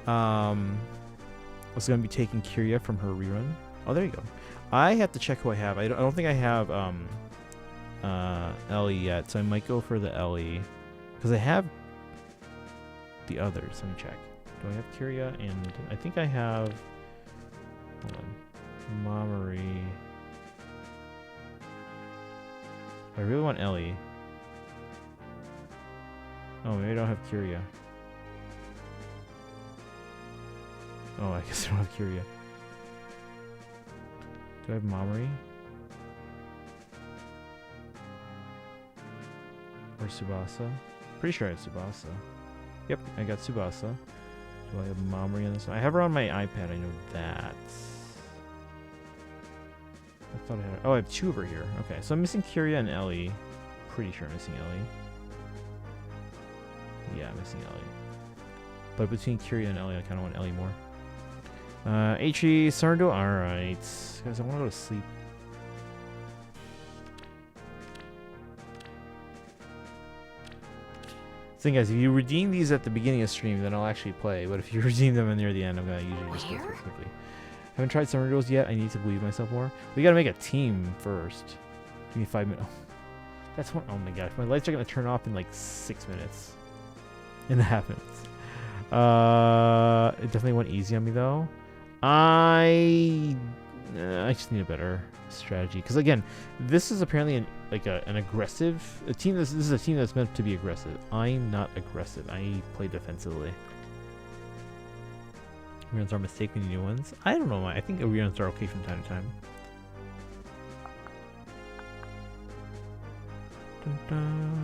I was going to be taking Kiria from her rerun. Oh, there you go. I have to check who I have. I don't think I have Ellie yet, so I might go for the Ellie. Because I have the others. Let me check. Do I have Kiria? And I think I have... Hold on. Mamory. I really want Ellie. Oh, maybe I don't have Kiria. Oh, I guess I don't have Kiria. Do I have Mamory? Or Tsubasa? Pretty sure I have Tsubasa. Yep, I got Tsubasa. Do I have Mamory on this one? I have her on my iPad, I know that. I thought I had... Oh, I have 2 over here. Okay, so I'm missing Kiria and Ellie. Pretty sure I'm missing Ellie. Yeah, I'm missing Ellie. But between Kiria and Ellie, I kind of want Ellie more. H.E. Sardo. Alright. Guys, I want to go to sleep. Thing guys, if you redeem these at the beginning of stream, then I'll actually play. But if you redeem them near the end, I'm going to usually just go through it quickly. Haven't tried Summer Duels yet. I need to believe myself more. We got to make a team first. Give me 5 minutes. Oh, that's one. Oh my gosh. My lights are going to turn off in like 6 minutes. And that happens. It definitely went easy on me though. I just need a better strategy because again, this is apparently an aggressive team. This is a team that's meant to be aggressive. I'm not aggressive. I play defensively. Reruns are mistakenly new ones. I don't know why. I think reruns are okay from time to time. Dun, dun.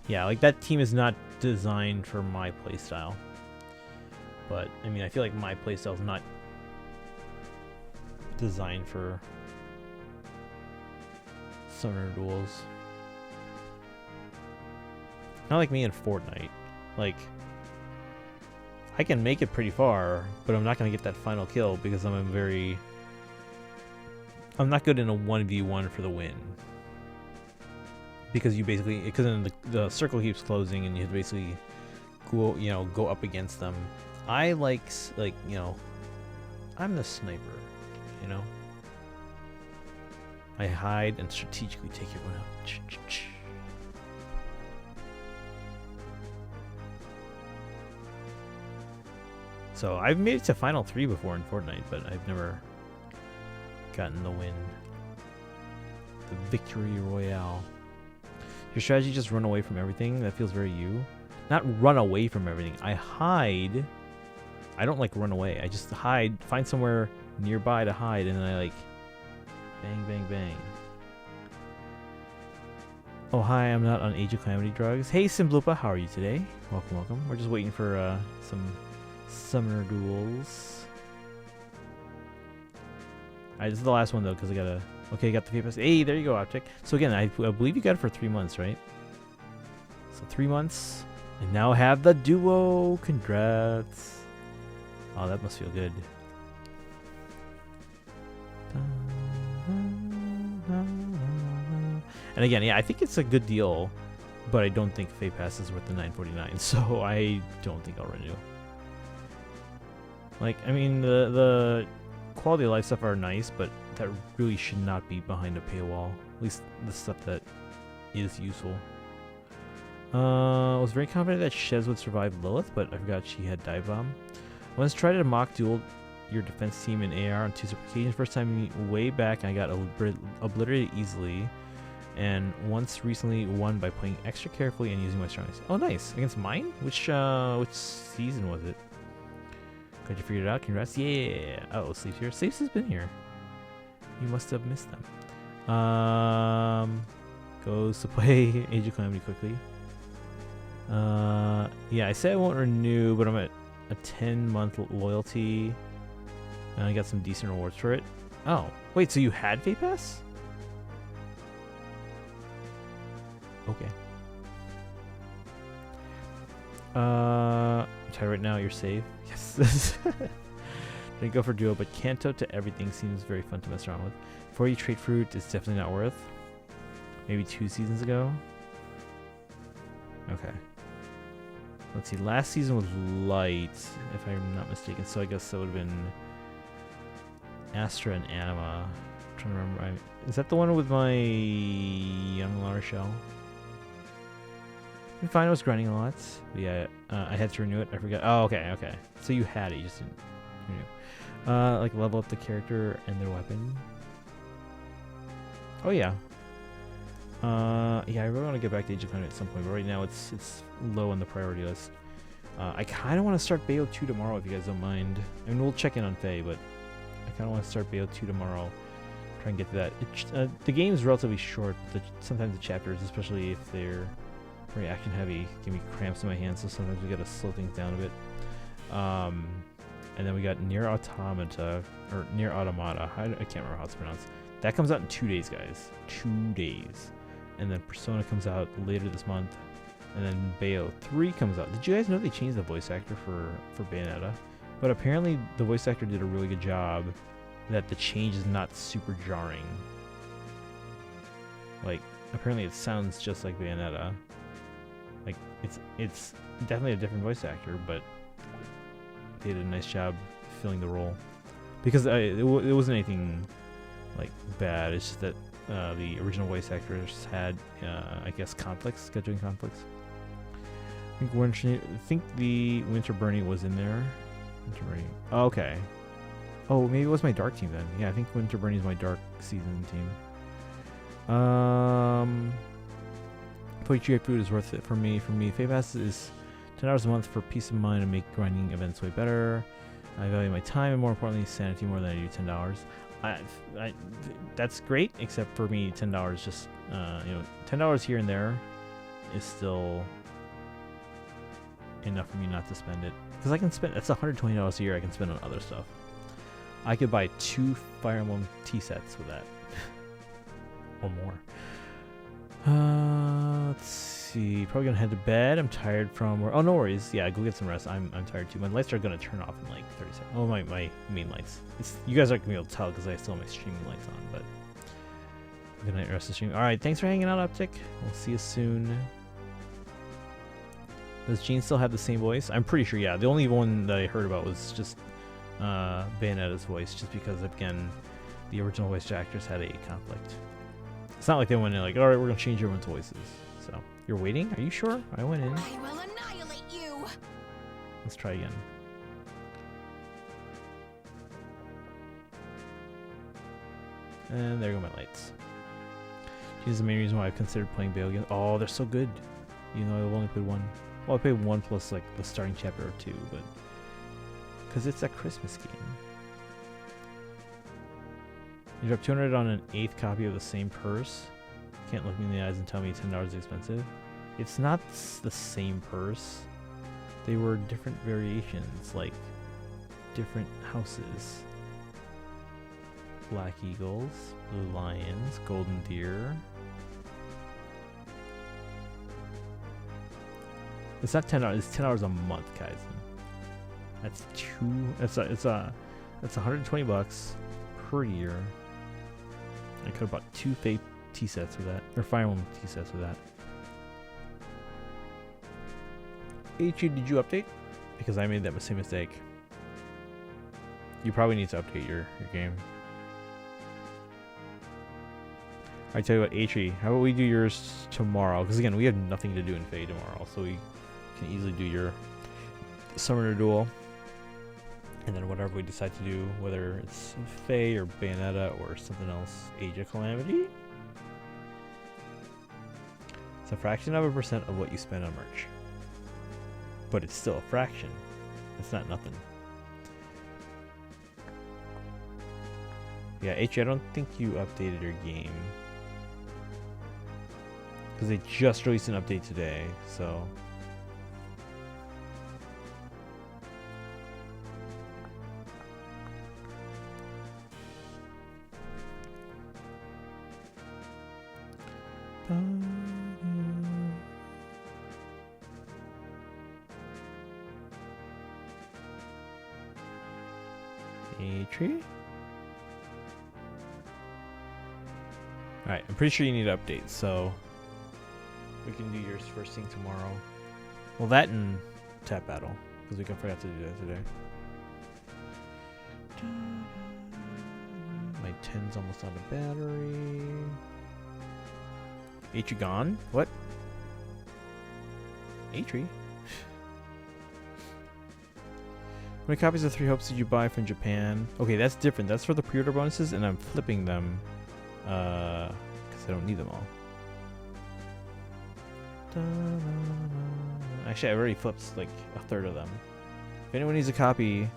Yeah, like that team is not designed for my playstyle. But I mean, I feel like my playstyle is not designed for Summoner Duels. Not like me in Fortnite. Like, I can make it pretty far, but I'm not gonna get that final kill because I'm not good in a 1v1 for the win. Because you basically, because then the circle keeps closing and you have to basically go, go up against them. I like, I'm the sniper, I hide and strategically take everyone out. So I've made it to Final 3 before in Fortnite, but I've never gotten the win. The Victory Royale. Your strategy just run away from everything? That feels very you. Not run away from everything. I hide. I don't like run away. I just hide, find somewhere nearby to hide, and then I like bang, bang, bang. Oh, hi, I'm not on Age of Calamity drugs. Hey, Simblupa, how are you today? Welcome, welcome. We're just waiting for some summoner duels. Alright, this is the last one though, because I gotta... Okay, got the FEH. Hey, there you go, Optic. So again, I believe you got it for 3 months, right? So 3 months, and now have the duo. Congrats. Oh, that must feel good. And again, yeah, I think it's a good deal, but I don't think FEH Pass is worth the $9.49, so I don't think I'll renew. Like, I mean, the quality of life stuff are nice, but that really should not be behind a paywall. At least the stuff that is useful. I was very confident that Shez would survive Lilith, but I forgot she had dive bomb. Once tried to mock duel your defense team in AR on 2 separate occasions. First time way back, I got obliterated easily, and once recently won by playing extra carefully and using my strongest. Oh, nice! Against mine? Which season was it? Glad you figured it out. Congrats! Yeah. Oh, Sleeps here. Sleeps has been here. You must have missed them. Goes to play Age of Calamity quickly. Yeah, I said I won't renew, but I'm at a 10-month loyalty. And I got some decent rewards for it. Oh, wait, so you had FEH Pass? Okay. Try right now, you're safe. Yes. Didn't go for duo, but Kanto to everything seems very fun to mess around with. Before you trade fruit, it's definitely not worth. Maybe 2 seasons ago. Okay. Let's see, last season was light, if I'm not mistaken, so I guess that would have been Astra and Anima. I'm trying to remember. Is that the one with my young La Rochelle? I'm fine, I was grinding a lot. But yeah, I had to renew it. I forgot. Oh, okay, okay. So you had it, you just didn't renew. Like level up the character and their weapon. Oh yeah. Yeah, I really want to get back to Age of Calamity at some point, but right now it's low on the priority list. I kind of want to start Bayo 2 tomorrow if you guys don't mind. I mean, we'll check in on Faye, but I kind of want to start Bayo 2 tomorrow. Try and get to that. The game's relatively short, but sometimes the chapters, especially if they're very action heavy, give me cramps in my hands, so sometimes we gotta slow things down a bit. And then we got Nier Automata, or Nier Automata. I can't remember how it's pronounced. That comes out in 2 days, guys. 2 days. And then Persona comes out later this month. And then Bayo 3 comes out. Did you guys know they changed the voice actor for Bayonetta? But apparently the voice actor did a really good job that the change is not super jarring. Like, apparently it sounds just like Bayonetta. Like, it's definitely a different voice actor, but they did a nice job filling the role. Because it wasn't anything, like, bad. It's just that the original voice actors had, I guess, scheduling conflicts. I think the Winter Burning was in there. Winter Burning. Oh, okay. Oh, maybe it was my Dark team then. Yeah, I think Winter Burning is my Dark season team. Poetry food is worth it for me. FEH Pass is $10 a month for peace of mind and make grinding events way better. I value my time and more importantly sanity more than I do $10. That's great, except for me $10 just $10 here and there is still enough for me not to spend it, because I can spend, that's $120 a year I can spend on other stuff. I could buy 2 Fire Emblem tea sets with that or more. Let's see. Probably gonna head to bed. I'm tired from work. Oh, no worries. Yeah, go get some rest. I'm tired too. My lights are gonna turn off in like 30 seconds. Oh, my main lights. You guys aren't gonna be able to tell because I still have my streaming lights on. But good night, rest of the stream. All right, thanks for hanging out, Uptick. We'll see you soon. Does Gene still have the same voice? I'm pretty sure. Yeah. The only one that I heard about was just Bayonetta's voice, just because again, the original voice actors had a conflict. It's not like they went in like, all right, we're gonna change everyone's voices. So you're waiting? Are you sure? I went in. I will annihilate you. Let's try again. And there go my lights. Here's the main reason why I've considered playing Bayo again. Oh, they're so good. You know, I've only played one. Well, I played one plus like the starting chapter or two, but because it's a Christmas game. You drop 200 on an 8th copy of the same purse. Can't look me in the eyes and tell me $10 is expensive. It's not the same purse. They were different variations, like different houses. Black eagles, blue lions, golden deer. It's not $10. It's $10 a month, Kaizen. That's that's 120 bucks per year. I could have bought 2 fake tea sets with that, or Fire Emblem tea sets with that. HU, did you update? Because I made that same mistake. You probably need to update your game. I tell you what, HE, how about we do yours tomorrow? Because again, we have nothing to do in FEH tomorrow, so we can easily do your Summoner Duel. And then whatever we decide to do, whether it's FEH or Bayonetta or something else, Age of Calamity. It's a fraction of a percent of what you spend on merch. But it's still a fraction. It's not nothing. Yeah, H, I don't think you updated your game. Because they just released an update today, so... A tree? Alright, I'm pretty sure you need updates, so we can do yours first thing tomorrow. Well, that and tap battle, because we forgot to do that today. My 10's almost out of battery. H gone? What? A-tree? How many copies of 3 Hopes did you buy from Japan? Okay, that's different. That's for the pre-order bonuses, and I'm flipping them because I don't need them all. Actually, I already flipped like a third of them. If anyone needs a copy,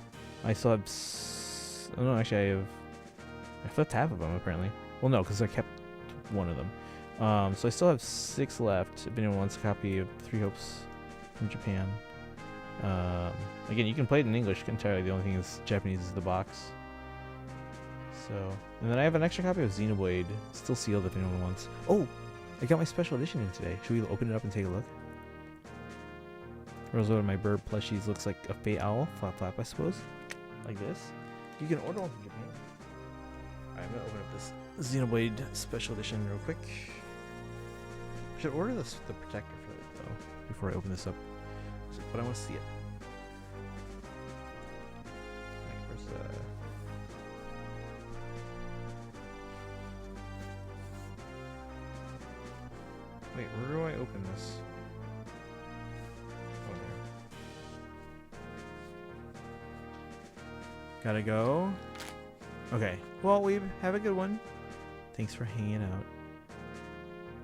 I still have... oh no, actually I flipped half of them apparently. Well, no, because I kept one of them. So I still have 6 left. If anyone wants a copy of 3 Hopes from Japan. Again, you can play it in English entirely. The only thing is Japanese is the box. So, and then I have an extra copy of Xenoblade, still sealed if anyone wants. Oh, I got my special edition in today. Should we open it up and take a look? Rose one of my bird plushies looks like a Fey owl, flap flap, I suppose, like this. You can order one from Japan. Alright, I'm gonna open up this Xenoblade special edition real quick. I should order the protector for it though before I open this up. But I want to see it. Where's wait, where do I open this? Oh, there. Gotta go. Okay. Well, Weeb, have a good one. Thanks for hanging out.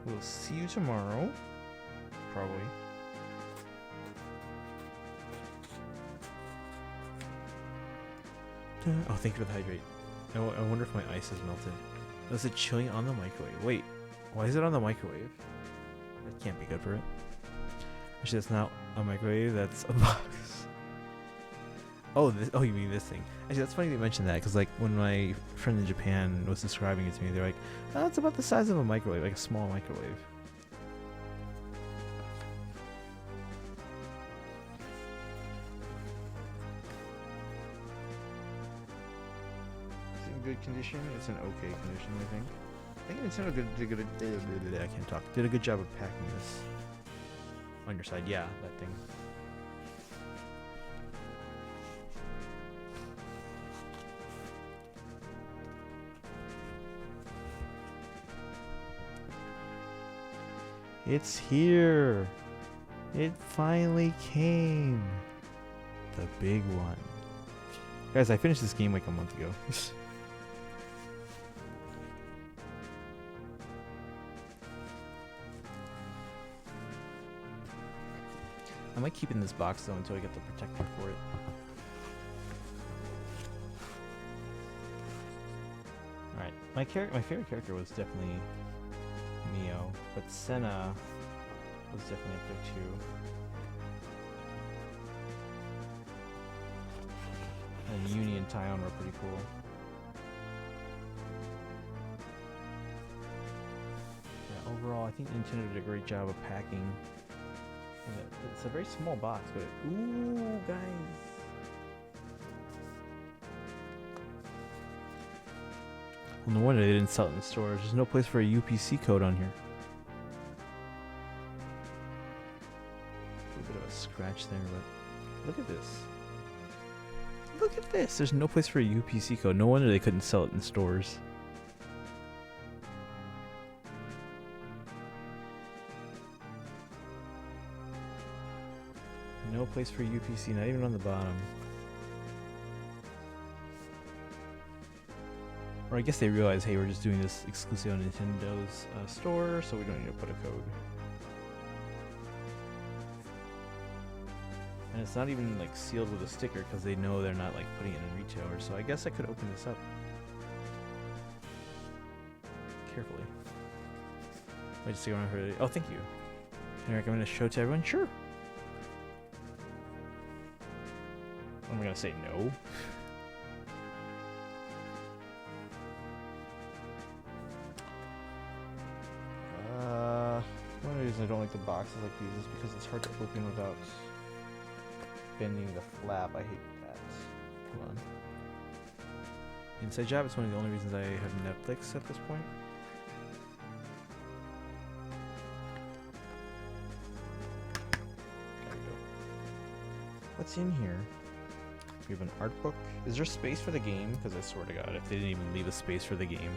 We'll see you tomorrow. Probably. Oh, thank you for the hydrate. I wonder if my ice has melted. Was it chilling on the microwave? Wait, why is it on the microwave? That can't be good for it. Actually, that's not a microwave. That's a box. Oh, oh, you mean this thing? Actually, that's funny you mentioned that because like when my friend in Japan was describing it to me, they're like, "Oh, it's about the size of a microwave, like a small microwave." good condition. It's an okay condition, I think. I think Nintendo I can't talk. Did a good job of packing this. On your side, yeah, that thing. It's here. It finally came. The big one. Guys, I finished this game like a month ago. I might keep it in this box though until I get the protector for it. Alright, my favorite character was definitely Neo, but Senna was definitely up there too. And Uni and Tyon were pretty cool. Yeah, overall, I think Nintendo did a great job of packing. It's a very small box, but ooh, guys. Well, no wonder they didn't sell it in the stores. There's no place for a UPC code on here. A little bit of a scratch there, but look at this. Look at this. There's no place for a UPC code. No wonder they couldn't sell it in stores. No place for UPC, not even on the bottom. Or I guess they realize, hey, we're just doing this exclusively on Nintendo's store, so we don't need to put a code. And it's not even like sealed with a sticker because they know they're not like putting it in retailer. So I guess I could open this up carefully. Wait, just around her. Oh, thank you. Can I recommend a show to everyone? Sure. I'm gonna say no. One of the reasons I don't like the boxes like these is because it's hard to open without bending the flap. I hate that. Hold on. Inside job is one of the only reasons I have Netflix at this point. There we go. What's in here? We have an art book. Is there space for the game? Because I swear to God, if they didn't even leave a space for the game.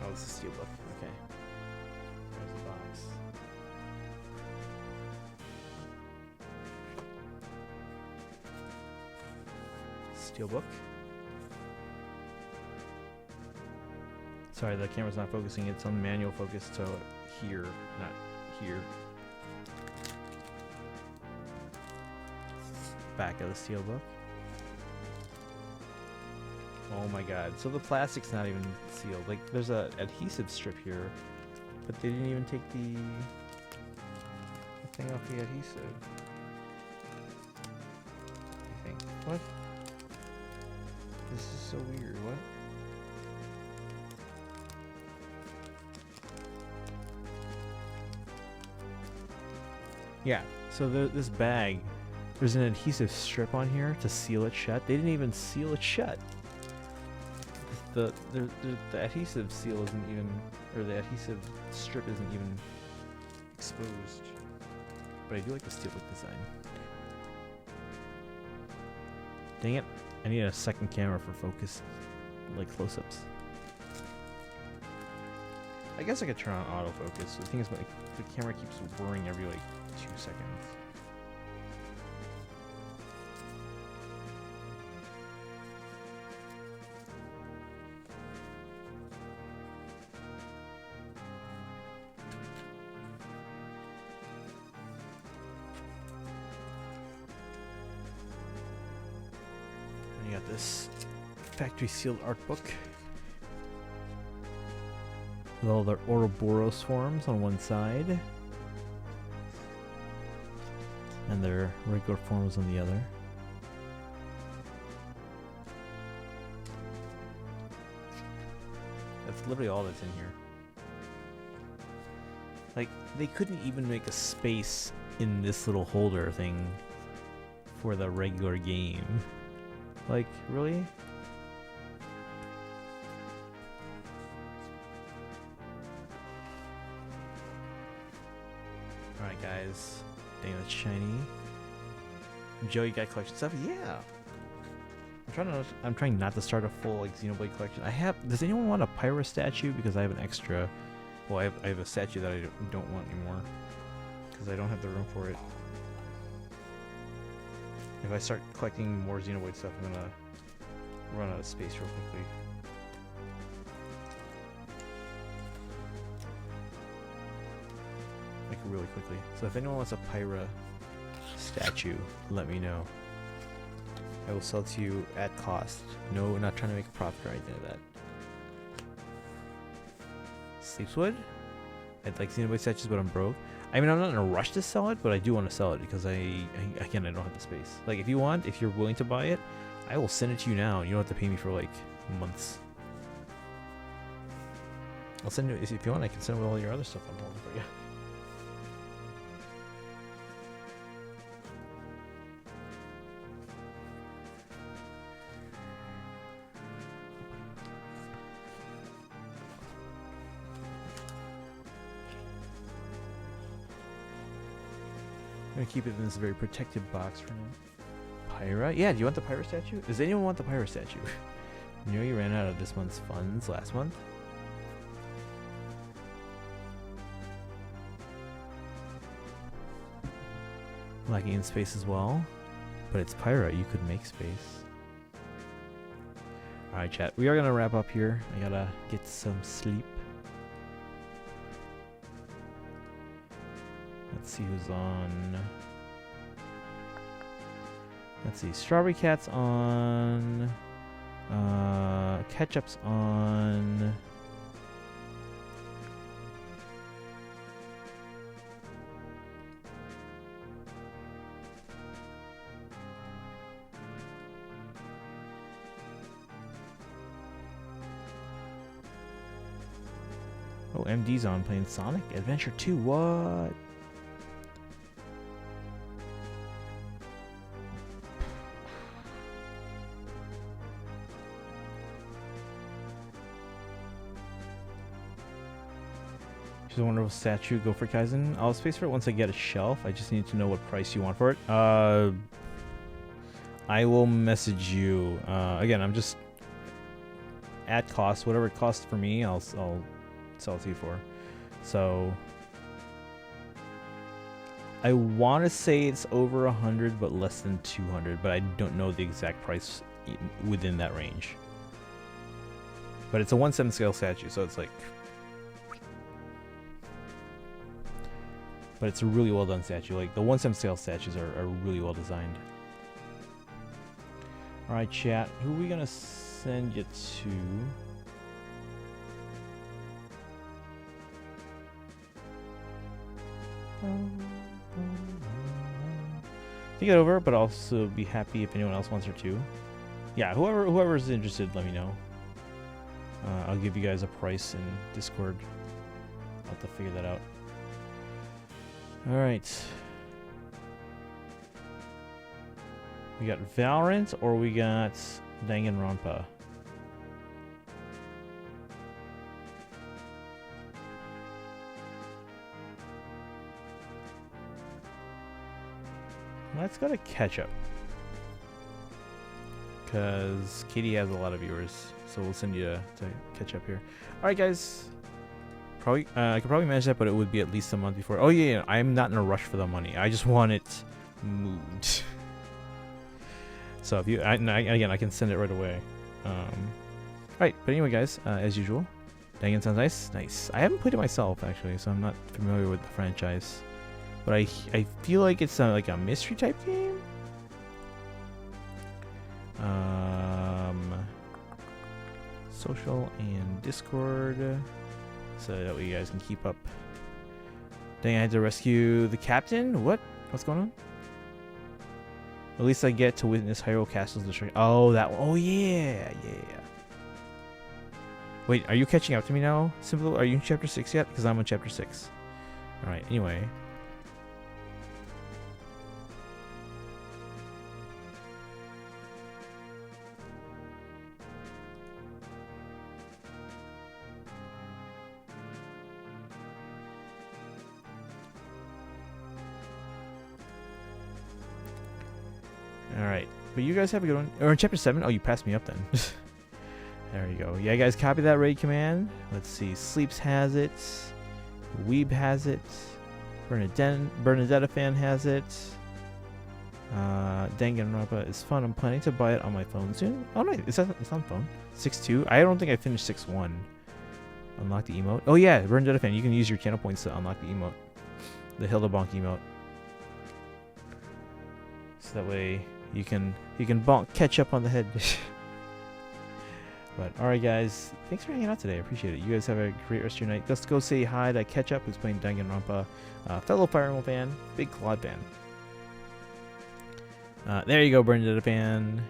Oh, it's a steelbook. Okay. There's the box. Steelbook. Sorry, the camera's not focusing. It's on manual focus, so here, not here. Back of the steelbook. Oh my God! So the plastic's not even sealed. Like, there's a adhesive strip here, but they didn't even take the thing off the adhesive. I think. What? This is so weird. What? Yeah. So this bag, there's an adhesive strip on here to seal it shut. They didn't even seal it shut. The adhesive seal isn't even, or the adhesive strip isn't even exposed. But I do like the steelbook design. Dang it! I need a second camera for focus, like close-ups. I guess I could turn on autofocus. The thing is, like, the camera keeps whirring every like 2 seconds. You got this factory sealed art book with all their Ouroboros forms on one side and their regular forms on the other. That's literally all that's in here. Like, they couldn't even make a space in this little holder thing for the regular game. Like, really? Alright guys, dang, that's shiny. Joe, you got collection stuff? Yeah. I'm trying not to start a full like Xenoblade collection. Does anyone want a Pyra statue? Because I have an extra. Well, I have a statue that I don't want anymore because I don't have the room for it. If I start collecting more Xenoblade stuff, I'm gonna run out of space real quickly. Like really quickly. So if anyone wants a Pyra statue, let me know. I will sell to you at cost. No, not trying to make a profit or anything like that. Sleepswood? I'd like Xenoblade statues, but I'm broke. I mean, I'm not in a rush to sell it, but I do want to sell it because again, I don't have the space. Like, if you're willing to buy it, I will send it to you now. You don't have to pay me for like months. I'll send it if you want. I can send it with all your other stuff I'm holding for you. I'm gonna keep it in this very protected box for now. Pyra? Yeah, do you want the Pyra statue? Does anyone want the Pyra statue? You know you ran out of this month's funds last month? Lacking in space as well. But it's Pyra, you could make space. Alright chat, we are gonna wrap up here. I gotta get some sleep. Let's see who's on. Let's see. Strawberry Cat's on. Ketchup's on. Oh, MD's on playing Sonic Adventure 2. What? She's a wonderful statue. Go for Kaizen. I'll space for it once I get a shelf. I just need to know what price you want for it. I will message you. Again, I'm just at cost. Whatever it costs for me, I'll sell it to you for. So I want to say it's over 100, but less than 200. But I don't know the exact price within that range. But it's a 1/7 scale statue, so it's like. But it's a really well done statue. Like the 1/7 scale statues are really well designed. Alright chat, who are we gonna send you to? Think it over, but also be happy if anyone else wants her to. Yeah, whoever's interested, let me know. I'll give you guys a price in Discord. I'll have to figure that out. Alright. We got Valorant or we got Danganronpa? Let's go to Ketchup. Because Katie has a lot of viewers. So we'll send you to Ketchup here. Alright guys. I could probably manage that, but it would be at least a month before. Oh yeah, I'm not in a rush for the money. I just want it moved. So if you, again, I can send it right away. Right, but anyway, guys, as usual, Dangan sounds nice. Nice. I haven't played it myself actually, so I'm not familiar with the franchise. But I feel like it's like a mystery type game. Social and Discord. So that way you guys can keep up. Dang, I had to rescue the captain? What? What's going on? At least I get to witness Hyrule Castle's destruction. Oh, that one. Oh, yeah. Yeah. Wait, are you catching up to me now? Simple, are you in chapter 6 yet? Because I'm on chapter 6. Alright, anyway. Alright. But you guys have a good one. Or in chapter 7? Oh, you passed me up then. There you go. Yeah, guys, copy that raid command. Let's see. Sleeps has it. Weeb has it. Bernadetta fan has it. Danganronpa is fun. I'm planning to buy it on my phone soon. Oh no, it's on phone. 6.2. I don't think I finished 6.1. Unlock the emote. Oh yeah, Bernadetta fan. You can use your channel points to unlock the emote. The Hildebonk emote. So that way you can bonk, catch up on the head. But alright guys, thanks for hanging out today. I appreciate it. You guys have a great rest of your night. Let's go say hi to Ketchup, who's playing Danganronpa. Fellow Fire Emblem fan, big Claude fan. There you go, Bernadetta fan.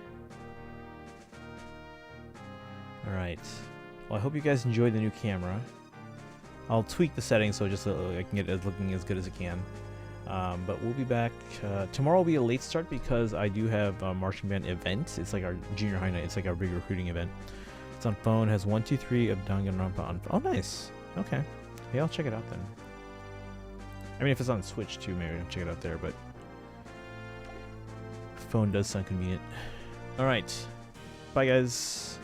Alright. Well, I hope you guys enjoyed the new camera. I'll tweak the settings so just so I can get it looking as good as it can. But we'll be back. Tomorrow will be a late start because I do have a marching band event. It's like our junior high night. It's like our big recruiting event. It's on phone. Has 1, 2, 3 of Danganronpa on phone. Oh, nice. Okay. Yeah, I'll check it out then. I mean, if it's on Switch too, maybe I'll check it out there. But phone does sound convenient. All right. Bye, guys.